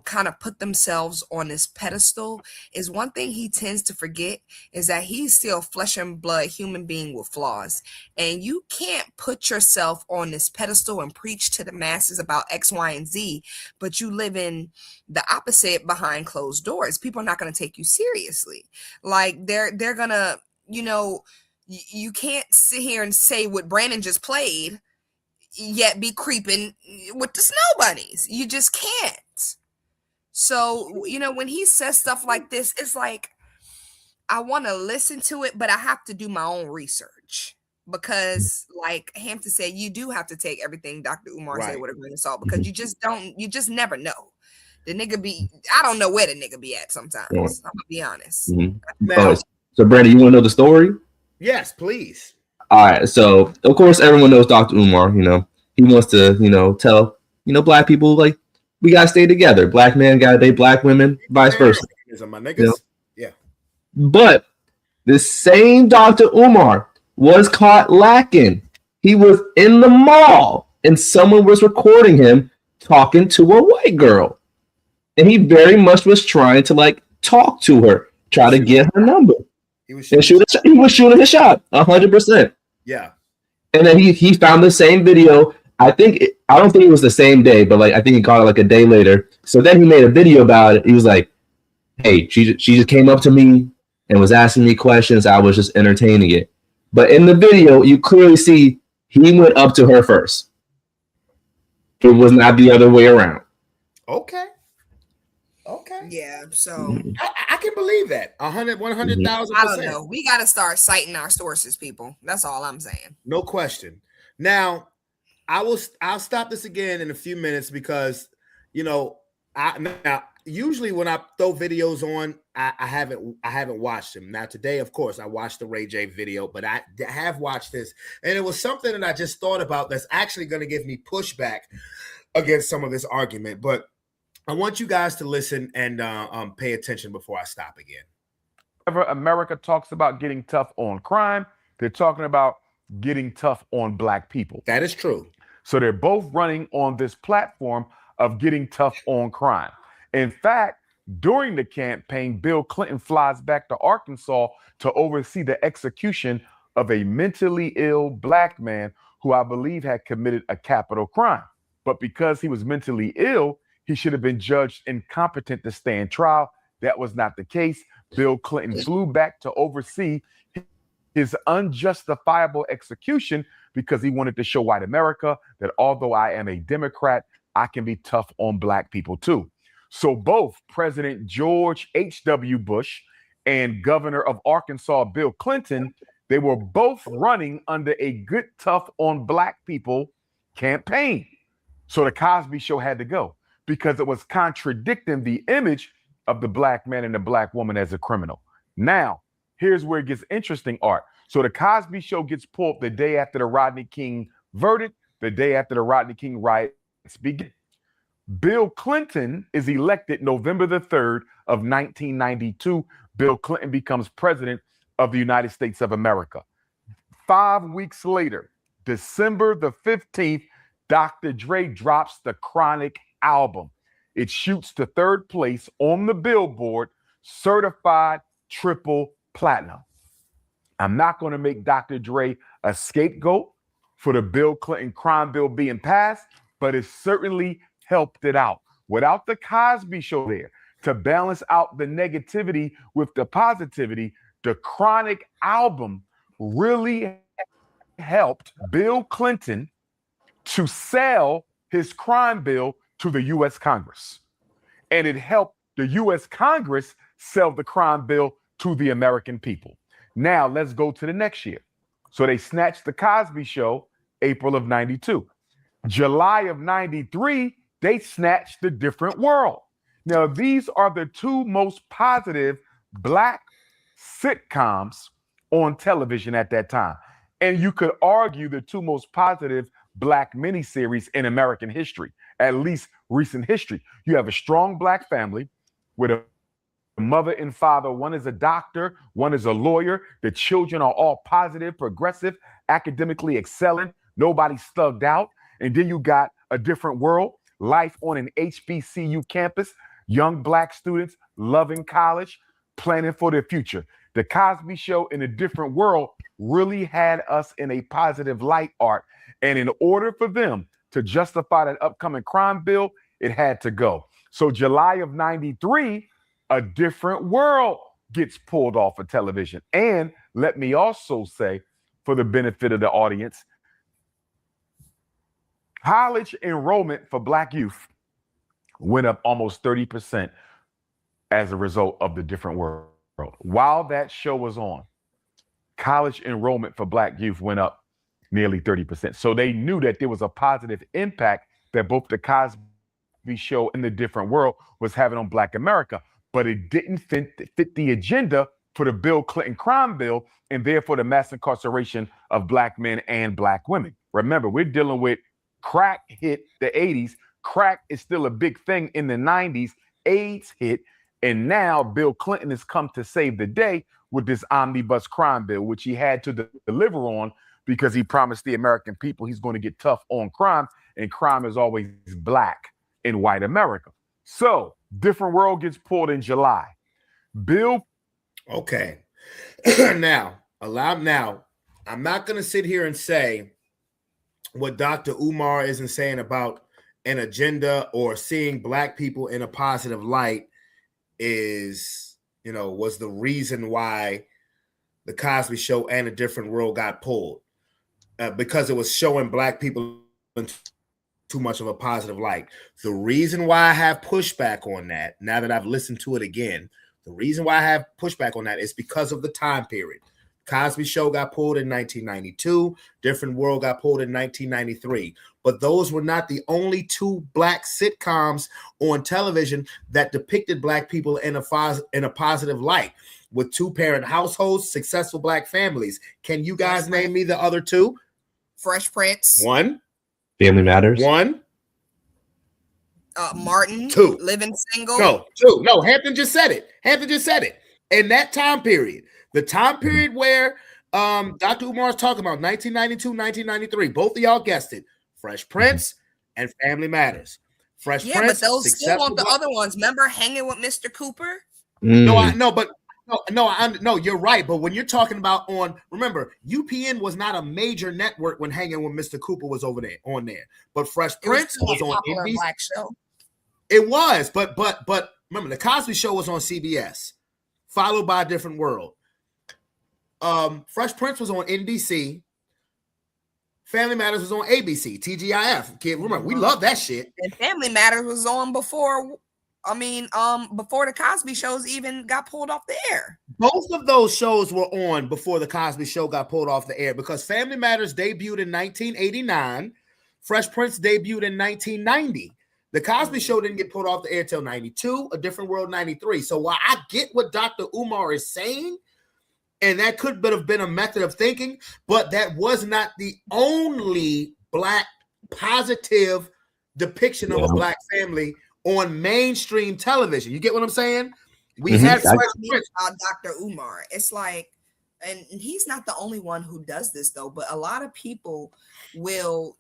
kind of put themselves on this pedestal is one thing he tends to forget is that he's still flesh and blood human being with flaws. And you can't put yourself on this pedestal and preach to the masses about X, Y, and Z, but you live in the opposite behind closed doors. People are not going to take you seriously. Like they're going to, you can't sit here and say what Brandon just played yet be creeping with the snow bunnies. You just can't. So, when he says stuff like this, it's like I want to listen to it, but I have to do my own research because, like Hampton said, you do have to take everything Dr. Umar said with a grain of salt because you just never know. The nigga I don't know where the nigga be at sometimes. I'm gonna be honest. Now, so Brandon, you want to know the story? Yes, please. All right, so of course everyone knows Dr. Umar. He wants to, tell black people like we gotta stay together. Black men gotta date black women, vice versa. My niggas. Yeah. But the same Dr. Umar was caught lacking. He was in the mall and someone was recording him talking to a white girl, and he very much was trying to like talk to her, try to get her number. He was shooting a shot, 100%. Yeah. And then he found the same video. I don't think it was the same day, but like I think he caught it like a day later. So then he made a video about it. He was like, "Hey, she just came up to me and was asking me questions. I was just entertaining it." But in the video, you clearly see he went up to her first. It was not the other way around. Okay. Yeah, so I can believe that. 100,000%. I don't know. We got to start citing our sources, people. That's all I'm saying. No question. Now, I'll stop this again in a few minutes because usually when I throw videos on, I haven't watched them. Now today, of course, I watched the Ray J video, but I have watched this, and it was something that I just thought about that's actually going to give me pushback against some of this argument. But I want you guys to listen and pay attention before I stop again. Whenever America talks about getting tough on crime, they're talking about getting tough on black people. That is true. So they're both running on this platform of getting tough on crime. In fact, during the campaign, Bill Clinton flies back to Arkansas to oversee the execution of a mentally ill black man who I believe had committed a capital crime. But because he was mentally ill, he should have been judged incompetent to stand trial. That was not the case. Bill Clinton flew back to oversee his unjustifiable execution because he wanted to show white America that although I am a Democrat, I can be tough on black people too. So both President George H.W. Bush and Governor of Arkansas, Bill Clinton, they were both running under a good tough on black people campaign. So the Cosby Show had to go because it was contradicting the image of the black man and the black woman as a criminal. Now, here's where it gets interesting, Art. So the Cosby Show gets pulled the day after the Rodney King verdict, the day after the Rodney King riots begin. Bill Clinton is elected November the 3rd of 1992. Bill Clinton becomes president of the United States of America. 5 weeks later, December the 15th, Dr. Dre drops the Chronic album. It shoots to third place on the Billboard, certified triple platinum. I'm not going to make Dr. Dre a scapegoat for the Bill Clinton crime bill being passed, but it certainly helped it out. Without the Cosby Show there to balance out the negativity with the positivity, the Chronic album really helped Bill Clinton to sell his crime bill to the U.S. Congress. And it helped the U.S. Congress sell the crime bill to the American people. Now let's go to the next year. So they snatched the Cosby Show, April of 92. July of 93, they snatched The Different World. Now, these are the two most positive black sitcoms on television at that time. And you could argue the two most positive black miniseries in American history, at least recent history. You have a strong black family with a mother and father. One is a doctor, one is a lawyer. The children are all positive, progressive, academically excelling. Nobody's thugged out. And then you got A Different World, life on an HBCU campus, young black students loving college, planning for their future. The Cosby Show in A Different World really had us in a positive light, Art. And in order for them to justify that upcoming crime bill, it had to go. So July of 93, A Different World gets pulled off of television. And let me also say, for the benefit of the audience, college enrollment for black youth went up almost 30% as a result of The Different World. While that show was on, college enrollment for black youth went up nearly 30%. So they knew that there was a positive impact that both the Cosby Show and The Different World was having on black America, but it didn't fit the agenda for the Bill Clinton crime bill and therefore the mass incarceration of black men and black women. Remember, we're dealing with crack hit the 80s. Crack is still a big thing in the 90s. AIDS hit. And now Bill Clinton has come to save the day with this omnibus crime bill, which he had to deliver on because he promised the American people he's going to get tough on crime. And crime is always black in white America. So Different World gets pulled in July. Bill. Okay. Now, I'm not going to sit here and say what Dr. Umar isn't saying about an agenda or seeing black people in a positive light is, was the reason why the Cosby Show and A Different World got pulled, because it was showing black people in too much of a positive light. The reason why I have pushback on that, now that I've listened to it again, the reason why I have pushback on that is because of the time period. Cosby Show got pulled in 1992. Different World got pulled in 1993. But those were not the only two black sitcoms on television that depicted black people in a positive light, with two-parent households, successful black families. Can you guys name me the other two? Fresh Prince. One. Family Matters. One. Martin. Two. Living Single. No, two. No, Hampton just said it. In that time period, the time period where Dr. Umar is talking about, 1992, 1993, both of y'all guessed it. Fresh Prince and Family Matters. Fresh Prince. But those still want the other ones. Remember Hanging with Mr. Cooper? No, you're right. But when you're talking about remember, UPN was not a major network when Hanging with Mr. Cooper was on there. But Fresh Prince was on NBC. Black show. It was, but remember, the Cosby Show was on CBS, followed by A Different World. Fresh Prince was on NBC. Family Matters was on ABC, TGIF. Kid, remember, we love that shit. And Family Matters was on before the Cosby Shows even got pulled off the air. Both of those shows were on before the Cosby Show got pulled off the air, because Family Matters debuted in 1989. Fresh Prince debuted in 1990. The Cosby Show didn't get pulled off the air till 92, A Different World 93. So while I get what Dr. Umar is saying, and that could have been a method of thinking, but that was not the only black positive depiction of a black family on mainstream television. You get what I'm saying? We had Fresh Prince. Dr. Umar. It's like, and he's not the only one who does this though, but a lot of people will,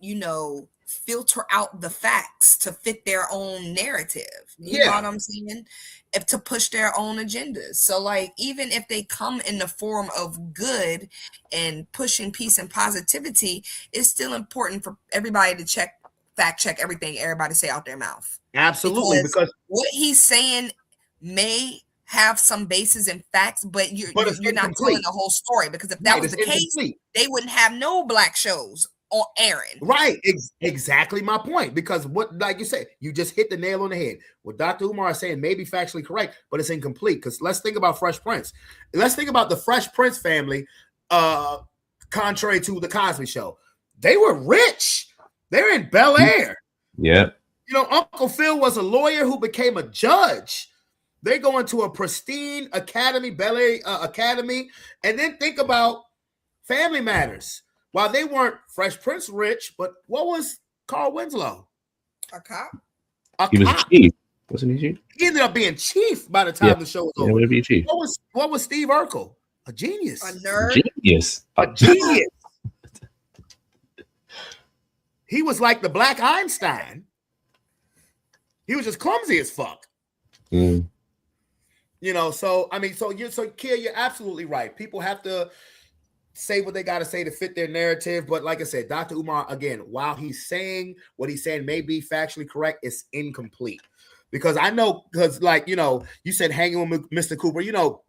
filter out the facts to fit their own narrative. You know what I'm saying? To push their own agendas. So like, even if they come in the form of good and pushing peace and positivity, it's still important for everybody to fact check everything everybody say out their mouth. Absolutely. Because what he's saying may have some basis in facts, but you're not telling the whole story, because if that was the case, they wouldn't have no black shows on Aaron. Right. Exactly my point. Because what, like you said, you just hit the nail on the head. What Dr. Umar is saying may be factually correct, but it's incomplete. Because let's think about Fresh Prince. Let's think about the Fresh Prince family, contrary to the Cosby Show. They were rich. They're in Bel Air. Yeah. You know, Uncle Phil was a lawyer who became a judge. They go into a pristine academy, Bel Air Academy, and then think about Family Matters. While they weren't Fresh Prince rich, but what was Carl Winslow? A cop? He was chief. Wasn't he chief? He ended up being chief by the time the show was over. Would be chief. What was Steve Urkel? A genius. A nerd. Genius. A genius. He was like the Black Einstein. He was just clumsy as fuck. Mm. You know, so I mean, Kia, you're absolutely right. People have to say what they got to say to fit their narrative. But like I said, Dr. Umar, again, while he's saying what he's saying may be factually correct, it's incomplete. Because I know, because like, you know, you said hanging with Mr. Cooper, you know,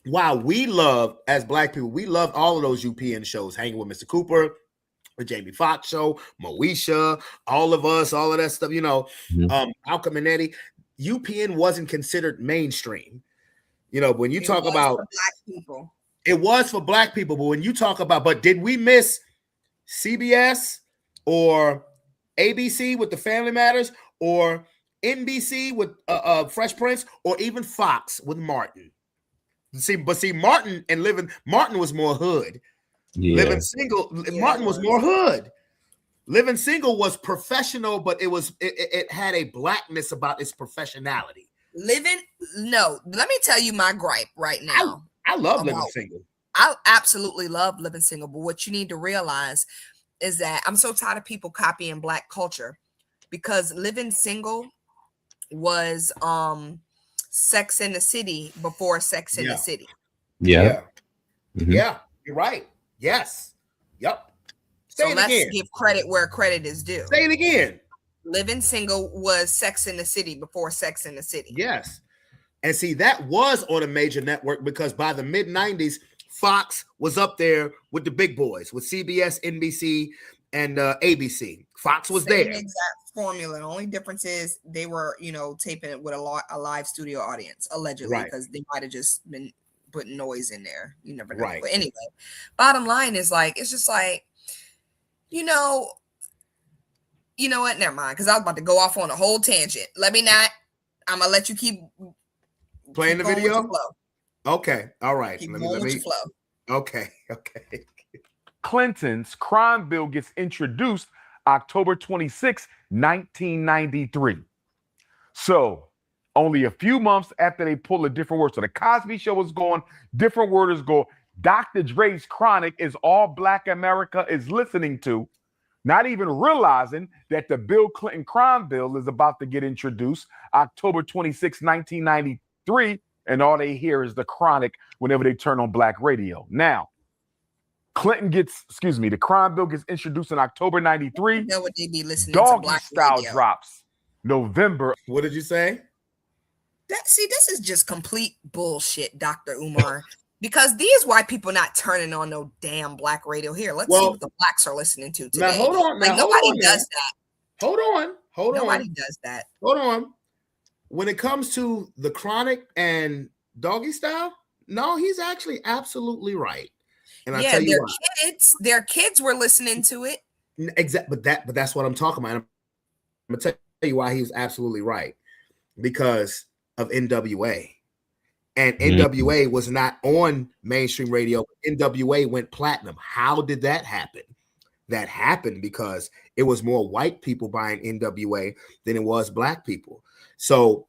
while we love, as Black people, we love all of those UPN shows, Hanging with Mr. Cooper, the Jamie Foxx show, Moesha, all of us, all of that stuff, you know, Malcolm and Eddie. UPN wasn't considered mainstream. You know, when you talk about Black people. It was for Black people, but when you talk about, but did we miss CBS or ABC with the Family Matters or NBC with Fresh Prince or even Fox with Martin? See, Martin was more hood. Yeah. Living Single, Martin was more hood. Living Single was professional, but it had a blackness about its professionality. Let me tell you my gripe right now. I love Living Single. I absolutely love Living Single, but what you need to realize is that I'm so tired of people copying Black culture, because Living Single was Sex in the City before Sex in the City. Yeah. Mm-hmm. Yeah, you're right. Yes. Yep. So let's give credit where credit is due. Say it again. Living Single was Sex in the City before Sex in the City. Yes. And see, that was on a major network because by the mid-90s, Fox was up there with the big boys, with CBS, NBC, and ABC. Fox was there. Exact formula. The only difference is they were, you know, taping it with a live studio audience, allegedly, because they might have just been putting noise in there. You never know. Right. But anyway, bottom line is like, it's just like, you know what? Never mind, because I was about to go off on a whole tangent. Let me not. I'm gonna let you keep playing the video. Okay, all right. Keep going with your flow. Okay. Clinton's crime bill gets introduced October 26, 1993. So only a few months after they pull a different word. So the Cosby Show is going, different word is going. Dr. Dre's Chronic is all Black America is listening to, not even realizing that the Bill Clinton crime bill is about to get introduced October 26, 1993, and all they hear is the Chronic whenever they turn on Black radio. Now, the crime bill gets introduced in October 93. You know what they be listening Doggy to Black Style radio. drops November. What did you say? This is just complete bullshit, Dr. Umar. Because these white people not turning on no damn Black radio here. Let's see what the Blacks are listening to today. Now hold on. Nobody does that. Hold on. Nobody does that. Hold on. When it comes to the Chronic and Doggy Style, no, he's actually absolutely right. And I tell you why. Their kids were listening to it. Exactly, but that's what I'm talking about. I'm gonna tell you why he was absolutely right. Because of NWA. And NWA was not on mainstream radio. NWA went platinum. How did that happen? That happened because it was more white people buying NWA than it was Black people. So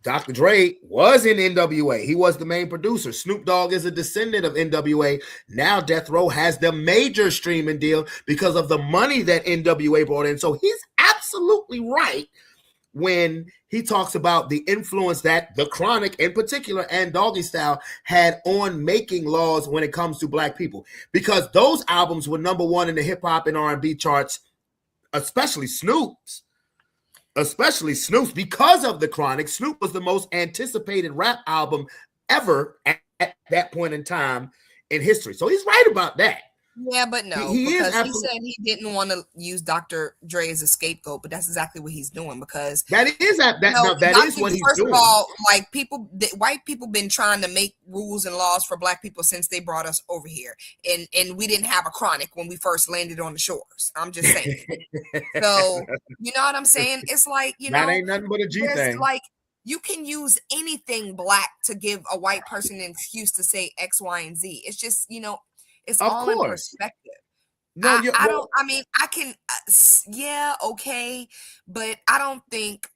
Dr. Dre was in NWA. He was the main producer. Snoop Dogg is a descendant of NWA. Now Death Row has the major streaming deal because of the money that NWA brought in. So he's absolutely right when he talks about the influence that the Chronic in particular and Doggy Style had on making laws when it comes to Black people, because those albums were number one in the hip hop and R&B charts, especially Snoop's because of the Chronic. Snoop was the most anticipated rap album ever at that point in time in history. So he's right about that. Yeah, but no, He is because he absolutely. said he didn't want to use Dr. Dre as a scapegoat, but that's exactly what he's doing because That is that is what he's first of doing. all, like white people been trying to make rules and laws for black people since they brought us over here, and we didn't have a chronic when we first landed on the shores. I'm just saying. So you know what I'm saying? It's like That ain't nothing but a G there's thing. like you can use anything black to give a white person an excuse to say X, Y, and Z. It's just it's Of all in course. perspective. No, I don't. I mean, I can. Yeah, okay, but I don't think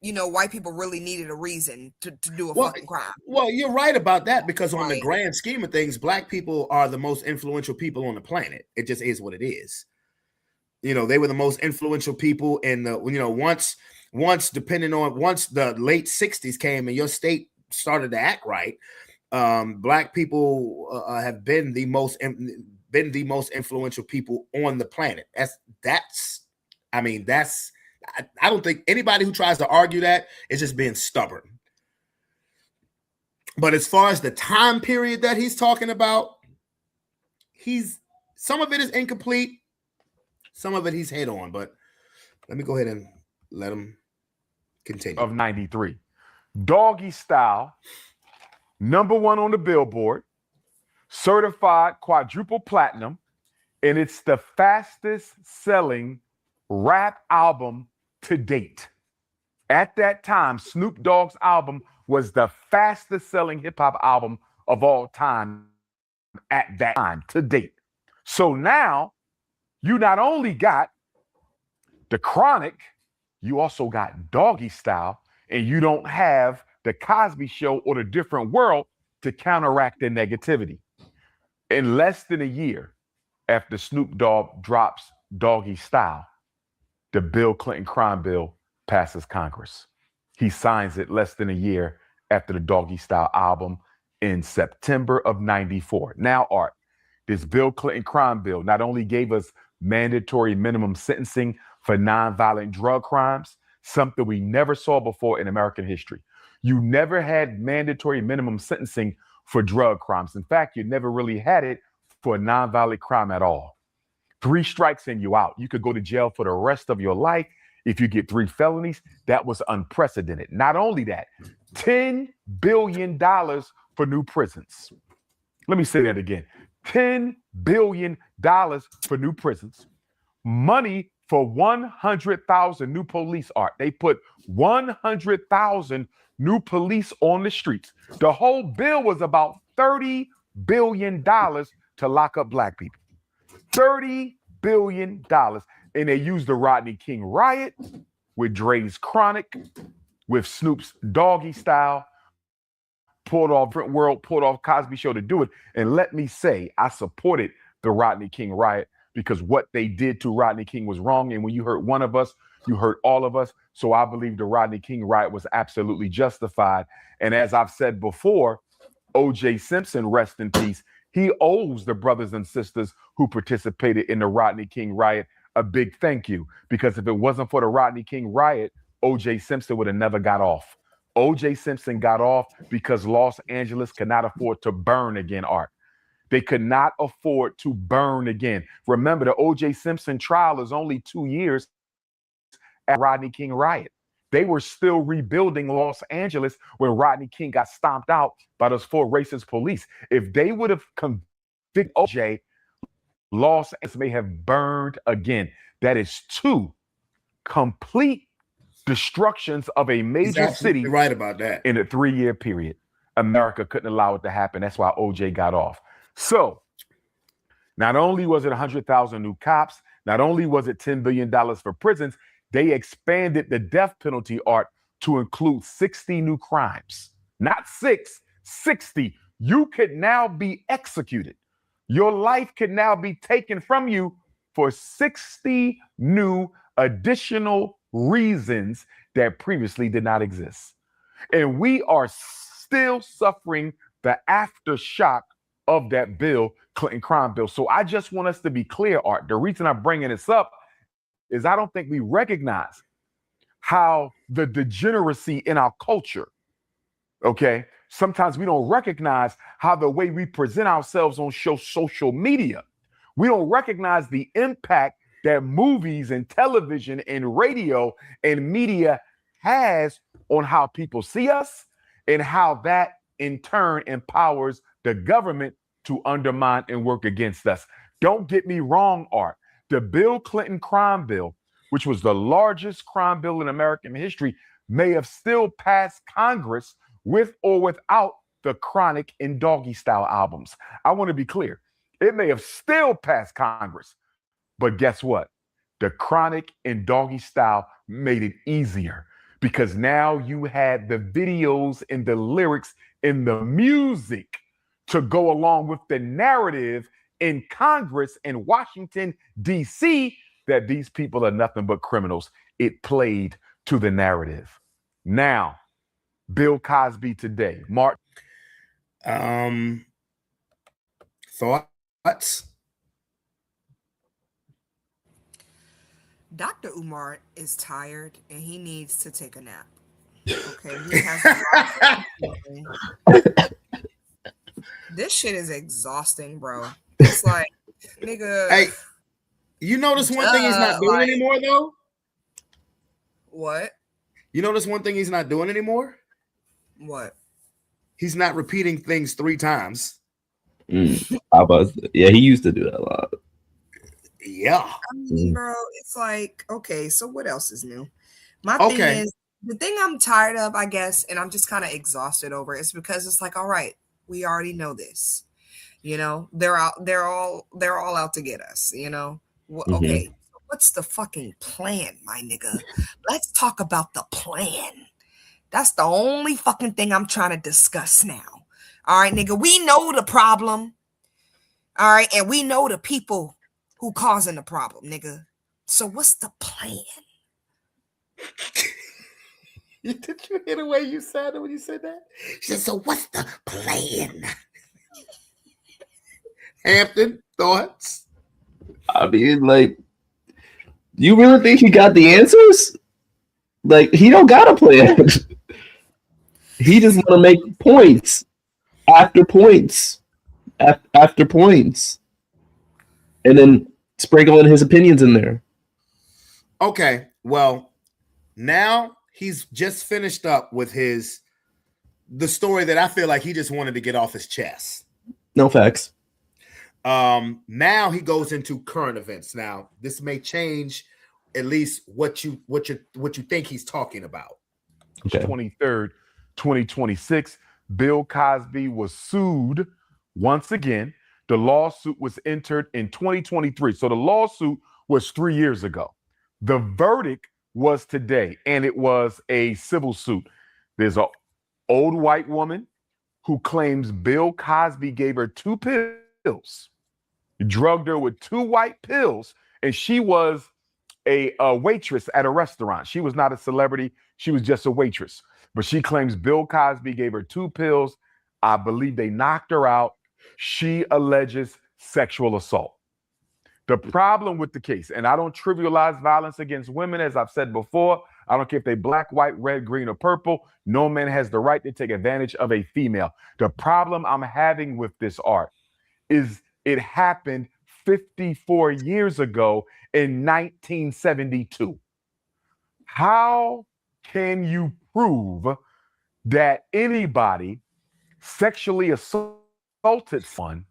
white people really needed a reason to do a fucking crime. Well, you're right about that because on the Right. grand scheme of things, black people are the most influential people on the planet. It just is what it is. They were the most influential people, and once the late '60s came and your state started to act right, black people have been the most influential people on the planet. I don't think anybody who tries to argue that is just being stubborn. But as far as the time period that he's talking about, some of it is incomplete, some of it he's hit on. But let me go ahead and let him continue. Of 93. Doggy Style, #1 on the Billboard, certified quadruple platinum, and it's the fastest selling rap album to date. At that time, Snoop Dogg's album was the fastest selling hip hop album of all time at that time to date. So now you not only got the Chronic, you also got Doggy Style, and you don't have the Cosby Show or the Different World to counteract the negativity. In less than a year after Snoop Dogg drops Doggy Style, the Bill Clinton crime bill passes Congress. He signs it less than a year after the Doggy Style album in September of 94. Now, Art, this Bill Clinton crime bill not only gave us mandatory minimum sentencing for nonviolent drug crimes, something we never saw before in American history. You never had mandatory minimum sentencing for drug crimes. In fact, you never really had it for a nonviolent crime at all. 3 strikes and you out. You could go to jail for the rest of your life if you get 3 felonies. That was unprecedented. Not only that, $10 billion for new prisons. Let me say that again. $10 billion for new prisons. Money for 100,000 new police, Art. They put 100,000 new police on the streets. The whole bill was about $30 billion to lock up black people. $30 billion. And they used the Rodney King riot with Dre's Chronic, with Snoop's Doggy Style, pulled off Different World, pulled off Cosby Show to do it. And let me say, I supported the Rodney King riot because what they did to Rodney King was wrong. And when you hurt one of us, you hurt all of us. So I believe the Rodney King riot was absolutely justified. And as I've said before, O.J. Simpson, rest in peace, he owes the brothers and sisters who participated in the Rodney King riot a big thank you. Because if it wasn't for the Rodney King riot, O.J. Simpson would have never got off. O.J. Simpson got off because Los Angeles could not afford to burn again, Art. They could not afford to burn again. Remember, the O.J. Simpson trial is only 2 years at Rodney King riot. They were still rebuilding Los Angeles when Rodney King got stomped out by those 4 racist police. If they would have convicted O.J., Los Angeles may have burned again. That is 2 complete destructions of a major city right about that in a 3-year period. America couldn't allow it to happen. That's why O.J. got off. So not only was it 100,000 new cops, not only was it $10 billion for prisons, they expanded the death penalty, Art, to include 60 new crimes. Not 6, 60. You could now be executed. Your life could now be taken from you for 60 new additional reasons that previously did not exist. And we are still suffering the aftershock of that Bill Clinton crime bill. So I just want us to be clear, Art. The reason I'm bringing this up is I don't think we recognize how the degeneracy in our culture, okay? Sometimes we don't recognize how the way we present ourselves on social media, We don't recognize the impact that movies and television and radio and media has on how people see us and how that in turn empowers the government to undermine and work against us. Don't get me wrong, Art. The Bill Clinton crime bill, which was the largest crime bill in American history, may have still passed Congress with or without the Chronic and Doggy Style albums. I want to be clear. It may have still passed Congress, but guess what? The Chronic and Doggy Style made it easier because now you had the videos and the lyrics and the music to go along with the narrative in Congress in Washington, D.C., that these people are nothing but criminals. It played to the narrative. Now, Bill Cosby today. Mark. Thoughts? Dr. Umar is tired and he needs to take a nap. Okay, he has this shit is exhausting, bro. It's like, nigga. Hey, you notice one thing he's not doing anymore, though? What? You notice one thing he's not doing anymore? What? He's not repeating things 3 times. Yeah, he used to do that a lot. Yeah. I mean, bro, it's like, okay, so what else is new? My thing is, the thing I'm tired of, I guess, and I'm just kind of exhausted over it, is because it's like, all right, we already know this. You know, they're all out to get us, you know. Okay, so what's the fucking plan, my nigga? Let's talk about the plan. That's the only fucking thing I'm trying to discuss now. All right, nigga, we know the problem. All right, and we know the people who causing the problem, nigga. So what's the plan? Did you hear the way you said it when you said that? She said, so what's the plan? Hampton, thoughts? I mean, like, you really think he got the answers? Like, he don't got a plan. He just want to make points after points after points, and then sprinkling his opinions in there. Okay, well, now he's just finished up with the story that I feel like he just wanted to get off his chest. No facts. Now he goes into current events. Now, this may change at least what you think he's talking about. Okay. 23rd, 2026, Bill Cosby was sued once again. The lawsuit was entered in 2023. So the lawsuit was 3 years ago. The verdict was today, and it was a civil suit. There's an old white woman who claims Bill Cosby gave her 2 pills, drugged her with 2 white pills, and she was a waitress at a restaurant. She was not a celebrity. She was just a waitress. But she claims Bill Cosby gave her 2 pills. I believe they knocked her out. She alleges sexual assault. The problem with the case, and I don't trivialize violence against women, as I've said before. I don't care if they black, white, red, green, or purple. No man has the right to take advantage of a female. The problem I'm having with this art is it happened 54 years ago in 1972. How can you prove that anybody sexually assaulted someone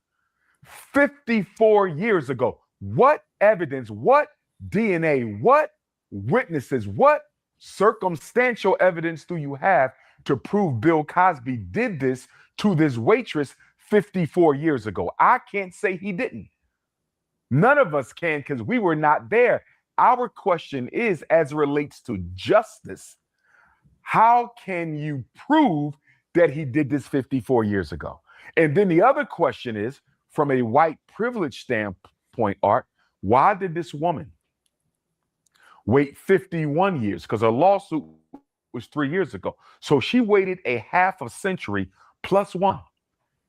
54 years ago? What evidence, what DNA, what witnesses, what circumstantial evidence do you have to prove Bill Cosby did this to this waitress 54 years ago? I can't say he didn't. None of us can because we were not there. Our question is, as it relates to justice, how can you prove that he did this 54 years ago? And then the other question is, from a white privilege standpoint, Art, why did this woman wait 51 years? Because her lawsuit was 3 years ago. So she waited a half a century plus 1.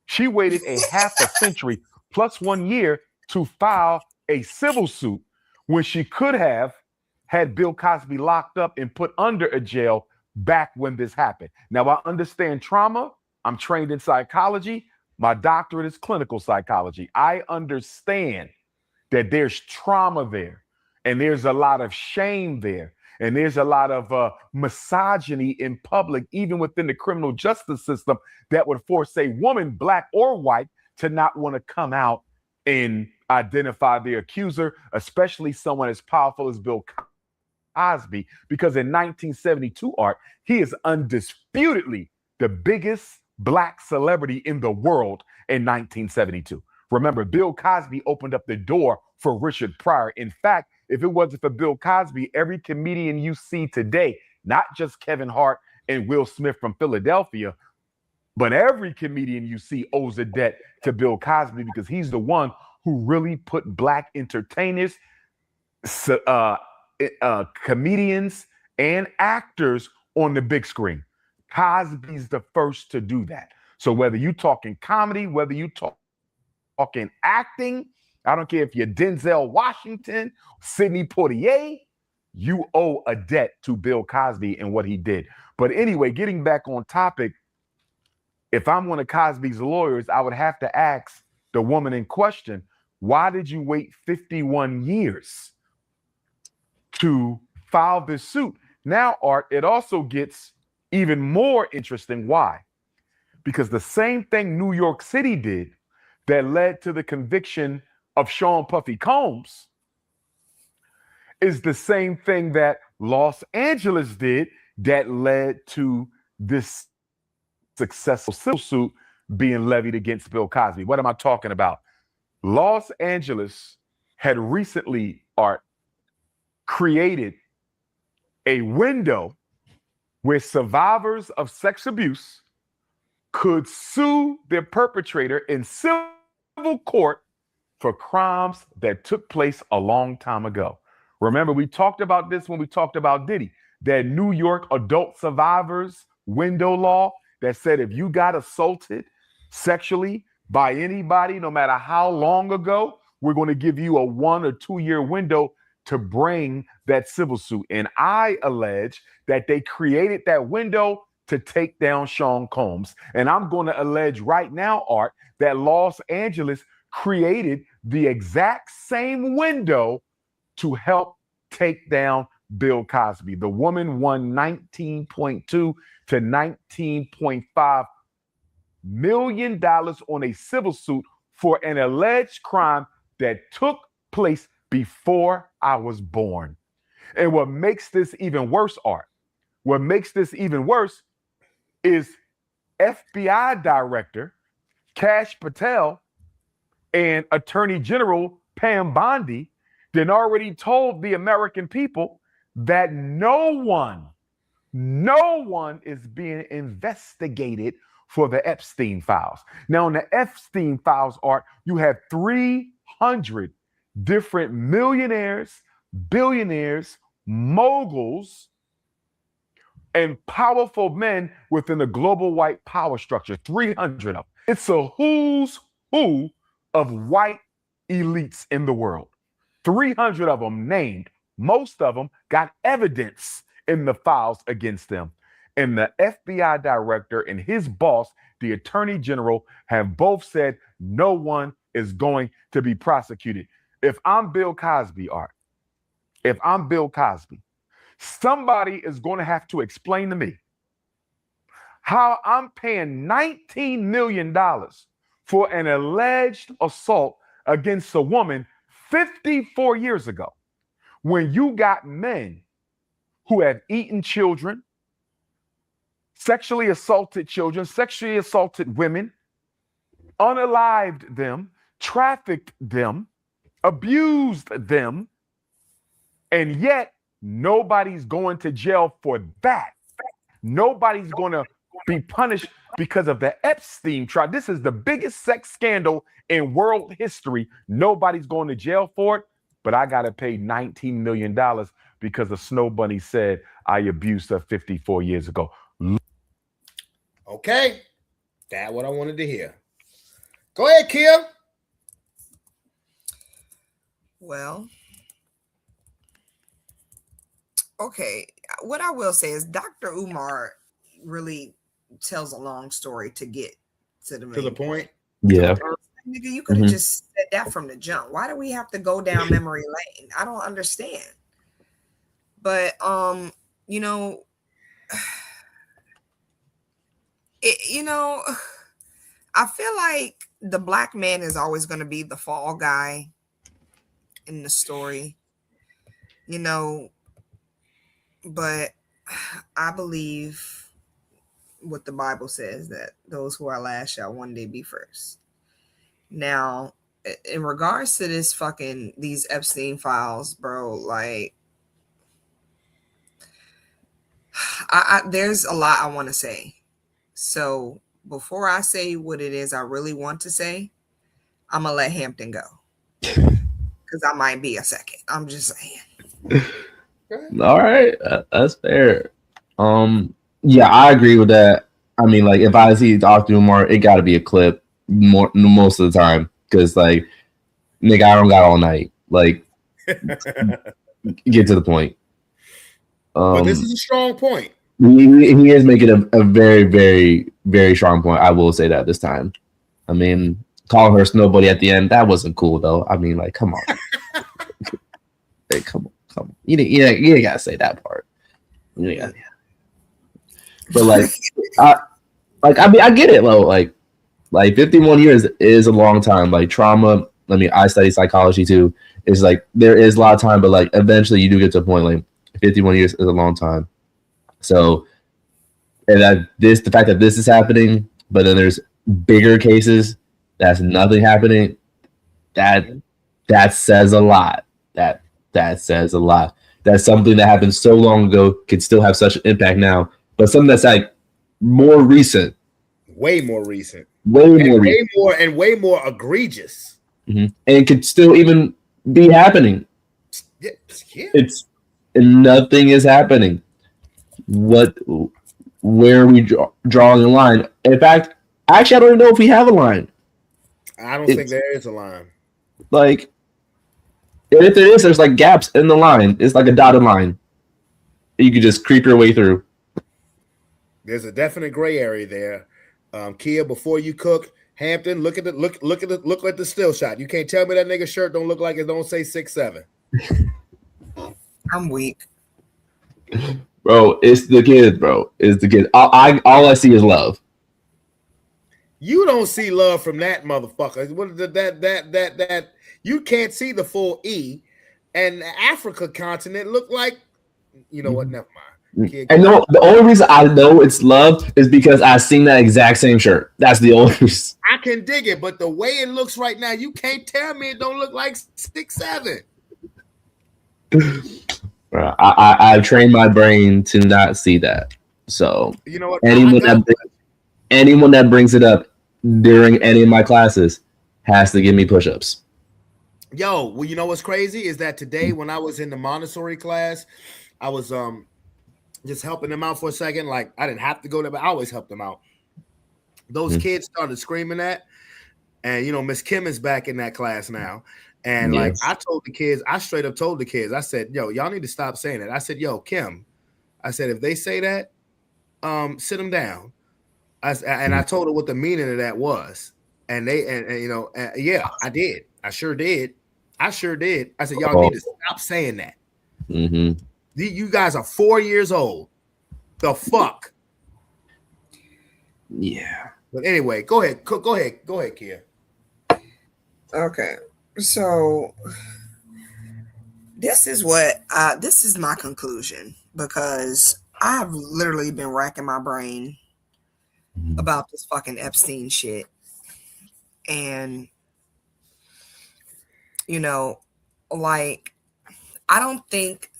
She waited a half a century plus 1 year to file a civil suit when she could have had Bill Cosby locked up and put under a jail back when this happened. Now, I understand trauma. I'm trained in psychology. My doctorate is clinical psychology. I understand that there's trauma there, and there's a lot of shame there, and there's a lot of misogyny in public, even within the criminal justice system, that would force a woman, black or white, to not want to come out and identify the accuser, especially someone as powerful as Bill Cosby, because in 1972, Art, he is undisputedly the biggest black celebrity in the world in 1972. Remember, Bill Cosby opened up the door for Richard Pryor. In fact, if it wasn't for Bill Cosby, every comedian you see today, not just Kevin Hart and Will Smith from Philadelphia, but every comedian you see owes a debt to Bill Cosby, because he's the one who really put black entertainers, comedians, and actors on the big screen. Cosby's the first to do that. So whether you talking comedy, whether you talking acting, I don't care if you're Denzel Washington, Sidney Poitier, you owe a debt to Bill Cosby and what he did. But anyway, getting back on topic, if I'm one of Cosby's lawyers, I would have to ask the woman in question, why did you wait 51 years to file this suit? Now, Art, it also gets even more interesting. Why? Because the same thing New York City did that led to the conviction of Sean Puffy Combs is the same thing that Los Angeles did that led to this successful civil suit being levied against Bill Cosby. What am I talking about? Los Angeles had recently, Art, created a window where survivors of sex abuse could sue their perpetrator in civil court for crimes that took place a long time ago. Remember, we talked about this when we talked about Diddy, that New York adult survivors window law that said if you got assaulted sexually by anybody, no matter how long ago, we're going to give you a 1 or 2 year window to bring that civil suit. And I allege that they created that window to take down Sean Combs. And I'm going to allege right now, Art, that Los Angeles created the exact same window to help take down Bill Cosby. The woman won $19.2 to $19.5 million on a civil suit for an alleged crime that took place before I was born. And what makes this even worse, Art, what makes this even worse is FBI Director Kash Patel and Attorney General Pam Bondi then already told the American people that no one is being investigated for the Epstein files. Now, in the Epstein files, Art, you have 300 different millionaires, billionaires, moguls, and powerful men within the global white power structure. 300 of them. It's a who's who of white elites in the world. 300 of them named. Most of them got evidence in the files against them. And the FBI director and his boss, the attorney general, have both said no one is going to be prosecuted. If I'm Bill Cosby, Art, if I'm Bill Cosby, somebody is going to have to explain to me how I'm paying $19 million for an alleged assault against a woman 54 years ago, when you got men who have eaten children, sexually assaulted children, sexually assaulted women, unalived them, trafficked them, abused them, and yet nobody's going to jail for that. Nobody's going to be punished because of the Epstein trial. This is the biggest sex scandal in world history. Nobody's going to jail for it, but I got to pay $19 million because the Snow Bunny said I abused her 54 years ago. Okay, that's what I wanted to hear. Go ahead, Kia. Well, okay. What I will say is Dr. Umar really tells a long story to get to the To the point. Yeah. Nigga, you could have just said that from the jump. Why do we have to go down memory lane? I don't understand. But you know, you know, I feel like the black man is always going to be the fall guy in the story, you know, but I believe what the Bible says, that those who are last shall one day be first. Now, in regards to this fucking these Epstein files, bro, like I there's a lot I want to say. So before I say what it is I really want to say, I'm gonna let Hampton go because I might be a second. I'm just saying. All right, that's fair. Yeah, I agree with that. I mean, like, if I see Dr. Umar, it got to be a clip most of the time because, like, nigga, I don't got all night. Like, get to the point. But this is a strong point. He is making a very, very, very strong point. I will say that this time. I mean, calling her Snow Bunny at the end, that wasn't cool, though. I mean, like, come on. Hey, come on. You didn't gotta say that part. But I mean, I get it, though. Like 51 years is a long time. Like, trauma. I mean, I study psychology too. It's like there is a lot of time, but like eventually you do get to a point. Like 51 years is a long time. So, and the fact that this is happening, but then there's bigger cases that's nothing happening. That says a lot. That says a lot. That something that happened so long ago could still have such an impact now, but something that's like more recent, way more recent, way more egregious, and could still even be happening. Yeah. And nothing is happening. Where are we drawing the line? In fact, actually, I don't even know if we have a line. I don't think there is a line. Like, and if there is, there's like gaps in the line. It's like a dotted line. You could just creep your way through. There's a definite gray area there. Kia, before you cook, Hampton, look at the still shot. You can't tell me that nigga shirt don't look like it don't say 6'7". I'm weak. Bro, it's the kids, bro. It's the kids. All I see is love. You don't see love from that motherfucker. What that you can't see the full E, and the Africa continent look like, you know what? Never mind. And no, the only reason I know it's love is because I've seen that exact same shirt. That's the only reason. I can dig it, but the way it looks right now, you can't tell me it don't look like 6'7". I've trained my brain to not see that. So you know what? Anyone that brings it up during any of my classes has to give me push-ups. Yo, well, you know what's crazy is that today when I was in the Montessori class, I was just helping them out for a second. Like, I didn't have to go there, but I always help them out. Those kids started screaming that, and you know, Miss Kim is back in that class now. And like I straight up told the kids, I said, yo, y'all need to stop saying it. I said, yo, Kim, I said, if they say that, sit them down. I told her what the meaning of that was. And yeah, I did. I sure did. I said, y'all need to stop saying that. Mm-hmm. You guys are 4 years old. The fuck? Yeah. But anyway, go ahead, Kia. Okay. So this is my conclusion, because I've literally been racking my brain about this fucking Epstein shit. And, you know, like, I don't think,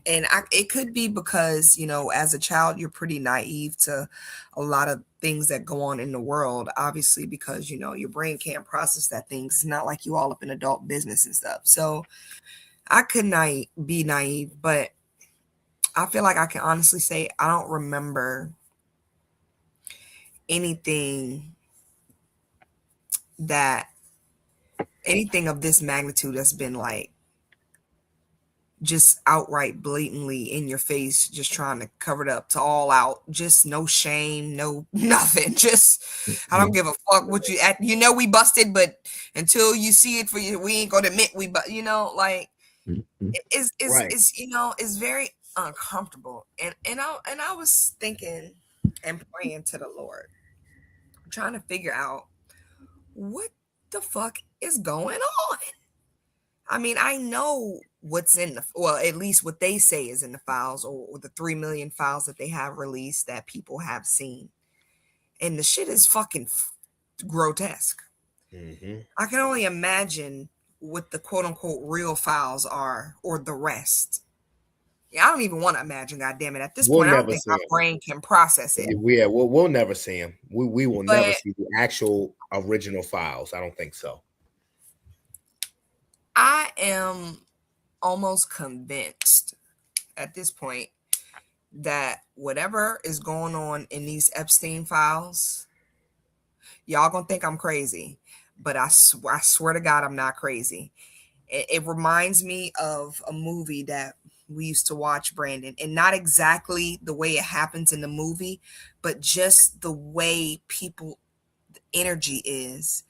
it could be because, you know, as a child, you're pretty naive to a lot of things that go on in the world, obviously, because, you know, your brain can't process that things. It's not like you all up in adult business and stuff. So I could not be naive, but I feel like I can honestly say I don't remember anything of this magnitude that's been like just outright blatantly in your face, just trying to cover it up, to all out, just no shame, no nothing, just I don't give a fuck what you at. You know we busted, but until you see it for you, we ain't gonna admit we. But you know, like it's you know it's very uncomfortable. And I was thinking and praying to the Lord, trying to figure out what the fuck is going on. I mean, I know what's in the well, at least what they say is in the files, or the 3 million files that they have released that people have seen, and the shit is fucking grotesque. I can only imagine what the quote unquote real files are, or the rest. Yeah, I don't even want to imagine. God damn it! At this We'll point, I don't never think see my him. brain can process it. Yeah, we'll never see him. We will never But see the actual original files. I don't think so. I am almost convinced at this point that whatever is going on in these Epstein files, y'all gonna think I'm crazy, but I swear to God, I'm not crazy. It reminds me of a movie that we used to watch, Brandon, and not exactly the way it happens in the movie, but just the way people, the energy is.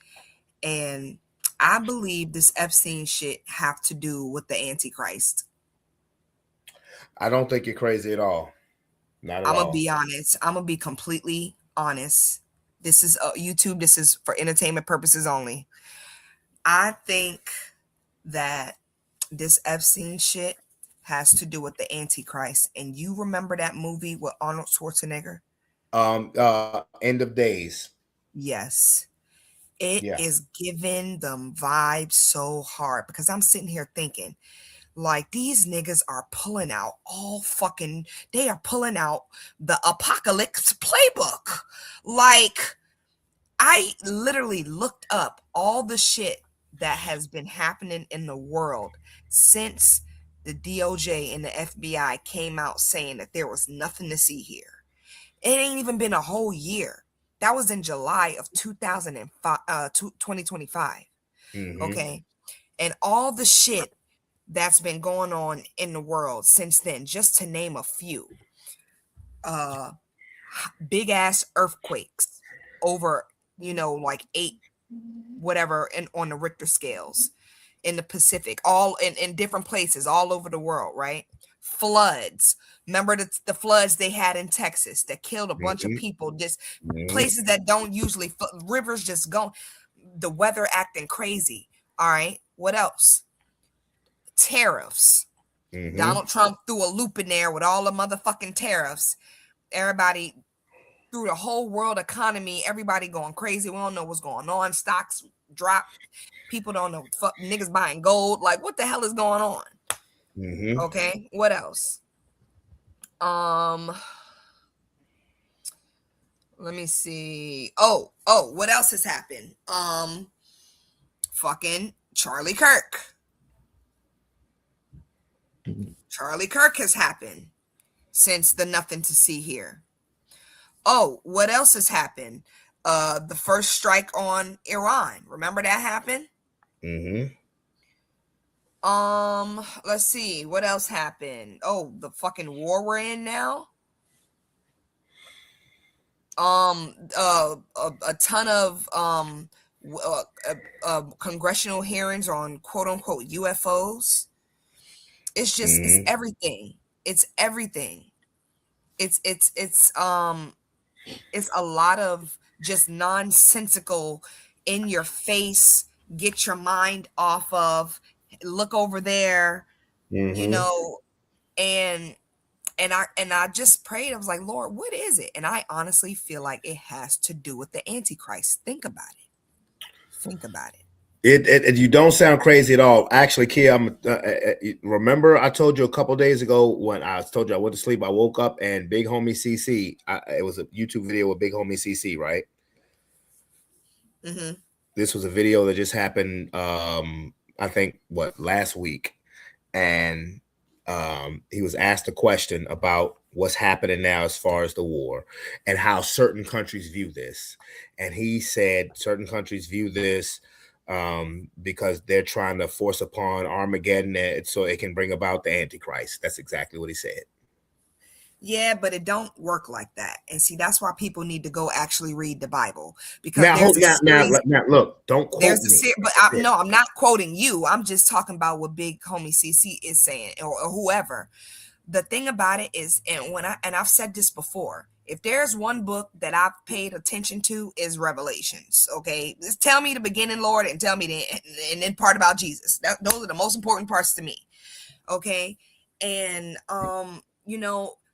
And I believe this Epstein shit have to do with the Antichrist. I don't think you're crazy at all. Not at I'm gonna all. be honest. I'm gonna be completely honest. This is YouTube. This is for entertainment purposes only. I think that this Epstein shit has to do with the Antichrist. And you remember that movie with Arnold Schwarzenegger? End of Days. Yes. It Yeah. is giving them vibes so hard because I'm sitting here thinking, like, these niggas are pulling out they are pulling out the apocalypse playbook. Like, I literally looked up all the shit that has been happening in the world since the DOJ and the FBI came out saying that there was nothing to see here. It ain't even been a whole year. That was in July of 2025. Okay. And all the shit that's been going on in the world since then, just to name a few. Big ass earthquakes over, like 8 whatever and on the Richter scales in the Pacific, all in different places all over the world, right? Floods. Remember the floods they had in Texas that killed a bunch of people, just places that don't usually rivers just go, the weather acting crazy. All right, what else? Tariffs. Donald Trump threw a loop in there with all the motherfucking tariffs. Everybody, through the whole world economy, everybody going crazy. We don't know what's going on. Stocks drop. People don't know. Fuck, niggas buying gold. Like, what the hell is going on? Okay, what else? Let me see. Oh, what else has happened? Fucking Charlie Kirk. Charlie Kirk has happened since the Nothing to See Here. Oh, what else has happened? The first strike on Iran. Remember that happened? Let's see. What else happened? Oh, the fucking war we're in now. A ton of congressional hearings on quote unquote UFOs. It's just it's everything. It's everything. It's a lot of just nonsensical, in your face, get your mind off of, look over there, and I just prayed. I was like, Lord, what is it? And I honestly feel like it has to do with the Antichrist. Think about it. You don't sound crazy at all. Actually, Kia, remember I told you a couple days ago when I told you I went to sleep, I woke up and Big Homie CC, it was a YouTube video with Big Homie CC, right? This was a video that just happened, I think, last week. And he was asked a question about what's happening now as far as the war and how certain countries view this. And he said certain countries view this because they're trying to force upon Armageddon so it can bring about the Antichrist. That's exactly what he said. Yeah, but it don't work like that. And see, that's why people need to go actually read the Bible, because Now, there's a series. now, look, don't quote There's a me. but no, I'm not quoting you. I'm just talking about what Big Homie CC is saying, or whoever. The thing about it is, and I've said this before, if there's one book that I've paid attention to is Revelations. Okay, just tell me the beginning, Lord, and tell me and then part about Jesus. Those are the most important parts to me. Okay, and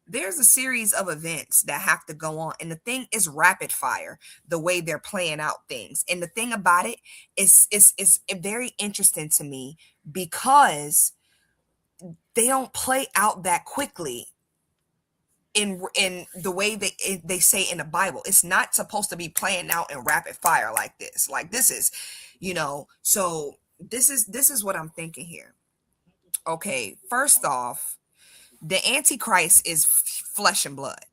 there's a series of events that have to go on, and the thing is rapid fire, the way they're playing out things. And the thing about it is very interesting to me, because they don't play out that quickly in the way they say in the Bible. It's not supposed to be playing out in rapid fire like this. Like this is, so this is what I'm thinking here. Okay, first off, the Antichrist is flesh and blood.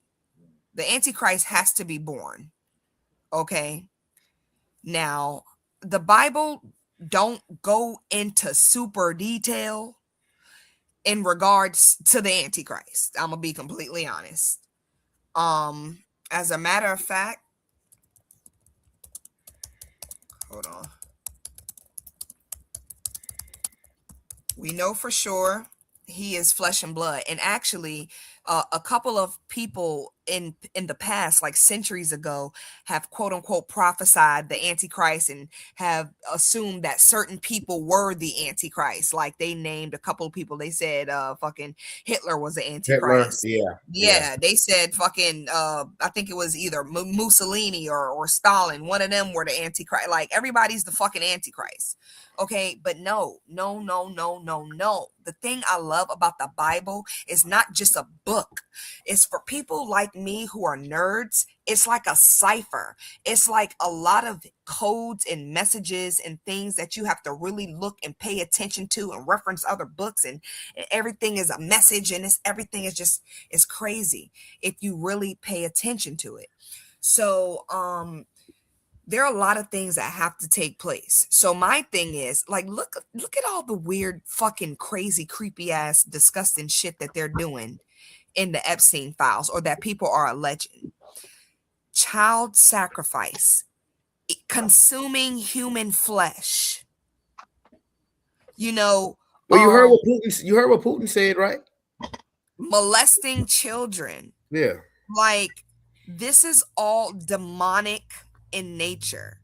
The Antichrist has to be born. Okay. Now, the Bible don't go into super detail in regards to the Antichrist. I'm gonna be completely honest. As a matter of fact, hold on. We know for sure he is flesh and blood. And actually, a couple of people in the past, like centuries ago, have quote unquote prophesied the Antichrist and have assumed that certain people were the Antichrist. Like they named a couple of people. They said fucking Hitler was the Hitler, Antichrist. yeah. Yeah, they said fucking I think it was either Mussolini or Stalin. One of them were the Antichrist. Like everybody's the fucking Antichrist. Okay, but no. The thing I love about the Bible is not just a book. It's for people like me who are nerds. It's like a cipher. It's like a lot of codes and messages and things that you have to really look and pay attention to and reference other books, and everything is a message, and everything is just, it's crazy if you really pay attention to it. So, there are a lot of things that have to take place. So my thing is, like, look at all the weird, fucking crazy, creepy ass, disgusting shit that they're doing in the Epstein files, or that people are alleging. Child sacrifice, consuming human flesh. Well, you heard what Putin said, right? Molesting children. Yeah. Like, this is all demonic in nature.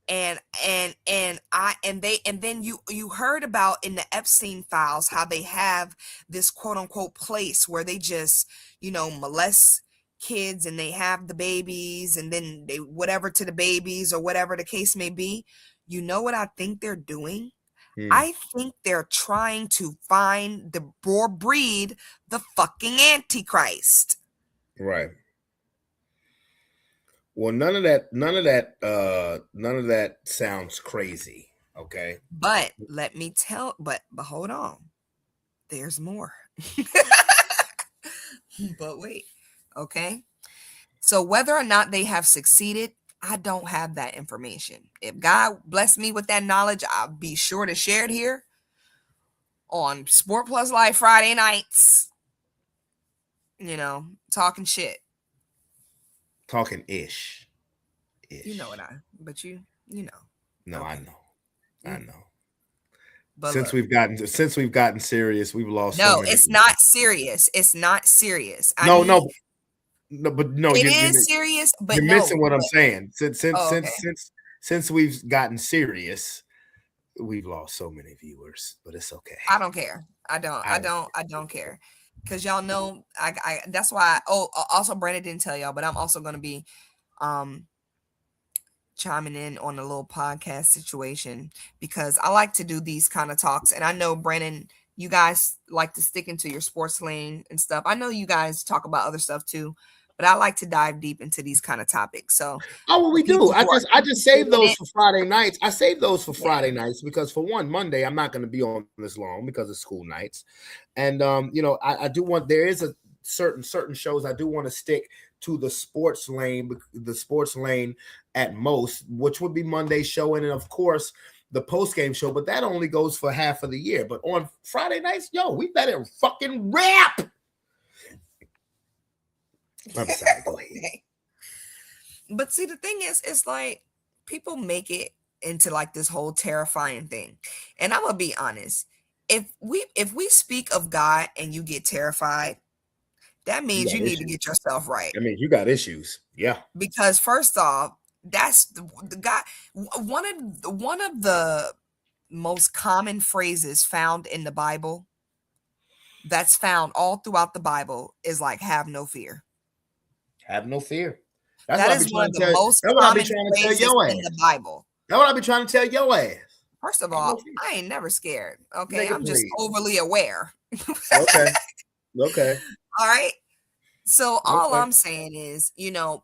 And then you heard about in the Epstein files how they have this quote unquote place where they just, molest kids, and they have the babies, and then they whatever to the babies, or whatever the case may be. You know what I think they're doing? I think they're trying to find or breed the fucking Antichrist. Right. Well, none of that sounds crazy. Okay. But let me tell, but hold on. There's more. But wait. Okay. So whether or not they have succeeded, I don't have that information. If God bless me with that knowledge, I'll be sure to share it here on Sport Plus Live Friday nights. Talking shit. Talking ish. You know what but you know. No, okay. I know. But since we've gotten serious, we've lost. No, it's not serious. It's not serious. No, it is serious. But you're missing what I'm saying. Since we've gotten serious, we've lost so many viewers. But it's okay. I don't care. I don't care, because y'all know I that's why. Also Brandon didn't tell y'all, but I'm also going to be chiming in on a little podcast situation, because I like to do these kind of talks. And I know, Brandon, you guys like to stick into your sports lane and stuff. I know you guys talk about other stuff too, but I like to dive deep into these kind of topics. So we do. I just save those for Friday nights. I save those for Friday nights because, for one, Monday I'm not going to be on this long because of school nights. And I do want, there is a certain shows I do want to stick to the sports lane at most, which would be Monday's show, and then of course the post-game show, but that only goes for half of the year. But on Friday nights, we better fucking rap. I'm sorry. Go ahead. Okay. But see, the thing is, it's like people make it into like this whole terrifying thing. And I'm gonna be honest. If we speak of God and you get terrified, that You means got you need to issues. get yourself right. I mean, you got issues. Yeah. Because first off, that's the guy. One of the most common phrases found in the Bible, that's found all throughout the Bible, is like "have no fear." Have no fear. That's That what I be is one trying of to the tell. most That's what I be common trying to tell phrases your in the ass. Bible. That's what I be trying to tell your ass. First of Have no all, fear. I ain't never scared. Okay, Nigga, I'm just please. overly aware. Okay. Okay. All right. So all Okay. I'm saying is,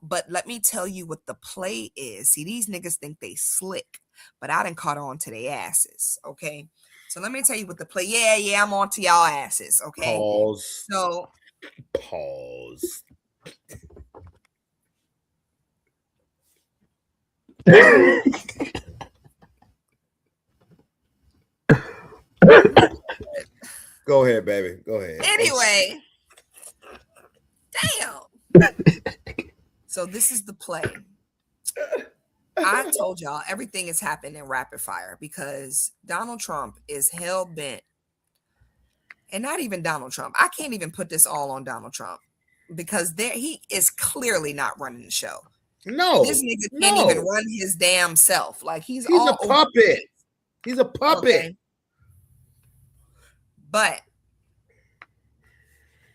but let me tell you what the play is. See, these niggas think they slick, but I done caught on to their asses. Okay. So let me tell you what the play. Yeah, I'm on to y'all asses. Okay. Pause. So Pause. Go ahead, baby. Go ahead. anyway, damn. So this is the play. I told y'all everything is happening rapid fire because Donald Trump is hell bent. And not even Donald Trump. I can't even put this all on Donald Trump because he is clearly not running the show. No. This nigga can't even run his damn self. Like he's all a puppet. He's a puppet. Okay. But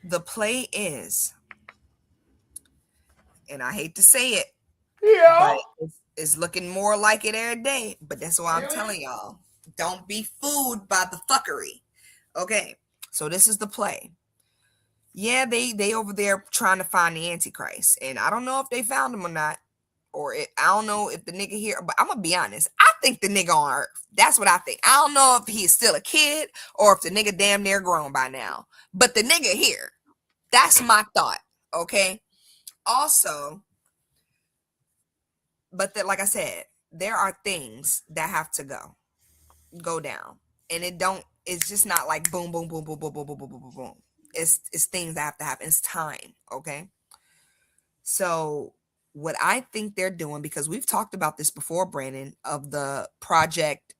the play is, and I hate to say it, yeah, but it's looking more like it every day. But that's why I'm telling y'all, don't be fooled by the fuckery. Okay, so this is the play. Yeah, they over there trying to find the Antichrist, and I don't know if they found him or not, I don't know if the nigga here. But I'm gonna be honest, I think the nigga on Earth. That's what I think. I don't know if he's still a kid or if the nigga damn near grown by now. But the nigga here, that's my thought. Okay. Also, but like I said, there are things that have to go down, and it's just not like boom, boom, boom, boom, boom, boom, boom, boom, boom, boom, boom. It's things that have to happen. It's time. Okay. So what I think they're doing, because we've talked about this before, Brandon, of the Project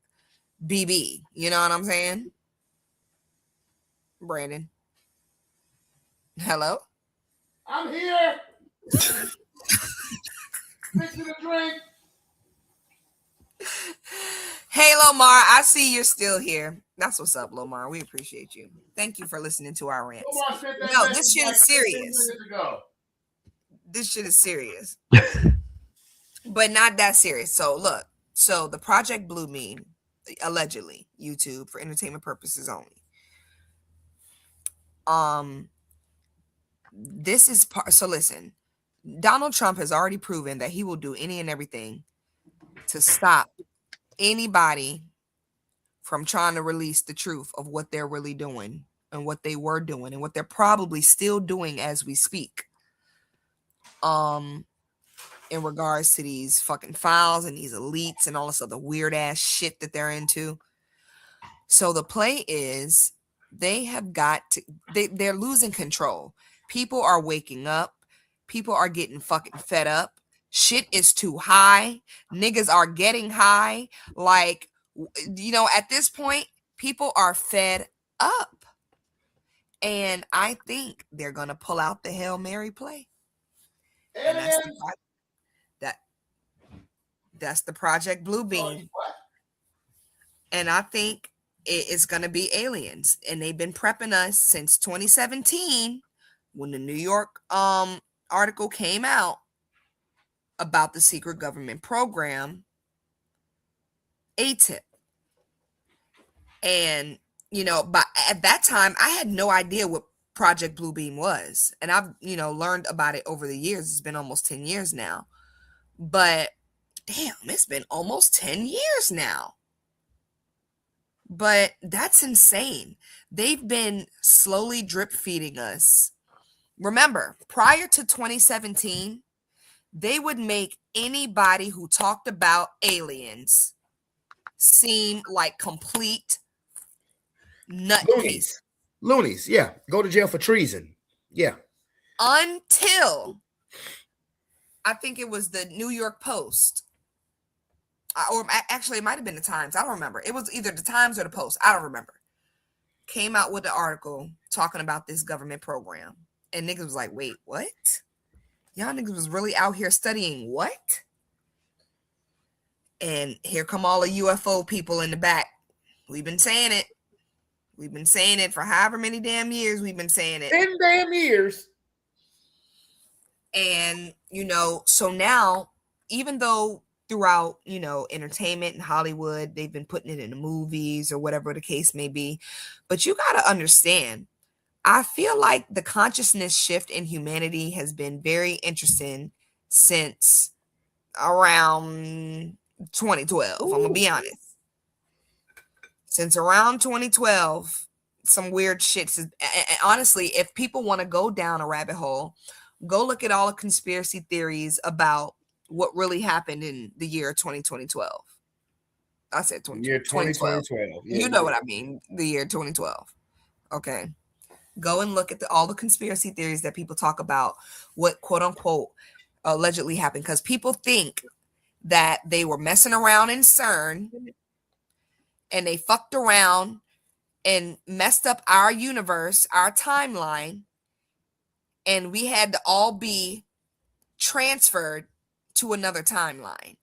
BB. You know what I'm saying? Brandon. Hello? I'm here. Fixing a drink. Hey, Lomar, I see you're still here. That's what's up, Lomar. We appreciate you. Thank you for listening to our rants. No, this shit is serious. This shit is serious. But not that serious. So look, the Project Blue meme, allegedly, YouTube for entertainment purposes only. This is so listen, Donald Trump has already proven that he will do any and everything to stop anybody from trying to release the truth of what they're really doing and what they were doing and what they're probably still doing as we speak. In regards to these fucking files and these elites and all this other weird ass shit that they're into. So the play is they're losing control. People are waking up. People are getting fucking fed up. Shit is too high. Niggas are getting high. Like, at this point, people are fed up. And I think they're going to pull out the Hail Mary play. And that's the Project Blue Beam. And I think it is going to be aliens. And they've been prepping us since 2017 when the New York article came out about the secret government program, ATIP. And, but at that time, I had no idea what Project Blue Beam was. And I've, learned about it over the years. It's been almost 10 years now. But damn, it's been almost 10 years now. But that's insane. They've been slowly drip feeding us. Remember, prior to 2017, they would make anybody who talked about aliens seem like complete nutcases. Loonies. Yeah. Go to jail for treason. Yeah. until I think it was the New York Post, or actually it might have been the Times. I don't remember. It was either the Times or the Post. I don't remember. Came out with the article talking about this government program. And niggas was like, wait, what? Y'all niggas was really out here studying what? And here come all the UFO people in the back. We've been saying it. We've been saying it for however many damn years we've been saying it. 10 damn years. And, so now, even though throughout, entertainment and Hollywood, they've been putting it in the movies or whatever the case may be, but you got to understand, I feel like the consciousness shift in humanity has been very interesting since around 2012. I'm going to be honest. Since around 2012, some weird shit. Honestly, if people want to go down a rabbit hole, go look at all the conspiracy theories about what really happened in the year 2012. I said 2012. Yeah, you know what I mean. The year 2012. Okay. Go and look at all the conspiracy theories that people talk about, what quote unquote allegedly happened. Because people think that they were messing around in CERN and they fucked around and messed up our universe, our timeline, and we had to all be transferred to another timeline.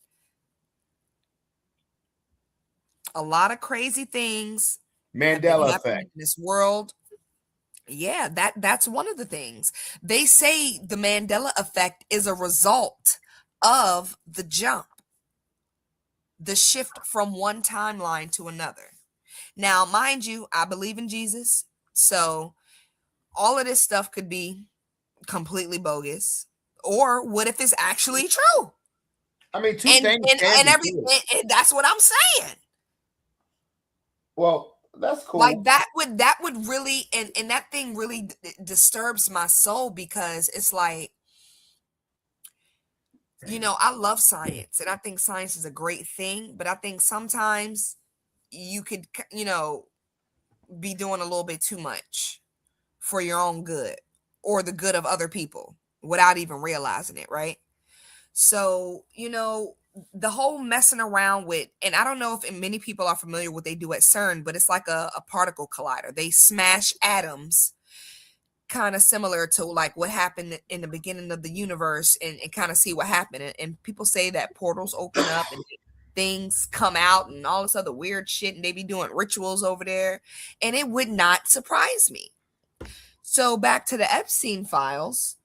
A lot of crazy things. Mandela effect in this world. Yeah, that's one of the things. They say the Mandela effect is a result of the jump, the shift from one timeline to another. Now, mind you, I believe in Jesus, so all of this stuff could be completely bogus. Or what if it's actually true? I mean, two things and everything. And that's what I'm saying. Well, that's cool. Like that would really, and that thing really disturbs my soul, because it's like, I love science and I think science is a great thing, but I think sometimes you could, be doing a little bit too much for your own good or the good of other people without even realizing it, right? So, the whole messing around with, and I don't know if many people are familiar with what they do at CERN, but it's like a particle collider. They smash atoms, kind of similar to like what happened in the beginning of the universe, and kind of see what happened. And people say that portals open up and things come out and all this other weird shit, and they be doing rituals over there, and it would not surprise me. So back to the Epstein files,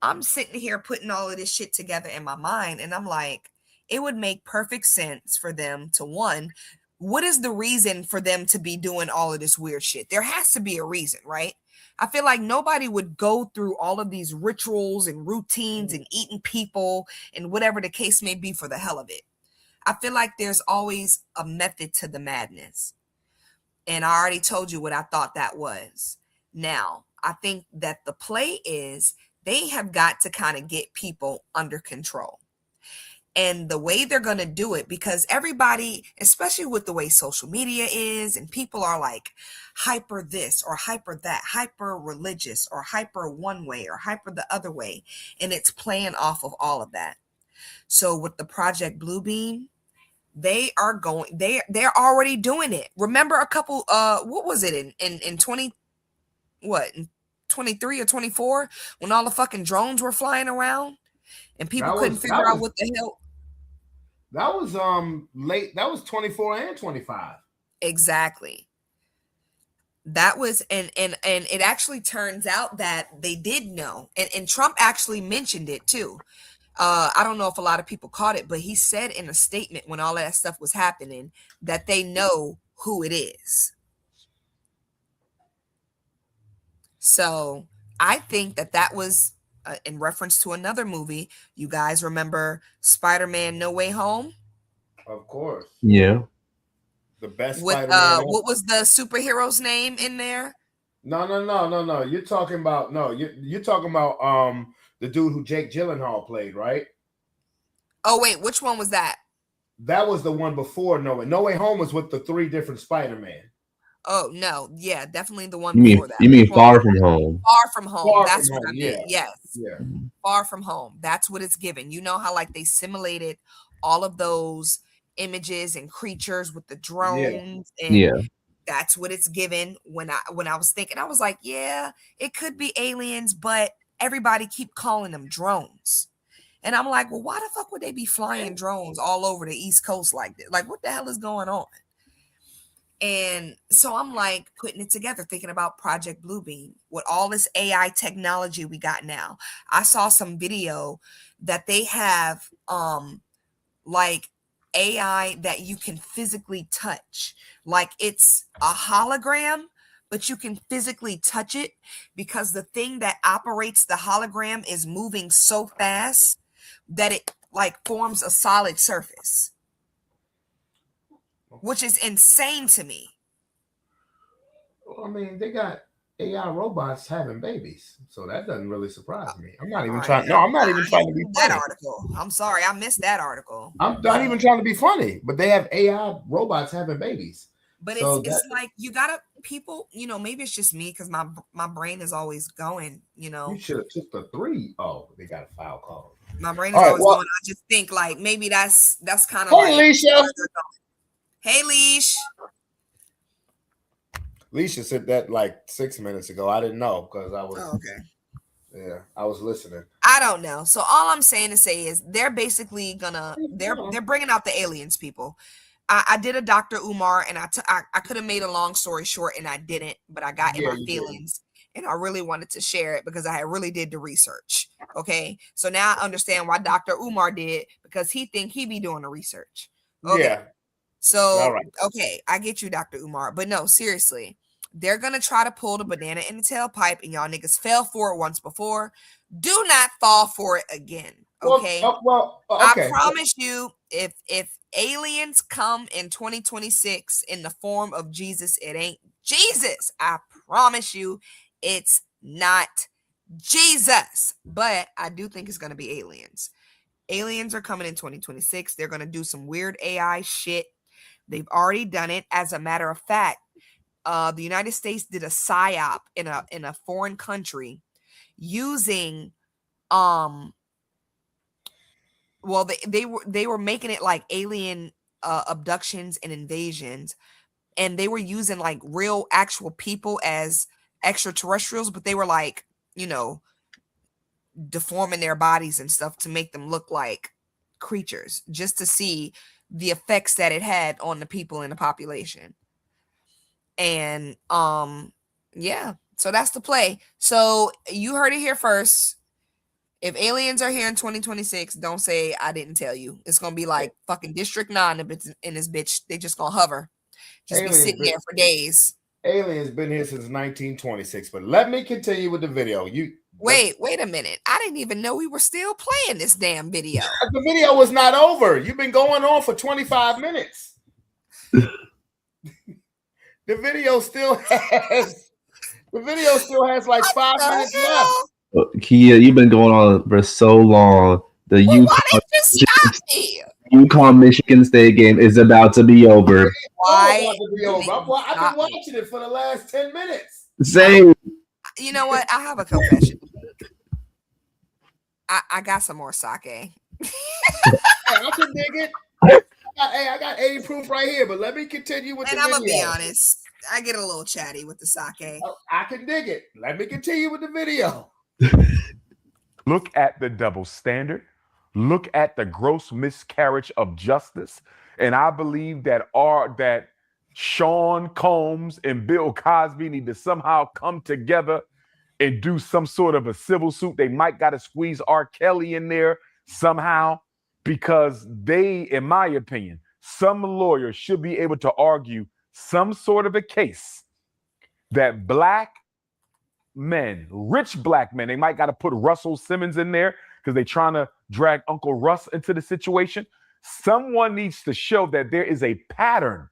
I'm sitting here putting all of this shit together in my mind, and I'm like, it would make perfect sense for them to, one, what is the reason for them to be doing all of this weird shit? There has to be a reason, right? I feel like nobody would go through all of these rituals and routines and eating people and whatever the case may be for the hell of it. I feel like there's always a method to the madness. And I already told you what I thought that was. Now, I think that the play is they have got to kind of get people under control. And the way they're going to do it, because everybody, especially with the way social media is, and people are like hyper this or hyper that, hyper religious or hyper one way or hyper the other way. And it's playing off of all of that. So with the Project Bluebeam, they're already doing it. Remember a couple, what was it in 23 or 24 when all the fucking drones were flying around and people couldn't figure out what the hell. That was late. That was 24 and 25. Exactly. That was and it actually turns out that they did know, and Trump actually mentioned it too. I don't know if a lot of people caught it, but he said in a statement when all that stuff was happening that they know who it is. So I think that was in reference to another movie. You guys remember Spider-Man No Way Home? Of course. Yeah. The best with Spider-Man. What was the superhero's name in there? No. You're talking about you're talking about the dude who Jake Gyllenhaal played, right? Oh wait, which one was that? That was the one before No Way. No Way Home was with the 3 different Spider-Man. Oh no, yeah, definitely the one You before mean that. you mean Which one Far was From it? Home? Far From Home. Far That's From what Home, I yeah. meant. Yes. Yeah. Far From Home. That's what it's given. You know how like they simulated all of those images and creatures with the Yeah. drones, and Yeah. that's what it's given. When I was thinking, I was like, yeah, it could be aliens, but everybody keep calling them drones. And I'm like, well, why the fuck would they be flying drones all over the East Coast like this? Like, what the hell is going on? And so I'm like putting it together, thinking about Project Bluebeam with all this AI technology we got now. I saw some video that they have like AI that you can physically touch. Like it's a hologram, but you can physically touch it because the thing that operates the hologram is moving so fast that it like forms a solid surface, which is insane to me. Well, I mean, they got AI robots having babies, so that doesn't really surprise me. I'm not even trying. No, I'm not even I trying to didn't be read that funny. article. I'm sorry, I missed that article. I'm not even trying to be funny, but they have AI robots having babies. But So it's that like you gotta people, maybe it's just me because my brain is always going, you should have took the 3. Oh, they got a foul call. my brain All is right. always Well, going. I just think like maybe that's kind of hey, like Alicia. where they're going. Hey, Leash. Alicia said that like 6 minutes ago. I didn't know because I was. Oh, okay. Yeah, I was listening. I don't know. So all I'm saying to say is they're basically they're bringing out the aliens, people. I did a Dr. Umar, and I could have made a long story short, and I didn't, but I got in Yeah, my you did. feelings, and I really wanted to share it because I really did the research. Okay, so now I understand why Dr. Umar did because he think he be doing the research. Okay, Yeah. All so right. okay, I get you, Dr. Umar, but no, seriously, they're gonna try to pull the banana in the tailpipe, and y'all niggas fell for it once before. Do not fall for it again. Okay. I Okay. promise you, if aliens come in 2026 in the form of Jesus, it ain't Jesus. I promise you, it's not Jesus. But I do think it's gonna be aliens. Aliens are coming in 2026. They're gonna do some weird AI shit. They've already done it. As a matter of fact, the United States did a psyop in a foreign country using well they were making it like alien abductions and invasions, and they were using like real actual people as extraterrestrials, but they were like deforming their bodies and stuff to make them look like creatures just to see the effects that it had on the people in the population. And yeah, so that's the play. So you heard it here first. If aliens are here in 2026, don't say I didn't tell you. It's gonna be like fucking District 9 in this bitch. They just gonna hover. Just be sitting there for days. Aliens been here since 1926. But let me continue with the video. Wait a minute. I didn't even know we were still playing this damn video. The video was not over. You've been going on for 25 minutes. The video still has like 5 minutes left. Kia, you've been going on for so long. The Why did you stop me? UConn Michigan State game is about to be over. Why? I've been watching it for the last 10 minutes. Same. You know what? I have a confession. I got some more sake. Hey, I can dig it. Hey, I got 80 proof right here, but let me continue with the video. And I'm gonna be honest, I get a little chatty with the sake. I can dig it. Let me continue with the video. Look at the double standard. Look at the gross miscarriage of justice. And I believe that Sean Combs and Bill Cosby need to somehow come together and do some sort of a civil suit. They might got to squeeze R. Kelly in there somehow, because they, in my opinion, some lawyer should be able to argue some sort of a case that black men, rich black men, they might got to put Russell Simmons in there because they're trying to drag Uncle Russ into the situation. Someone needs to show that there is a pattern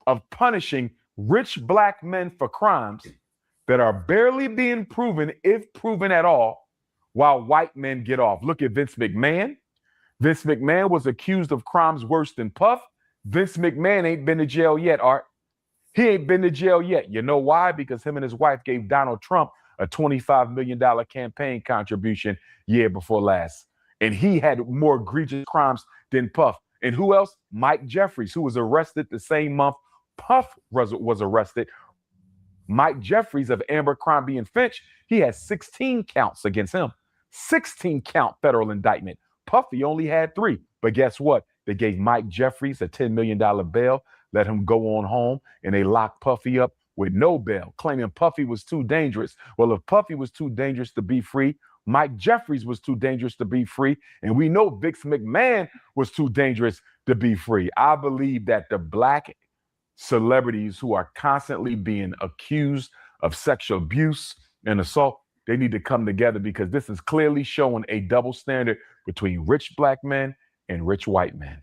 of punishing rich black men for crimes that are barely being proven, if proven at all, while white men get off. Look at Vince McMahon. Vince McMahon was accused of crimes worse than Puff. Vince McMahon ain't been to jail yet, Art. He ain't been to jail yet. You know why? Because him and his wife gave Donald Trump a $25 million campaign contribution year before last. And he had more egregious crimes than Puff. And who else? Mike Jeffries, who was arrested the same month Puff was arrested. Mike Jeffries of Abercrombie and Finch, he has 16 counts against him. 16 count federal indictment. Puffy only had 3. But guess what? They gave Mike Jeffries a $10 million bail, let him go on home, and they locked Puffy up with no bail, claiming Puffy was too dangerous. Well, if Puffy was too dangerous to be free, Mike Jeffries was too dangerous to be free, and we know Vince McMahon was too dangerous to be free. I believe that the black celebrities who are constantly being accused of sexual abuse and assault, they need to come together, because this is clearly showing a double standard between rich black men and rich white men.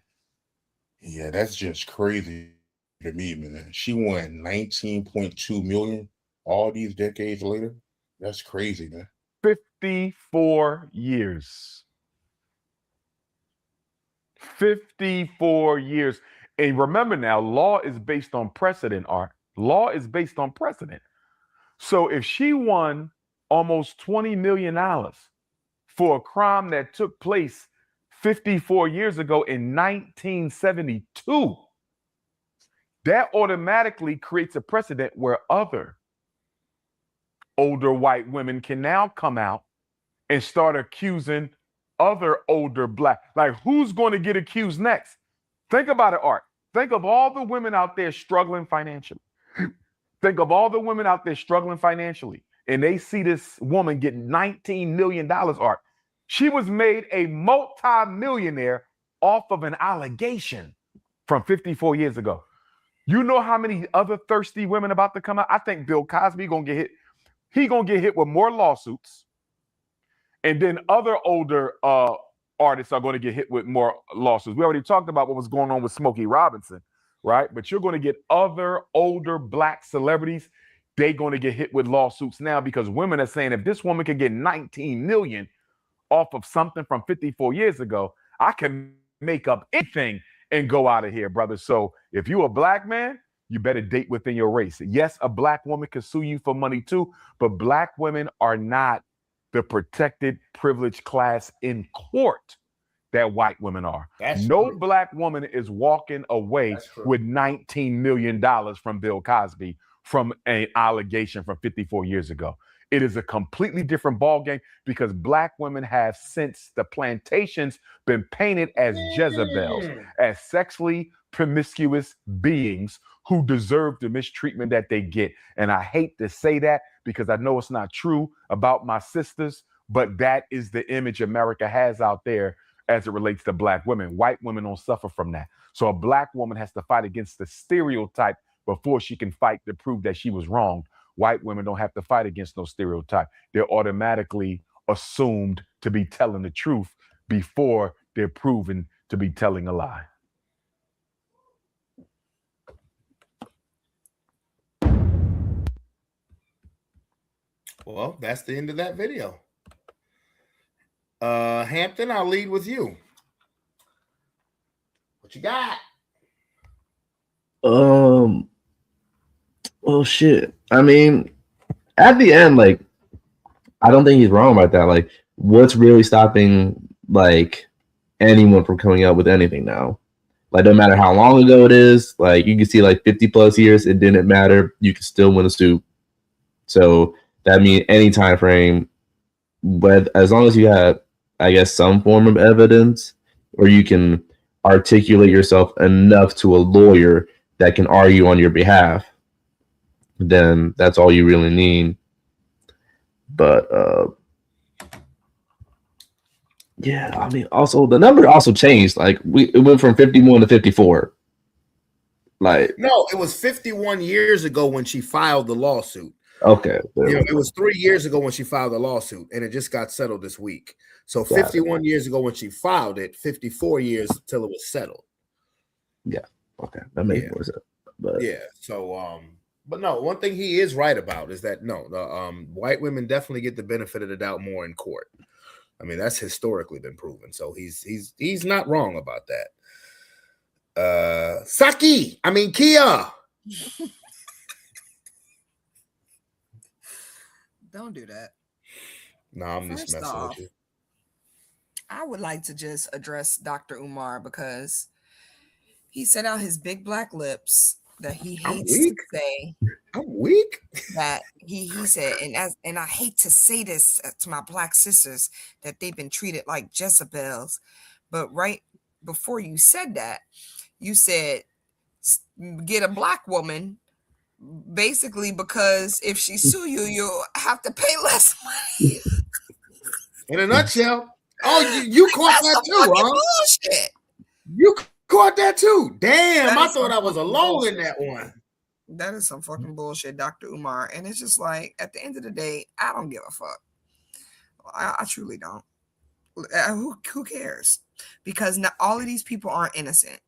Yeah, that's just crazy to me, man. She won 19.2 million all these decades later. That's crazy, man. 54 years. 54 years. And remember now, law is based on precedent, Art. Law is based on precedent. So if she won almost $20 million for a crime that took place 54 years ago in 1972, that automatically creates a precedent where other older white women can now come out and start accusing other older black. Like, who's going to get accused next? Think about it, Art. Think of all the women out there struggling financially. Think of all the women out there struggling financially, and they see this woman getting $19 million, Art. She was made a multi-millionaire off of an allegation from 54 years ago. You know how many other thirsty women about to come out? I think Bill Cosby gonna get hit. He gonna get hit with more lawsuits, and then other older artists are going to get hit with more lawsuits. We already talked about what was going on with Smokey Robinson, right? But you're going to get other older black celebrities. They're going to get hit with lawsuits now, because women are saying, if this woman can get 19 million off of something from 54 years ago, I can make up anything and go out of here, brother. So if you're a black man, you better date within your race. Yes, a black woman can sue you for money too, but black women are not the protected, privileged class in court that white women are. No black woman is walking away with $19 million from Bill Cosby from an allegation from 54 years ago. It is a completely different ballgame, because black women have, since the plantations, been painted as Jezebels, as sexually promiscuous beings who deserve the mistreatment that they get. And I hate to say that, because I know it's not true about my sisters, but that is the image America has out there as it relates to black women. White women don't suffer from that. So a black woman has to fight against the stereotype before she can fight to prove that she was wrong. White women don't have to fight against no stereotype. They're automatically assumed to be telling the truth before they're proven to be telling a lie. Well, that's the end of that video. Hampton, I'll lead with you. What you got? Well, shit. I mean, at the end, like, I don't think he's wrong about that. Like, what's really stopping, like, anyone from coming out with anything now? Like, no matter how long ago it is, like, you can see, like, 50 plus years, it didn't matter. You can still win a suit. So that means any time frame, but as long as you have, I guess, some form of evidence, or you can articulate yourself enough to a lawyer that can argue on your behalf, then that's all you really need. But yeah, I mean, also the number also changed. Like, it went from 51 to 54. Like, no, it was 51 years ago when she filed the lawsuit. Okay. It was 3 years ago when she filed the lawsuit, and it just got settled this week. So 51 years ago when she filed it, 54 years till it was settled. Yeah. Okay. That makes more sense. But yeah. So but no, one thing he is right about is that no, the white women definitely get the benefit of the doubt more in court. I mean, that's historically been proven. So he's not wrong about that. Kia. Don't do that. No, I'm just First messing with off, you. I would like to just address Dr. Umar because he set out his big black lips that he I'm hates to weak. say I'm weak. that he said, and I hate to say this to my black sisters that they've been treated like Jezebels, but right before you said that, you said get a black woman basically because if she sue you, you'll have to pay less money. In a nutshell. Oh, you caught That's that some too, fucking huh? bullshit. You caught that too. Damn, That I is some thought I was fucking alone in bullshit. that one. That is some fucking bullshit, Dr. Umar. And it's just like, at the end of the day, I don't give a fuck. I truly don't. Who cares? Because not all of these people aren't innocent.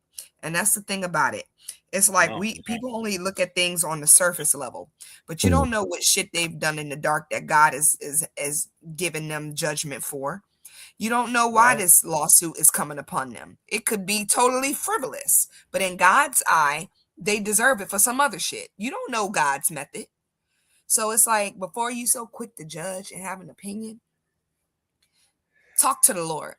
And that's the thing about it. It's like No. people only look at things on the surface level, but you don't know what shit they've done in the dark that God is giving them judgment for. You don't know why Right. this lawsuit is coming upon them. It could be totally frivolous, but in God's eye, they deserve it for some other shit. You don't know God's method. So it's like before you so quick to judge and have an opinion, talk to the Lord.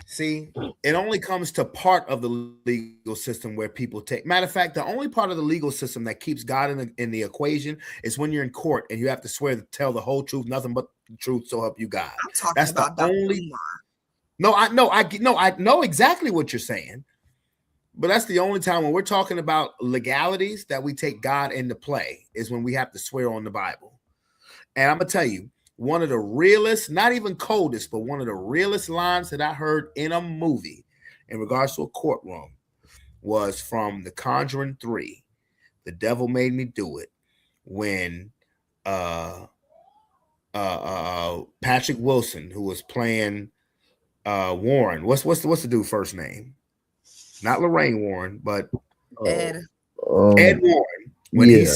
See, it only comes to part of the legal system where people take. Matter of fact, the only part of the legal system that keeps God in the equation is when you're in court and you have to swear to tell the whole truth, nothing but the truth, so help you God. I'm talking That's the about Dr. only. Umar. No, I know exactly what you're saying, but that's the only time when we're talking about legalities that we take God into play is when we have to swear on the Bible. And I'm gonna tell you, one of the realest, not even coldest, but one of the realest lines that I heard in a movie in regards to a courtroom was from The Conjuring 3. The Devil Made Me Do It, when Patrick Wilson, who was playing Warren, what's the dude's first name? Not Lorraine Warren, but Ed. Ed Warren. When yeah.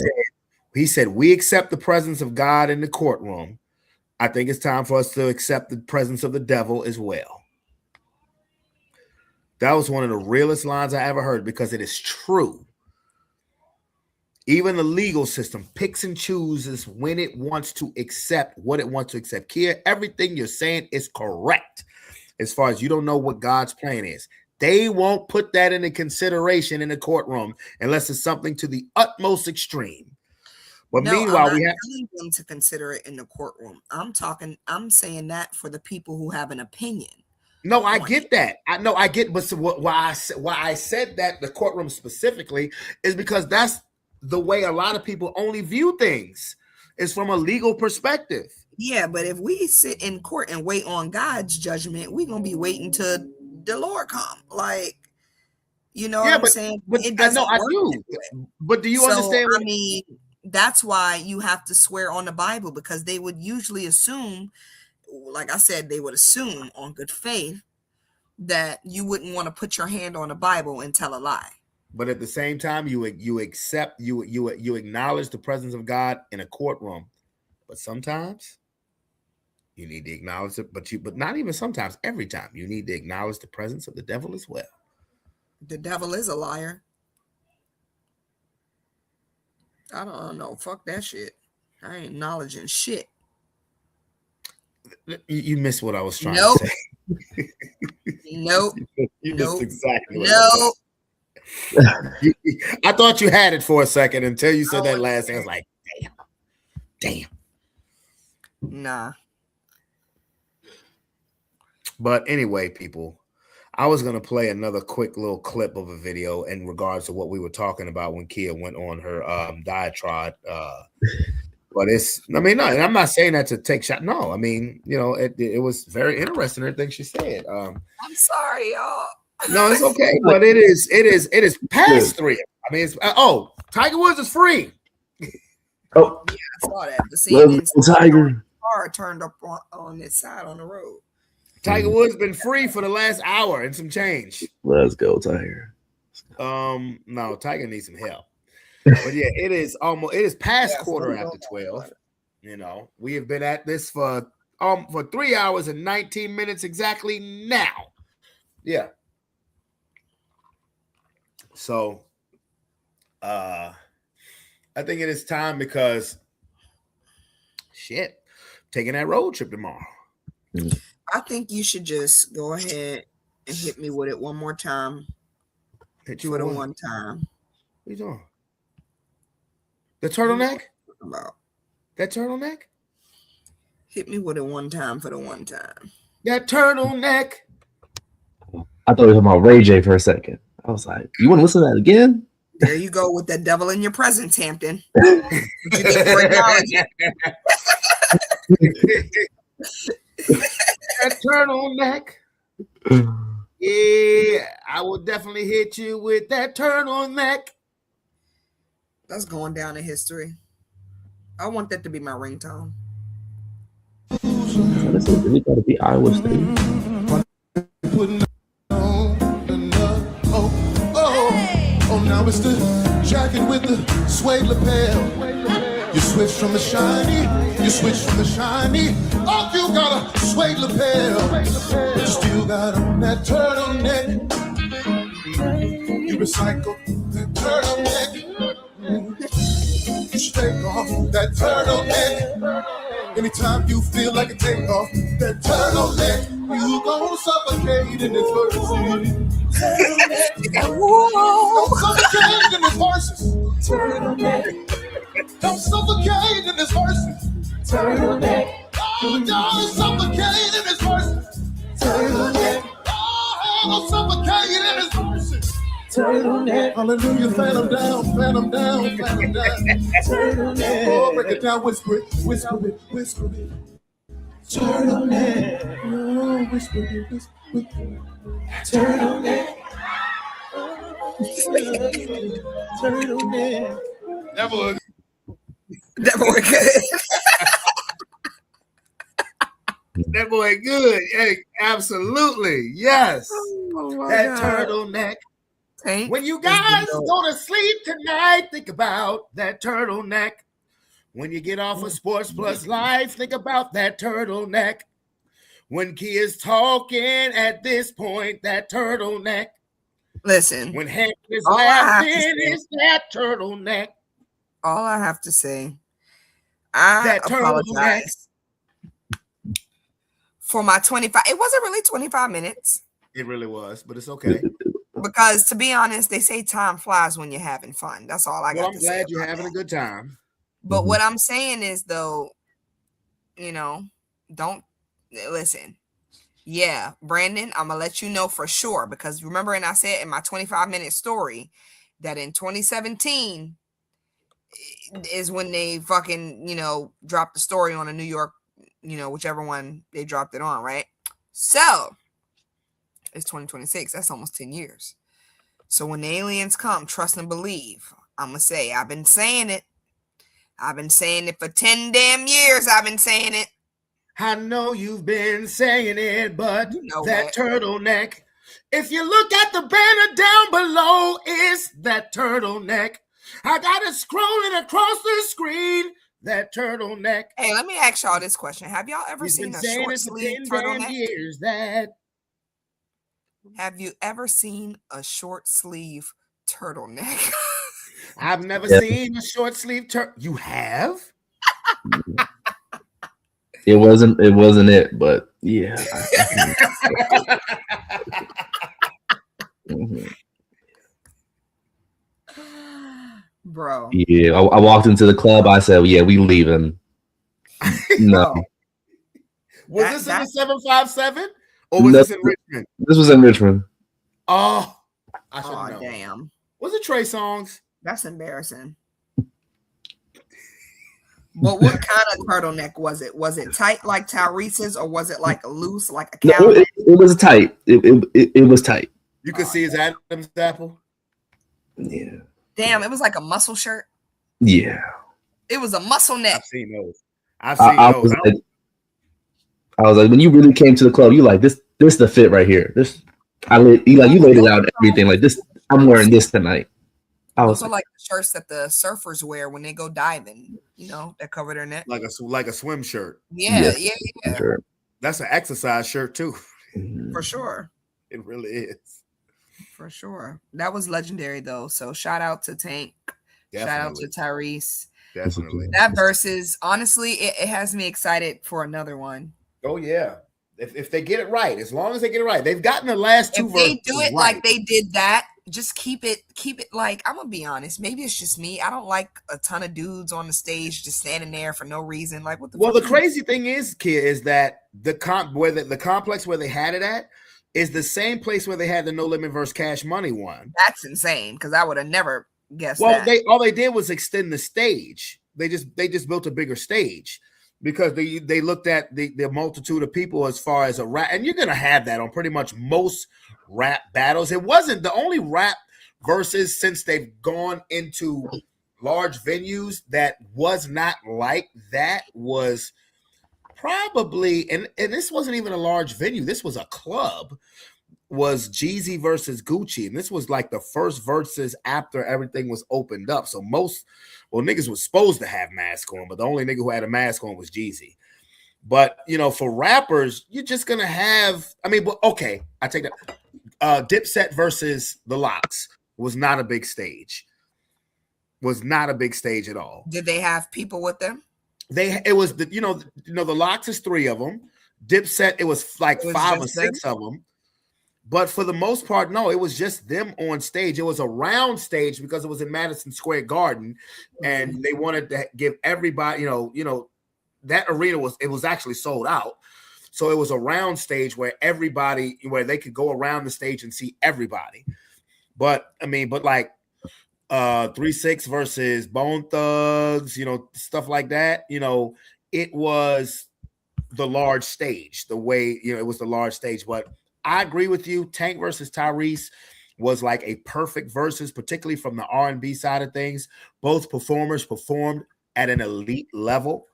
he said, we accept the presence of God in the courtroom. I think it's time for us to accept the presence of the devil as well. That was one of the realest lines I ever heard because it is true. Even the legal system picks and chooses when it wants to accept what it wants to accept. Kia, everything you're saying is correct as far as you don't know what God's plan is. They won't put that into consideration in the courtroom unless it's something to the utmost extreme. But No, meanwhile, I'm not we have telling them to consider it in the courtroom. I'm saying that for the people who have an opinion. no, I get that. I get, but so why I said that the courtroom specifically is because that's the way a lot of people only view things is from a legal perspective. Yeah, but if we sit in court and wait on God's judgment, we're gonna be waiting till the Lord come. Like, you know what Yeah, I'm saying? but It I know doesn't I work do. that way. But do you So understand I mean, that's why you have to swear on the Bible because they would usually assume, like I said, they would assume on good faith that you wouldn't want to put your hand on the Bible and tell a lie. But at the same time, you accept you acknowledge the presence of God in a courtroom. But sometimes you need to acknowledge it, but not even sometimes, every time you need to acknowledge the presence of the devil as well. The devil is a liar. I don't know. Fuck that shit. I ain't acknowledging shit. You missed what I was trying Nope. to say. Nope. You Nope. missed exactly what I was saying. I thought you had it for a second until you said that last thing. I was like, damn. Nah. But anyway, people, I was going to play another quick little clip of a video in regards to what we were talking about when Kia went on her diatribe. But I mean, no, and I'm not saying that to take shot. No, I mean, you know, it was very interesting, everything she said. I'm sorry, y'all. No, it's okay, but it is past 3. I mean, it's Tiger Woods is free. Oh, yeah, I saw that. The scene Tiger. Car turned up on this side on the road. Tiger Woods been free for the last hour and some change. Let's go, Tiger. No, Tiger needs some help. But yeah, it is past quarter after 12. You know, we have been at this for 3 hours and 19 minutes exactly now. Yeah. So I think it is time because shit. taking that road trip tomorrow. I think you should just go ahead and hit me with it one more time. Hit you for with the what? one time. What are you doing? The turtleneck? About that turtleneck? Hit me with it one time for the one time. That turtleneck. I thought you were talking about Ray J for a second. I was like, you want to listen to that again? There you go with that devil in your presence, Hampton. What you think for acknowledging? That turtleneck. Yeah, I will definitely hit you with that turtleneck. That's going down in history. I want that to be my ringtone. This is really got to be Iowa State. Oh, now it's the jacket with the suede lapel. You switch from the shiny, oh, you got a suede lapel. But you still got on that turtleneck. You recycle that turtleneck. You should take off that turtleneck. Anytime you feel like a takeoff, that turtleneck, you gon' suffocate in this verse. Don't suffocate in this verses. Don't suffocate in this verses. Oh, don't suffocate in this verses. Oh, don't suffocate in this verses. Hallelujah, fan them down, fan them down, fan them down. Oh, break it down, whisper it, whisper it, whisper it. Turtleneck. Oh, whisper it, whisper it. Turtleneck. Turtleneck. That boy good. That boy good. Hey, absolutely. Yes. Oh that God. Turtleneck. Tank when you guys go to sleep tonight, think about that turtleneck. When you get off of Sports Plus Live, think about that turtleneck. When Key is talking at this point, that turtleneck. Listen. When Hank is laughing, it's that turtleneck. All I have to say, I apologize for my 25. It wasn't really 25 minutes. It really was, but it's okay. Because to be honest, they say time flies when you're having fun. That's all I got to say. I'm glad you're having a good time. But what I'm saying is, though, you know, don't listen. Yeah, Brandon, I'm going to let you know for sure. Because remember, and I said in my 25-minute story that in 2017 is when they fucking, dropped the story on a New York, whichever one they dropped it on, right? So it's 2026. That's almost 10 years. So when the aliens come, trust and believe. I'm going to say, I've been saying it. I've been saying it for 10 damn years. I've been saying it. I know you've been saying it, but that what? Turtleneck. If you look at the banner down below, it's that turtleneck. I got it scrolling across the screen. That turtleneck. Hey, let me ask y'all this question. Have y'all ever seen a short sleeve turtleneck? Years, that. Have you ever seen a short sleeve turtleneck? I've never seen a short sleeve You have? It wasn't it, but yeah. Bro. Yeah, I walked into the club. I said, "Yeah, we leaving." No. Was this in the 757 or was this in Richmond? This was in Richmond. Oh, I should know. Damn. Was it Trey Songz? That's embarrassing. But what kind of turtleneck was it? Was it tight like Tyrese's, or was it like loose like a cow? No, it was tight. It was tight. You could see his Adam's apple. Yeah. Damn, it was like a muscle shirt. Yeah. It was a muscle neck. I've seen those. I was like, when you really came to the club, you like this the fit right here. You laid it out and everything. Like this, I'm wearing this tonight. I was also like the shirts that the surfers wear when they go diving, that cover their neck. Like a swim shirt. Yeah. Sure. That's an exercise shirt too. For sure. It really is. For sure. That was legendary though. So shout out to Tank. Definitely. Shout out to Tyrese. Definitely. That versus, honestly, it has me excited for another one. Oh yeah. If they get it right, as long as they get it right, they've gotten the last two If verses they do it right. like they did that, just keep it like, I'm gonna be honest, maybe it's just me. I don't like a ton of dudes on the stage just standing there for no reason. Like, what the Well, fuck the are you- crazy thing is, kid, is that the complex where they had it at is the same place where they had the No Limit versus Cash Money one. That's insane, because I would have never guessed Well, that. all they did was extend the stage. They just built a bigger stage because they looked at the multitude of people as far as a rap, and you're gonna have that on pretty much most rap battles. It wasn't the only rap versus since they've gone into large venues that was not like that was probably, and this wasn't even a large venue. This was a club. Was Jeezy versus Gucci, and this was like the first verses after everything was opened up. So niggas was supposed to have masks on, but the only nigga who had a mask on was Jeezy. But for rappers, you're just gonna have. I mean, okay, I take that. Dipset versus the Lox was not a big stage. Was not a big stage at all. Did they have people with them? It was the the Lox is 3 of them. Dipset, it was like 5 or 6 of them. But for the most part, no, it was just them on stage. It was a round stage because it was in Madison Square Garden, and they wanted to give everybody, that arena was actually sold out. So it was a round stage where they could go around the stage and see everybody. But like 3-6 versus Bone Thugs, stuff like that, it was the large stage, the way, it was the large stage. But I agree with you. Tank versus Tyrese was like a perfect versus, particularly from the R&B side of things. Both performers performed at an elite level.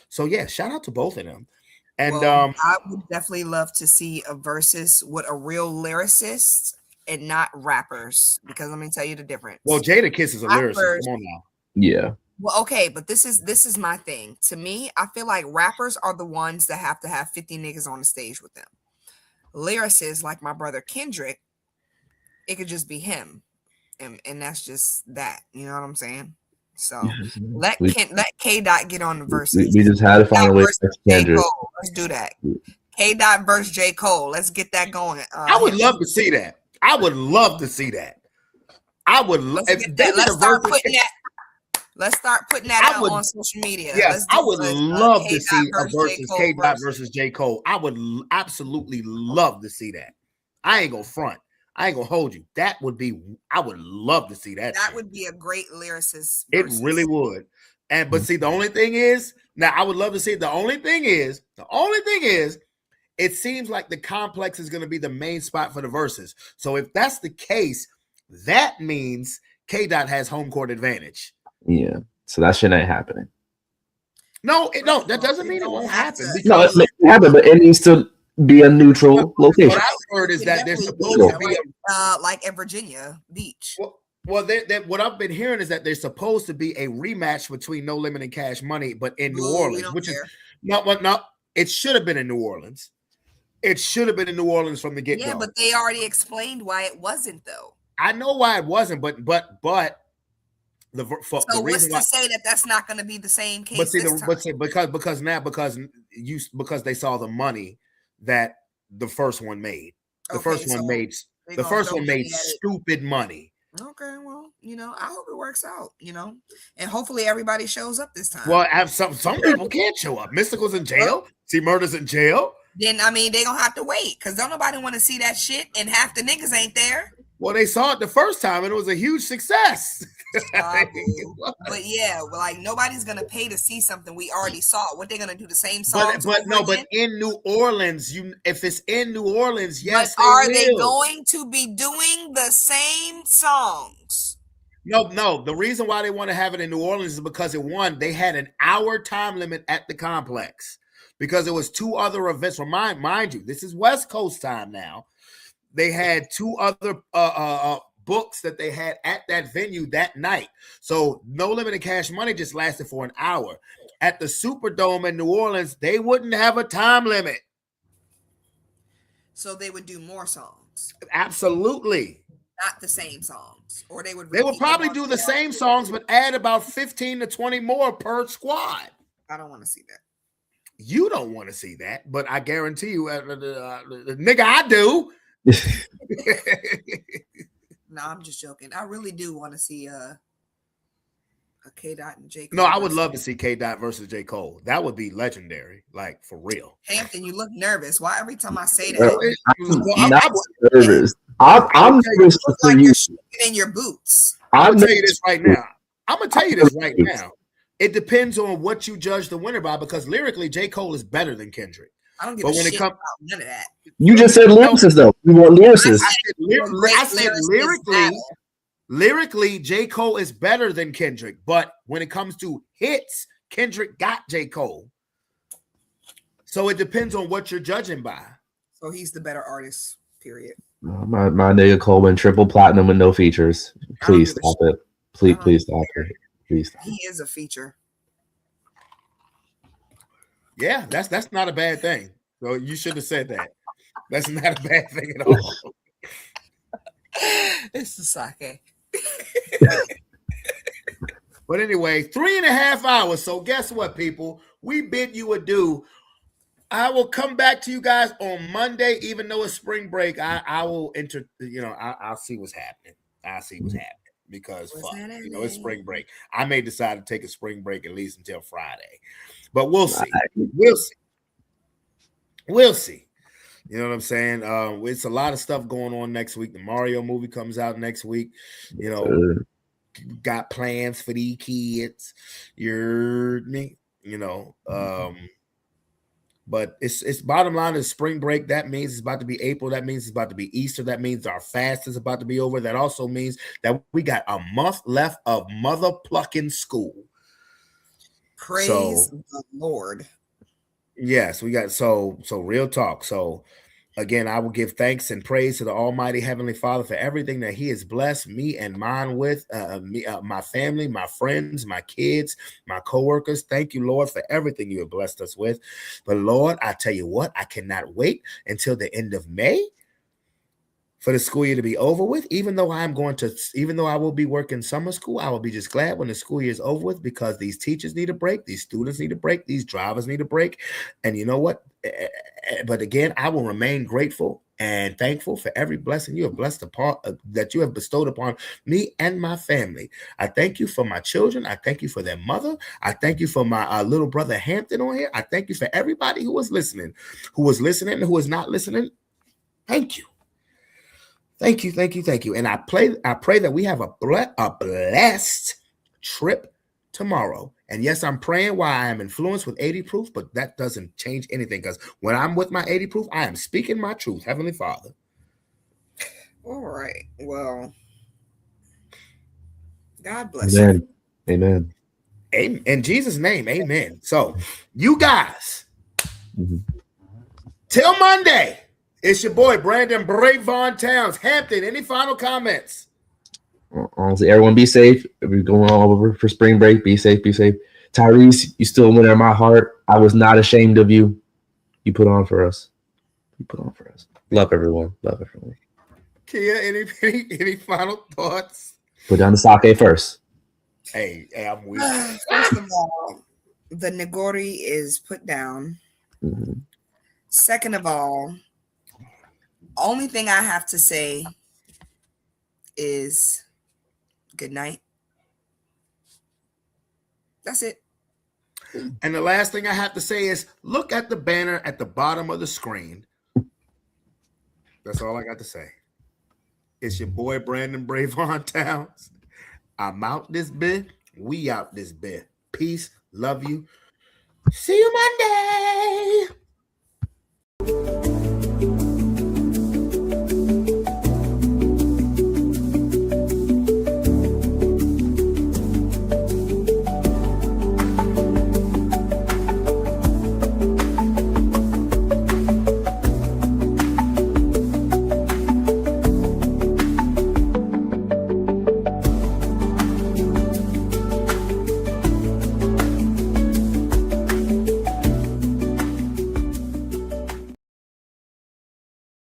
So yeah, shout out to both of them. And I would definitely love to see a versus with a real lyricist and not rappers, because let me tell you the difference. Well, Jadakiss is a lyricist. Come on now. Yeah. Well, okay, but this is my thing. To me, I feel like rappers are the ones that have to have 50 niggas on the stage with them. Lyricists, like my brother Kendrick, it could just be him, and that's just that. You know what I'm saying? So let K Dot get on the verses. We just had to find a way to Kendrick. Let's do that. K Dot versus J Cole. Let's get that going. I would love to see that. I would love to see that. I would love. Let's start putting that out on social media. Yes, I would love to see a versus K Dot versus J Cole. I would absolutely love to see that. I ain't gonna front. I ain't gonna hold you. I would love to see that. That would be a great lyricist. It really would. But see, the only thing is, now I would love to see it. The only thing is, it seems like the complex is going to be the main spot for the verses. So if that's the case, that means K Dot has home court advantage. Yeah. So that shit ain't happening. No, that doesn't mean it won't happen. No, it may happen, but it needs to be a neutral location. What I've heard is that they're supposed to be like at Virginia Beach. Well, what I've been hearing is that there's supposed to be a rematch between No Limit and Cash Money, but in New Orleans, which is no. It should have been in New Orleans. It should have been in New Orleans from the get-go. Yeah, but they already explained why it wasn't, though. I know why it wasn't, but the reason why, say that that's not going to be the same case. Because they saw the money that the first one made. The first one made stupid money. Okay, well, I hope it works out, and hopefully everybody shows up this time. Well, some people can't show up. Mystical's in jail. C-Murder's in jail. Then they gonna have to wait because don't nobody want to see that shit, and half the niggas ain't there. Well, they saw it the first time, and it was a huge success. But yeah, like nobody's gonna pay to see something we already saw. What they're gonna do the same song? But in New Orleans, if it's in New Orleans, yes. But are they going to be doing the same songs? No. The reason why they want to have it in New Orleans is because they had an hour time limit at the complex because it was 2 other events. Mind you, this is West Coast time now. They had 2 other books that they had at that venue that night. So No Limit and Cash Money just lasted for an hour. At the Superdome in New Orleans, they wouldn't have a time limit. So they would do more songs. Absolutely. Not the same songs, or they would. They would repeat them probably on do the the same album. songs, but add about 15 to 20 more per squad. I don't want to see that. You don't want to see that, but I guarantee you, the nigga, I do. No, I'm just joking. I really do want to see a K Dot and J Cole. No, I would love to see K Dot versus J Cole. That would be legendary, like for real. Hampton, you look nervous. Why every time I say that? I'm not nervous. I'm nervous for like you. you're shaking in your boots. I'm gonna tell you this right now. I'm gonna tell you this right now. It depends on what you judge the winner by, because lyrically, J. Cole is better than Kendrick. I don't give a shit about none of that. You just said lyricist though. You want lyricist. I said lyrically, J. Cole is better than Kendrick. But when it comes to hits, Kendrick got J. Cole. So it depends on what you're judging by. So he's the better artist, period. My nigga Cole went triple platinum with no features. Please stop it. Please stop it. Please stop. He is a feature. Yeah, that's not a bad thing. So you should have said that. That's not a bad thing at all. It's the sake. But anyway, 3.5 hours. So guess what, people? We bid you adieu. I will come back to you guys on Monday, even though it's spring break. I will I'll see what's happening. I'll see what's happening because it's spring break. I may decide to take a spring break at least until Friday, but we'll see. We'll see. You know what I'm saying? It's a lot of stuff going on next week. The Mario movie comes out next week. You know, got plans for these kids. You heard me? But it's bottom line is spring break. That means it's about to be April. That means it's about to be Easter. That means our fast is about to be over. That also means that we got a month left of mother plucking school. Praise the Lord. Yes, we got so real talk. So again, I will give thanks and praise to the Almighty Heavenly Father for everything that He has blessed me and mine with, my family, my friends, my kids, my coworkers. Thank you, Lord, for everything you have blessed us with. But Lord, I tell you what, I cannot wait until the end of May for the school year to be over with. Even though I will be working summer school, I will be just glad when the school year is over with, because these teachers need a break, these students need a break, these drivers need a break. And you know what? But again, I will remain grateful and thankful for every blessing you have that you have bestowed upon me and my family. I thank you for my children. I thank you for their mother. I thank you for my little brother Hampton on here. I thank you for everybody who was listening, who is not listening. Thank you. Thank you. And I pray that we have a blessed trip tomorrow. And yes, I'm praying while I am influenced with 80 proof, but that doesn't change anything, because when I'm with my 80 proof, I am speaking my truth. Heavenly Father. All right. Well, God bless you. Amen. In Jesus' name, amen. So you guys, till Monday. It's your boy, Brandon Bravon Towns. Hampton, any final comments? Honestly, everyone be safe. We're going all over for spring break. Be safe. Tyrese, you still a winner in my heart. I was not ashamed of you. You put on for us. Love everyone. Kia, any final thoughts? Put down the sake first. Hey, I'm weak. First of all, the Nagori is put down. Mm-hmm. Second of all, only thing I have to say is good night. That's it. And the last thing I have to say is look at the banner at the bottom of the screen. That's all I got to say. It's your boy, Brandon Bravon Towns. I'm out this bit. We out this bit. Peace. Love you. See you Monday.